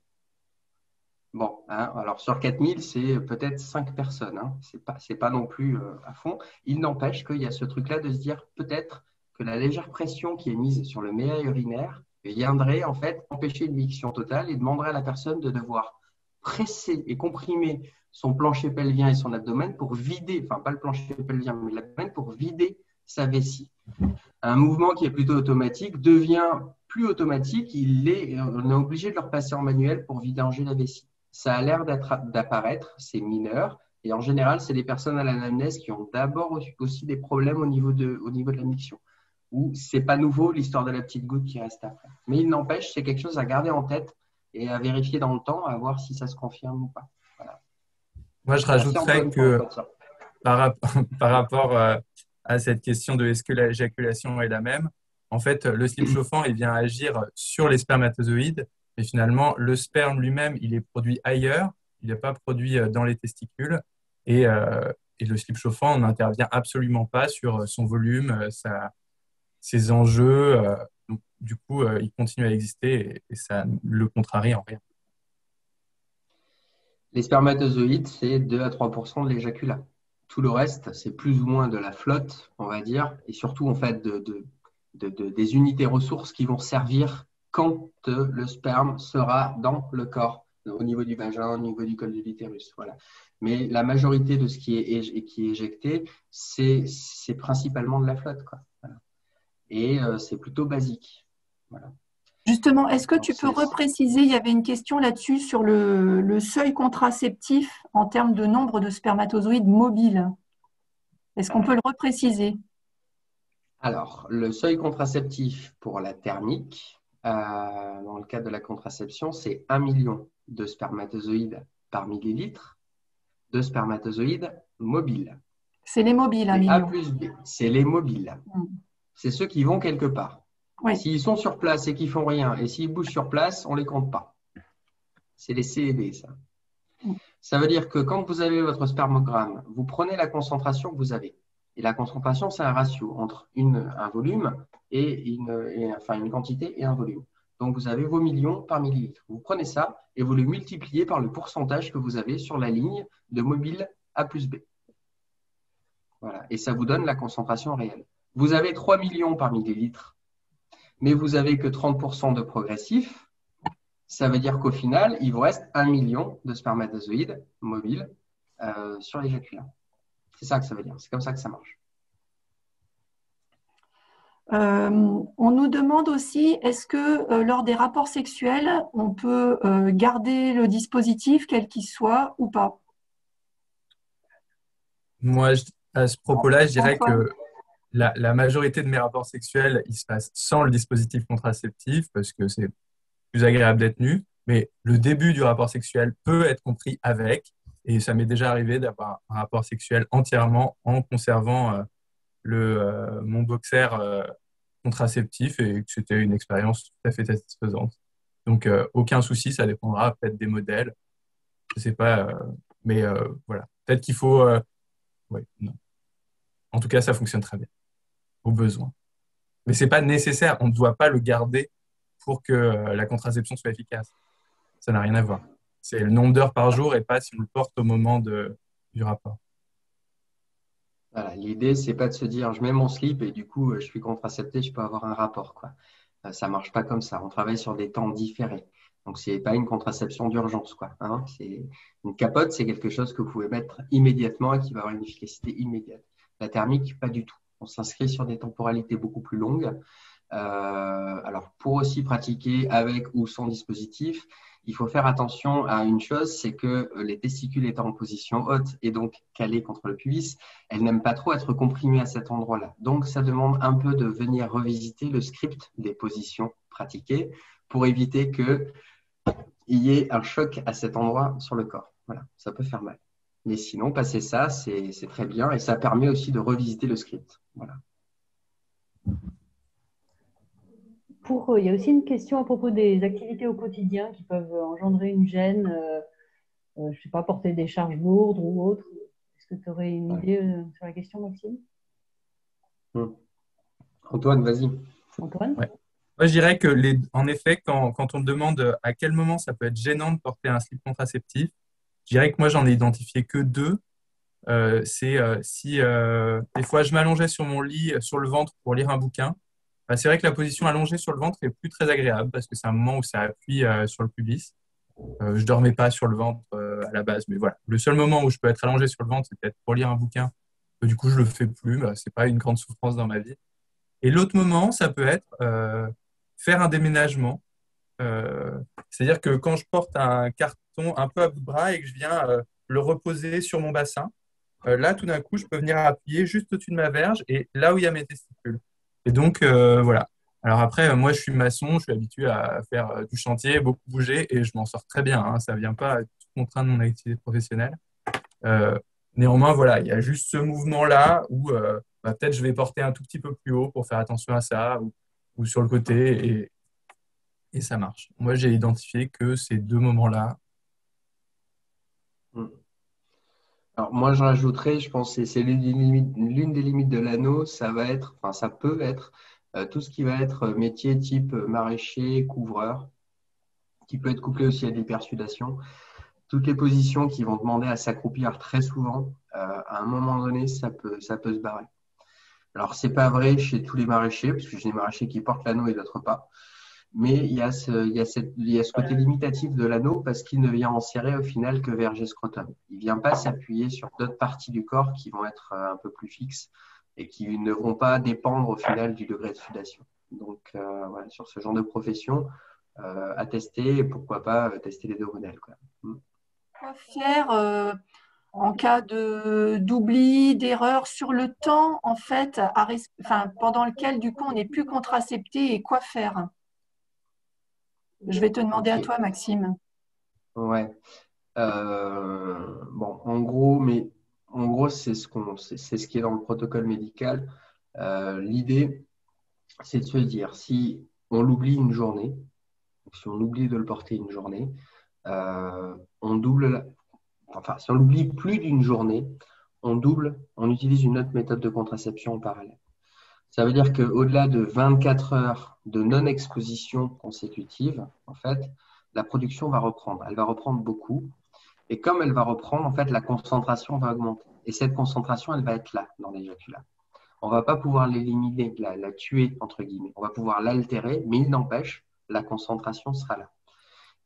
Bon, hein, alors sur 4000, c'est peut-être 5 personnes. Hein. C'est pas non plus à fond. Il n'empêche qu'il y a ce truc-là de se dire peut-être que la légère pression qui est mise sur le méa urinaire viendrait en fait empêcher une miction totale et demanderait à la personne de devoir presser et comprimer son plancher pelvien et son abdomen pour vider, enfin pas le plancher pelvien, mais l'abdomen pour vider sa vessie. Un mouvement qui est plutôt automatique devient plus automatique, on est obligé de le repasser en manuel pour vidanger la vessie. Ça a l'air d'apparaître, c'est mineur, et en général, c'est les personnes à l'anamnèse qui ont d'abord aussi des problèmes au niveau de la miction, où c'est pas nouveau l'histoire de la petite goutte qui reste après. Mais il n'empêche, c'est quelque chose à garder en tête et à vérifier dans le temps, à voir si ça se confirme ou pas. Voilà. Moi, je rajouterais que par rapport à cette question de est-ce que l'éjaculation est la même, en fait, le slip chauffant, il vient agir sur les spermatozoïdes, mais finalement, le sperme lui-même, il est produit ailleurs, il n'est pas produit dans les testicules. Et le slip chauffant, on n'intervient absolument pas sur son volume, ses enjeux. Donc, du coup, il continue à exister et ça le contrarie en rien. Les spermatozoïdes, c'est 2 à 3% de l'éjaculat. Tout le reste, c'est plus ou moins de la flotte, on va dire, et surtout en fait des unités ressources qui vont servir quand le sperme sera dans le corps, au niveau du vagin, au niveau du col de l'utérus. Voilà. Mais la majorité de ce qui est éjecté, c'est principalement de la flotte, quoi. Voilà. Et c'est plutôt basique. Voilà. Justement, est-ce que tu peux repréciser, il y avait une question là-dessus sur le seuil contraceptif en termes de nombre de spermatozoïdes mobiles. Est-ce qu'on peut le repréciser? Alors, le seuil contraceptif pour la thermique, dans le cadre de la contraception, c'est 1 million de spermatozoïdes par millilitre de spermatozoïdes mobiles. C'est les mobiles, 1 A million. plus B, c'est les mobiles. C'est ceux qui vont quelque part. Oui. S'ils sont sur place et qu'ils font rien, et s'ils bougent sur place, on ne les compte pas. C'est les C et D, ça. Ça veut dire que quand vous avez votre spermogramme, vous prenez la concentration que vous avez. Et la concentration, c'est un ratio entre un volume et une quantité et un volume. Donc, vous avez vos millions par millilitre. Vous prenez ça et vous le multipliez par le pourcentage que vous avez sur la ligne de mobile A plus B. Voilà. Et ça vous donne la concentration réelle. Vous avez 3 millions par millilitre, mais vous n'avez que 30% de progressif. Ça veut dire qu'au final, il vous reste 1 million de spermatozoïdes mobiles sur l'éjaculat. C'est ça que ça veut dire. C'est comme ça que ça marche. On nous demande aussi, est-ce que lors des rapports sexuels, on peut garder le dispositif, quel qu'il soit, ou pas? Moi, à ce propos-là, je dirais que la majorité de mes rapports sexuels, ils se passent sans le dispositif contraceptif parce que c'est plus agréable d'être nu. Mais le début du rapport sexuel peut être compris avec. Et ça m'est déjà arrivé d'avoir un rapport sexuel entièrement en conservant mon boxer contraceptif et que c'était une expérience tout à fait satisfaisante. Donc, aucun souci, ça dépendra peut-être des modèles. Je sais pas, mais voilà. Peut-être qu'il faut... ouais, non. En tout cas, ça fonctionne très bien, au besoin. Mais ce n'est pas nécessaire. On ne doit pas le garder pour que la contraception soit efficace. Ça n'a rien à voir. C'est le nombre d'heures par jour et pas si on le porte au moment du rapport. Voilà, l'idée, c'est pas de se dire je mets mon slip et du coup, je suis contracepté, je peux avoir un rapport, quoi. Ça marche pas comme ça. On travaille sur des temps différés. Donc, c'est pas une contraception d'urgence, quoi. Hein. C'est une capote, c'est quelque chose que vous pouvez mettre immédiatement et qui va avoir une efficacité immédiate. La thermique, pas du tout. On s'inscrit sur des temporalités beaucoup plus longues. Alors, pour aussi pratiquer avec ou sans dispositif, il faut faire attention à une chose, c'est que les testicules étant en position haute et donc calées contre le pubis, elles n'aiment pas trop être comprimées à cet endroit-là. Donc, ça demande un peu de venir revisiter le script des positions pratiquées pour éviter qu'il y ait un choc à cet endroit sur le corps. Voilà, ça peut faire mal. Mais sinon, passer ça, c'est très bien et ça permet aussi de revisiter le script. Voilà. Il y a aussi une question à propos des activités au quotidien qui peuvent engendrer une gêne, je ne sais pas, porter des charges lourdes ou autres. Est-ce que tu aurais une idée sur la question, Maxime? Antoine, vas-y. Antoine? Ouais. Moi, je dirais que, en effet, quand on me demande à quel moment ça peut être gênant de porter un slip contraceptif, je dirais que moi, j'en ai identifié que deux. C'est si des fois je m'allongeais sur mon lit, sur le ventre pour lire un bouquin. C'est vrai que la position allongée sur le ventre est plus très agréable parce que c'est un moment où ça appuie sur le pubis. Je dormais pas sur le ventre à la base, mais voilà. Le seul moment où je peux être allongé sur le ventre, c'est peut-être pour lire un bouquin. Du coup, je le fais plus. C'est pas une grande souffrance dans ma vie. Et l'autre moment, ça peut être faire un déménagement. C'est-à-dire que quand je porte un carton un peu à bout de bras et que je viens le reposer sur mon bassin, là, tout d'un coup, je peux venir appuyer juste au-dessus de ma verge et là où il y a mes testicules. Et donc, voilà. Alors après, moi, je suis maçon, je suis habitué à faire du chantier, beaucoup bouger et je m'en sors très bien. Hein. Ça ne vient pas contraindre mon activité professionnelle. Néanmoins, voilà, il y a juste ce mouvement-là où peut-être je vais porter un tout petit peu plus haut pour faire attention à ça ou sur le côté et ça marche. Moi, j'ai identifié que ces deux moments-là. Alors, moi, je rajouterais, je pense que c'est l'une des limites de l'anneau, ça va être, enfin, ça peut être tout ce qui va être métier type maraîcher, couvreur, qui peut être couplé aussi à de l'hypersudation. Toutes les positions qui vont demander à s'accroupir très souvent, à un moment donné, ça peut se barrer. Alors, c'est pas vrai chez tous les maraîchers, parce que j'ai des maraîchers qui portent l'anneau et d'autres pas. Mais il y a ce côté limitatif de l'anneau parce qu'il ne vient en serrer au final que verger scrotum. Il ne vient pas s'appuyer sur d'autres parties du corps qui vont être un peu plus fixes et qui ne vont pas dépendre au final du degré de sudation. Donc, voilà, sur ce genre de profession, à tester et pourquoi pas tester les deux modèles, quoi. Quoi faire en cas d'oubli, d'erreur sur le temps, en fait, pendant lequel, du coup, on n'est plus contracepté et quoi faire? Je vais te demander à Ok. toi, Maxime. Ouais. Bon, en gros, c'est ce qui est dans le protocole médical. L'idée, c'est de se dire, si on l'oublie une journée, si on oublie de le porter une journée, on double, enfin, si on l'oublie plus d'une journée, on utilise une autre méthode de contraception en parallèle. Ça veut dire qu'au-delà de 24 heures de non-exposition consécutive, en fait, la production va reprendre. Elle va reprendre beaucoup. Et comme elle va reprendre, en fait, la concentration va augmenter. Et cette concentration, elle va être là, dans l'éjaculat. On ne va pas pouvoir l'éliminer, la tuer, entre guillemets. On va pouvoir l'altérer, mais il n'empêche, la concentration sera là.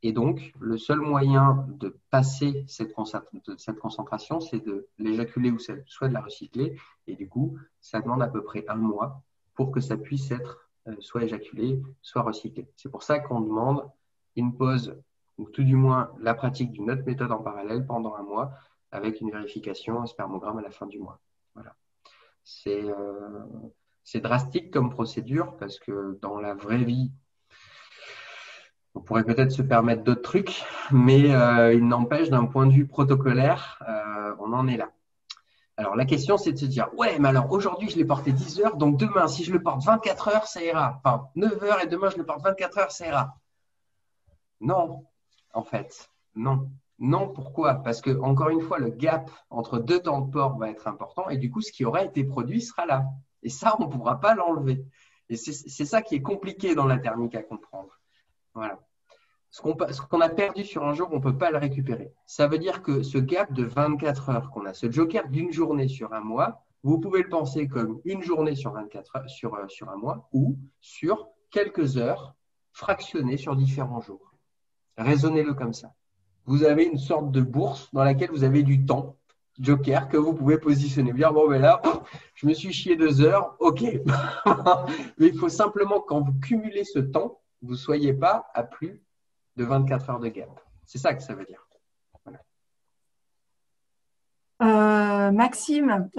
Et donc, le seul moyen de passer cette concentration, c'est de l'éjaculer ou soit de la recycler. Et du coup, ça demande à peu près un mois pour que ça puisse être soit éjaculé, soit recyclé. C'est pour ça qu'on demande une pause, ou tout du moins la pratique d'une autre méthode en parallèle pendant un mois, avec une vérification, un spermogramme à la fin du mois. Voilà. C'est drastique comme procédure parce que dans la vraie vie, on pourrait peut-être se permettre d'autres trucs, mais il n'empêche, d'un point de vue protocolaire, on en est là. Alors, la question, c'est de se dire, ouais, mais alors aujourd'hui, je l'ai porté 10 heures, donc demain, si je le porte 24 heures, ça ira. Enfin, 9 heures et demain, je le porte 24 heures, ça ira. Non, en fait, non. Non, pourquoi? Parce que, encore une fois, le gap entre deux temps de port va être important et du coup, ce qui aura été produit sera là. Et ça, on ne pourra pas l'enlever. Et c'est ça qui est compliqué dans la thermique à comprendre. Voilà. Ce qu'on a perdu sur un jour, on ne peut pas le récupérer. Ça veut dire que ce gap de 24 heures qu'on a, ce joker d'une journée sur un mois, vous pouvez le penser comme une journée sur 24 heures, sur un mois ou sur quelques heures fractionnées sur différents jours. Raisonnez-le comme ça. Vous avez une sorte de bourse dans laquelle vous avez du temps, joker, que vous pouvez positionner. Dire, bon, ben là, je me suis chié 2 heures, ok. Mais il faut simplement, quand vous cumulez ce temps, vous ne soyez pas à plus de 24 heures de gap. C'est ça que ça veut dire. Voilà. Maxime,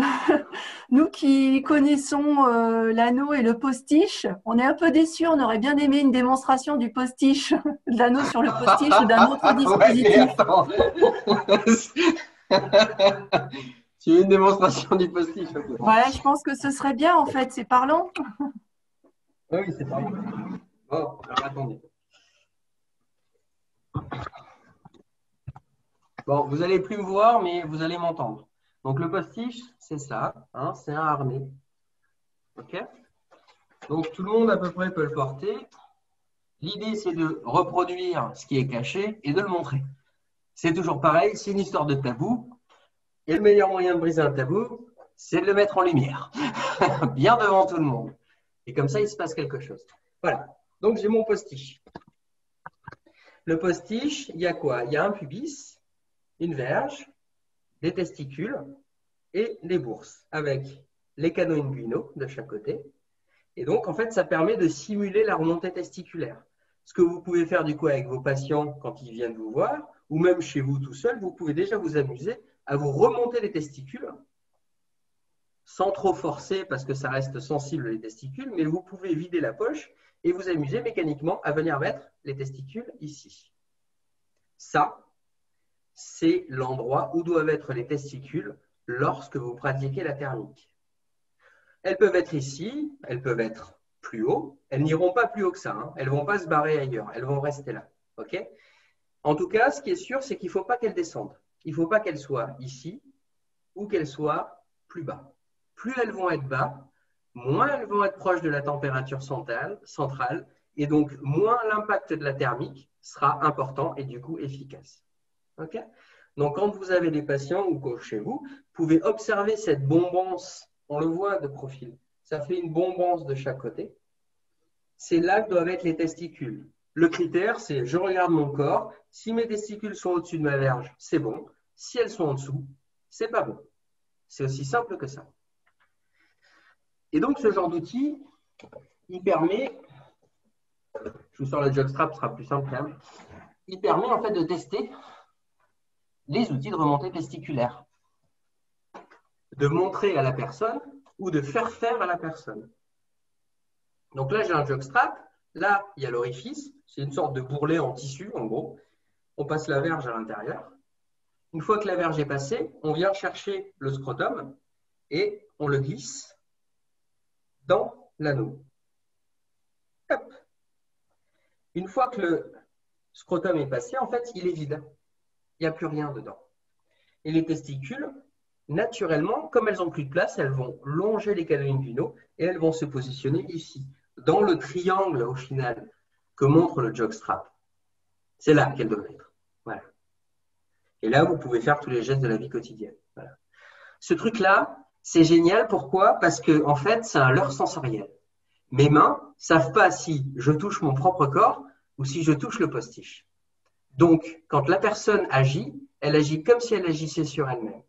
nous qui connaissons l'anneau et le postiche, on est un peu déçus. On aurait bien aimé une démonstration du postiche, de l'anneau sur le postiche ou d'un autre dispositif. Ouais, tu veux une démonstration du postiche? Ouais, je pense que ce serait bien en fait. C'est parlant. Oui, c'est parlant. Bon, alors attendez. Bon, vous n'allez plus me voir, mais vous allez m'entendre. Donc, le postiche, c'est ça, hein, c'est un harnais. OK? Donc, tout le monde à peu près peut le porter. L'idée, c'est de reproduire ce qui est caché et de le montrer. C'est toujours pareil, c'est une histoire de tabou. Et le meilleur moyen de briser un tabou, c'est de le mettre en lumière, bien devant tout le monde. Et comme ça, il se passe quelque chose. Voilà. Donc, j'ai mon postiche. Le postiche, il y a quoi? Il y a un pubis, une verge, des testicules et les bourses avec les canaux inguinaux de chaque côté. Et donc, en fait, ça permet de simuler la remontée testiculaire. Ce que vous pouvez faire du coup avec vos patients quand ils viennent vous voir, ou même chez vous tout seul, vous pouvez déjà vous amuser à vous remonter les testicules sans trop forcer parce que ça reste sensible les testicules, mais vous pouvez vider la poche et vous amuser mécaniquement à venir mettre les testicules ici. Ça, c'est l'endroit où doivent être les testicules lorsque vous pratiquez la thermique. Elles peuvent être ici, elles peuvent être plus haut. Elles n'iront pas plus haut que ça. Hein. Elles ne vont pas se barrer ailleurs. Elles vont rester là. Okay? En tout cas, ce qui est sûr, c'est qu'il ne faut pas qu'elles descendent. Il ne faut pas qu'elles soient ici ou qu'elles soient plus bas. Plus elles vont être bas, moins elles vont être proches de la température centrale, et donc moins l'impact de la thermique sera important et du coup efficace. Okay. Donc, quand vous avez des patients ou chez vous, vous pouvez observer cette bombance, on le voit de profil, ça fait une bombance de chaque côté. C'est là que doivent être les testicules. Le critère, c'est je regarde mon corps, si mes testicules sont au-dessus de ma verge, c'est bon. Si elles sont en dessous, c'est pas bon. C'est aussi simple que ça. Et donc, ce genre d'outil, il permet, je vous sors le jockstrap, ce sera plus simple quand même, il permet en fait de tester les outils de remontée testiculaire, de montrer à la personne ou de faire faire à la personne. Donc là, j'ai un jockstrap, là, il y a l'orifice, c'est une sorte de bourrelet en tissu, en gros. On passe la verge à l'intérieur. Une fois que la verge est passée, on vient chercher le scrotum et on le glisse dans l'anneau. Hop. Une fois que le scrotum est passé, en fait, il est vide. Il n'y a plus rien dedans. Et les testicules, naturellement, comme elles n'ont plus de place, elles vont longer les canaux inguinaux et elles vont se positionner ici, dans le triangle, au final, que montre le jockstrap. C'est là qu'elles doivent être. Voilà. Et là, vous pouvez faire tous les gestes de la vie quotidienne. Voilà. Ce truc-là, c'est génial. Pourquoi? Parce que, en fait, c'est un leurre sensoriel. Mes mains ne savent pas si je touche mon propre corps ou si je touche le postiche. Donc, quand la personne agit, elle agit comme si elle agissait sur elle-même.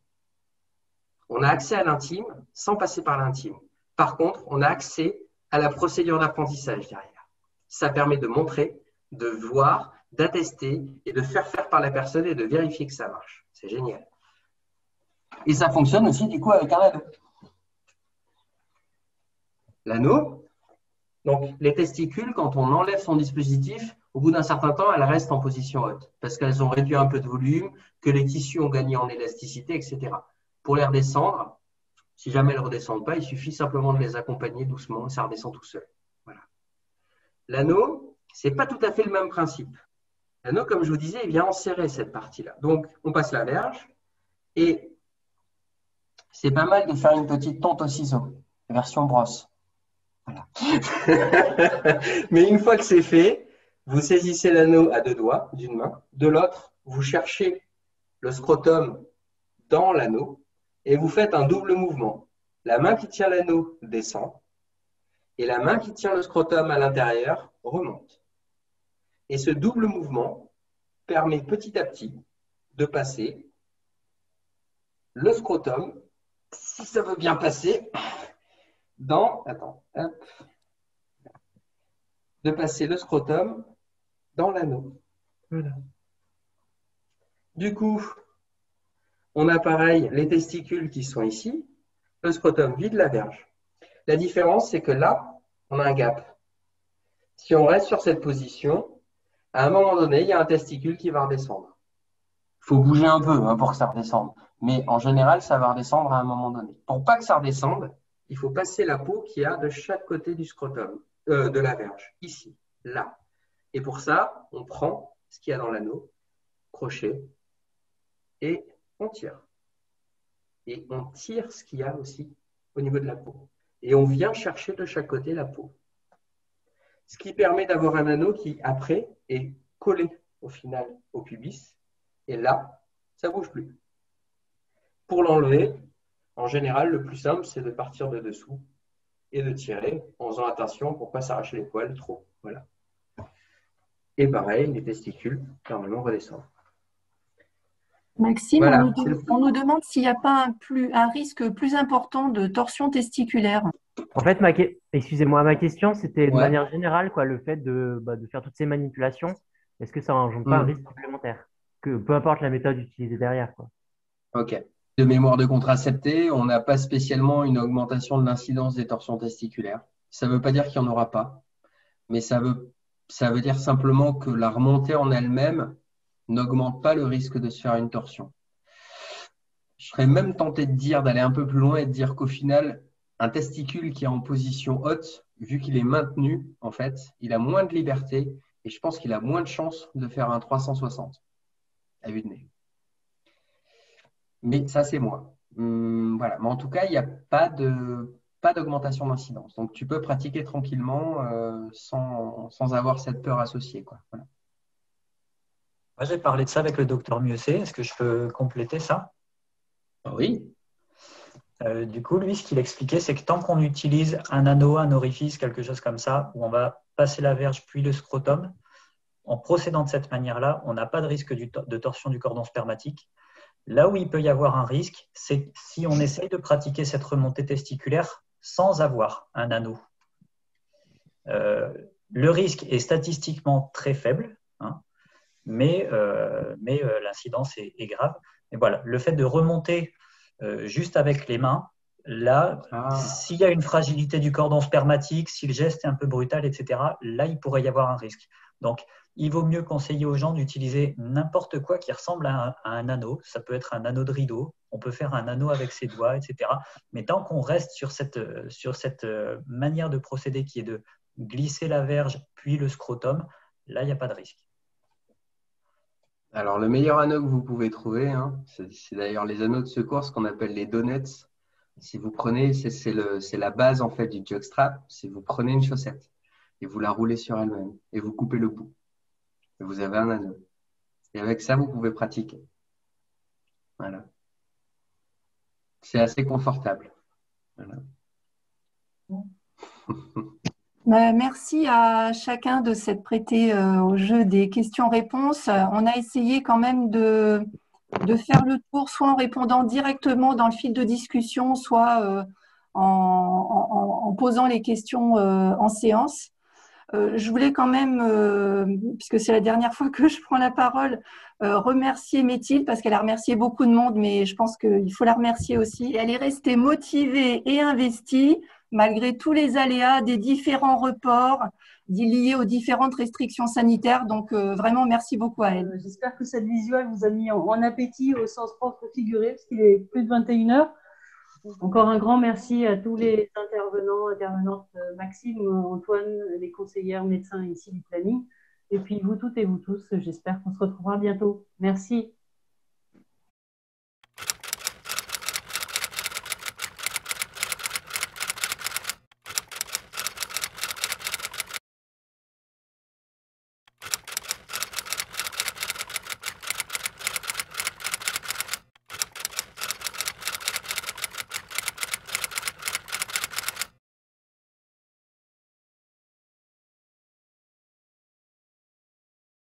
On a accès à l'intime sans passer par l'intime. Par contre, on a accès à la procédure d'apprentissage derrière. Ça permet de montrer, de voir, d'attester et de faire faire par la personne et de vérifier que ça marche. C'est génial. Et ça fonctionne aussi du coup avec un anneau. L'anneau, donc les testicules, quand on enlève son dispositif, au bout d'un certain temps, elles restent en position haute parce qu'elles ont réduit un peu de volume, que les tissus ont gagné en élasticité, etc. Pour les redescendre, si jamais elles ne redescendent pas, il suffit simplement de les accompagner doucement, ça redescend tout seul. Voilà. L'anneau, ce n'est pas tout à fait le même principe. L'anneau, comme je vous disais, il vient enserrer cette partie-là. Donc, on passe la verge et c'est pas mal de faire une petite tonte au ciseau, version brosse. Voilà. Mais une fois que c'est fait, vous saisissez l'anneau à deux doigts d'une main, de l'autre, vous cherchez le scrotum dans l'anneau et vous faites un double mouvement. La main qui tient l'anneau descend et la main qui tient le scrotum à l'intérieur remonte. Et ce double mouvement permet petit à petit de passer le scrotum, si ça veut bien passer, de passer le scrotum dans l'anneau. Voilà. Du coup, on a pareil les testicules qui sont ici, le scrotum vide la verge. La différence, c'est que là, on a un gap. Si on reste sur cette position, à un moment donné, il y a un testicule qui va redescendre. Il faut bouger un peu pour que ça redescende. Mais en général, ça va redescendre à un moment donné. Pour pas que ça redescende, il faut passer la peau qu'il y a de chaque côté du scrotum, de la verge, ici, là. Et pour ça, on prend ce qu'il y a dans l'anneau, crochet, et on tire. Et on tire ce qu'il y a aussi au niveau de la peau. Et on vient chercher de chaque côté la peau. Ce qui permet d'avoir un anneau qui, après, est collé au final au pubis. Et là, ça ne bouge plus. Pour l'enlever, en général, le plus simple, c'est de partir de dessous et de tirer en faisant attention pour ne pas s'arracher les poils trop. Voilà. Et pareil, les testicules, normalement, redescendent. Maxime, Voilà. on nous demande s'il n'y a pas un risque plus important de torsion testiculaire. En fait, excusez-moi, ma question, c'était de manière générale, le fait de faire toutes ces manipulations, est-ce que ça n'engendre pas un risque supplémentaire? Peu importe la méthode utilisée derrière, quoi. Ok. De mémoire de contracepté, on n'a pas spécialement une augmentation de l'incidence des torsions testiculaires. Ça ne veut pas dire qu'il n'y en aura pas, mais ça veut dire simplement que la remontée en elle-même n'augmente pas le risque de se faire une torsion. Je serais même tenté de dire, d'aller un peu plus loin et de dire qu'au final, un testicule qui est en position haute, vu qu'il est maintenu, en fait, il a moins de liberté et je pense qu'il a moins de chances de faire un 360 à vue de nez. Mais ça, c'est moi. Voilà. Mais en tout cas, il n'y a pas d'augmentation d'incidence. Donc, tu peux pratiquer tranquillement sans avoir cette peur associée, quoi. Voilà. Moi, j'ai parlé de ça avec le docteur Mieuxet. Est-ce que je peux compléter ça? Oui. Du coup, lui, ce qu'il expliquait, c'est que tant qu'on utilise un anneau, un orifice, quelque chose comme ça, où on va passer la verge puis le scrotum, en procédant de cette manière-là, on n'a pas de risque de torsion du cordon spermatique. Là où il peut y avoir un risque, c'est si on essaye de pratiquer cette remontée testiculaire sans avoir un anneau. Le risque est statistiquement très faible, hein, mais l'incidence est grave. Et voilà, le fait de remonter juste avec les mains, là, s'il y a une fragilité du cordon spermatique, si le geste est un peu brutal, etc., là, il pourrait y avoir un risque. Donc, il vaut mieux conseiller aux gens d'utiliser n'importe quoi qui ressemble à un anneau. Ça peut être un anneau de rideau, on peut faire un anneau avec ses doigts, etc. Mais tant qu'on reste sur cette manière de procéder qui est de glisser la verge puis le scrotum, là, il n'y a pas de risque. Alors, le meilleur anneau que vous pouvez trouver, hein, c'est d'ailleurs les anneaux de secours, ce qu'on appelle les donuts. Si vous prenez, c'est la base en fait du jockstrap. Si vous prenez une chaussette et vous la roulez sur elle-même et vous coupez le bout, et vous avez un anneau. Et avec ça, vous pouvez pratiquer. Voilà. C'est assez confortable. Voilà. Merci à chacun de s'être prêté au jeu des questions-réponses. On a essayé quand même de faire le tour, soit en répondant directement dans le fil de discussion, soit en posant les questions en séance. Je voulais quand même, puisque c'est la dernière fois que je prends la parole, remercier Méthilde parce qu'elle a remercié beaucoup de monde, mais je pense qu'il faut la remercier aussi. Elle est restée motivée et investie malgré tous les aléas des différents reports liés aux différentes restrictions sanitaires. Donc, vraiment, merci beaucoup à elle. J'espère que cette visuelle vous a mis en appétit au sens propre figuré, parce qu'il est plus de 21 heures. Encore un grand merci à tous les intervenants, intervenantes, Maxime, Antoine, les conseillères médecins ici du planning. Et puis vous toutes et vous tous, j'espère qu'on se retrouvera bientôt. Merci.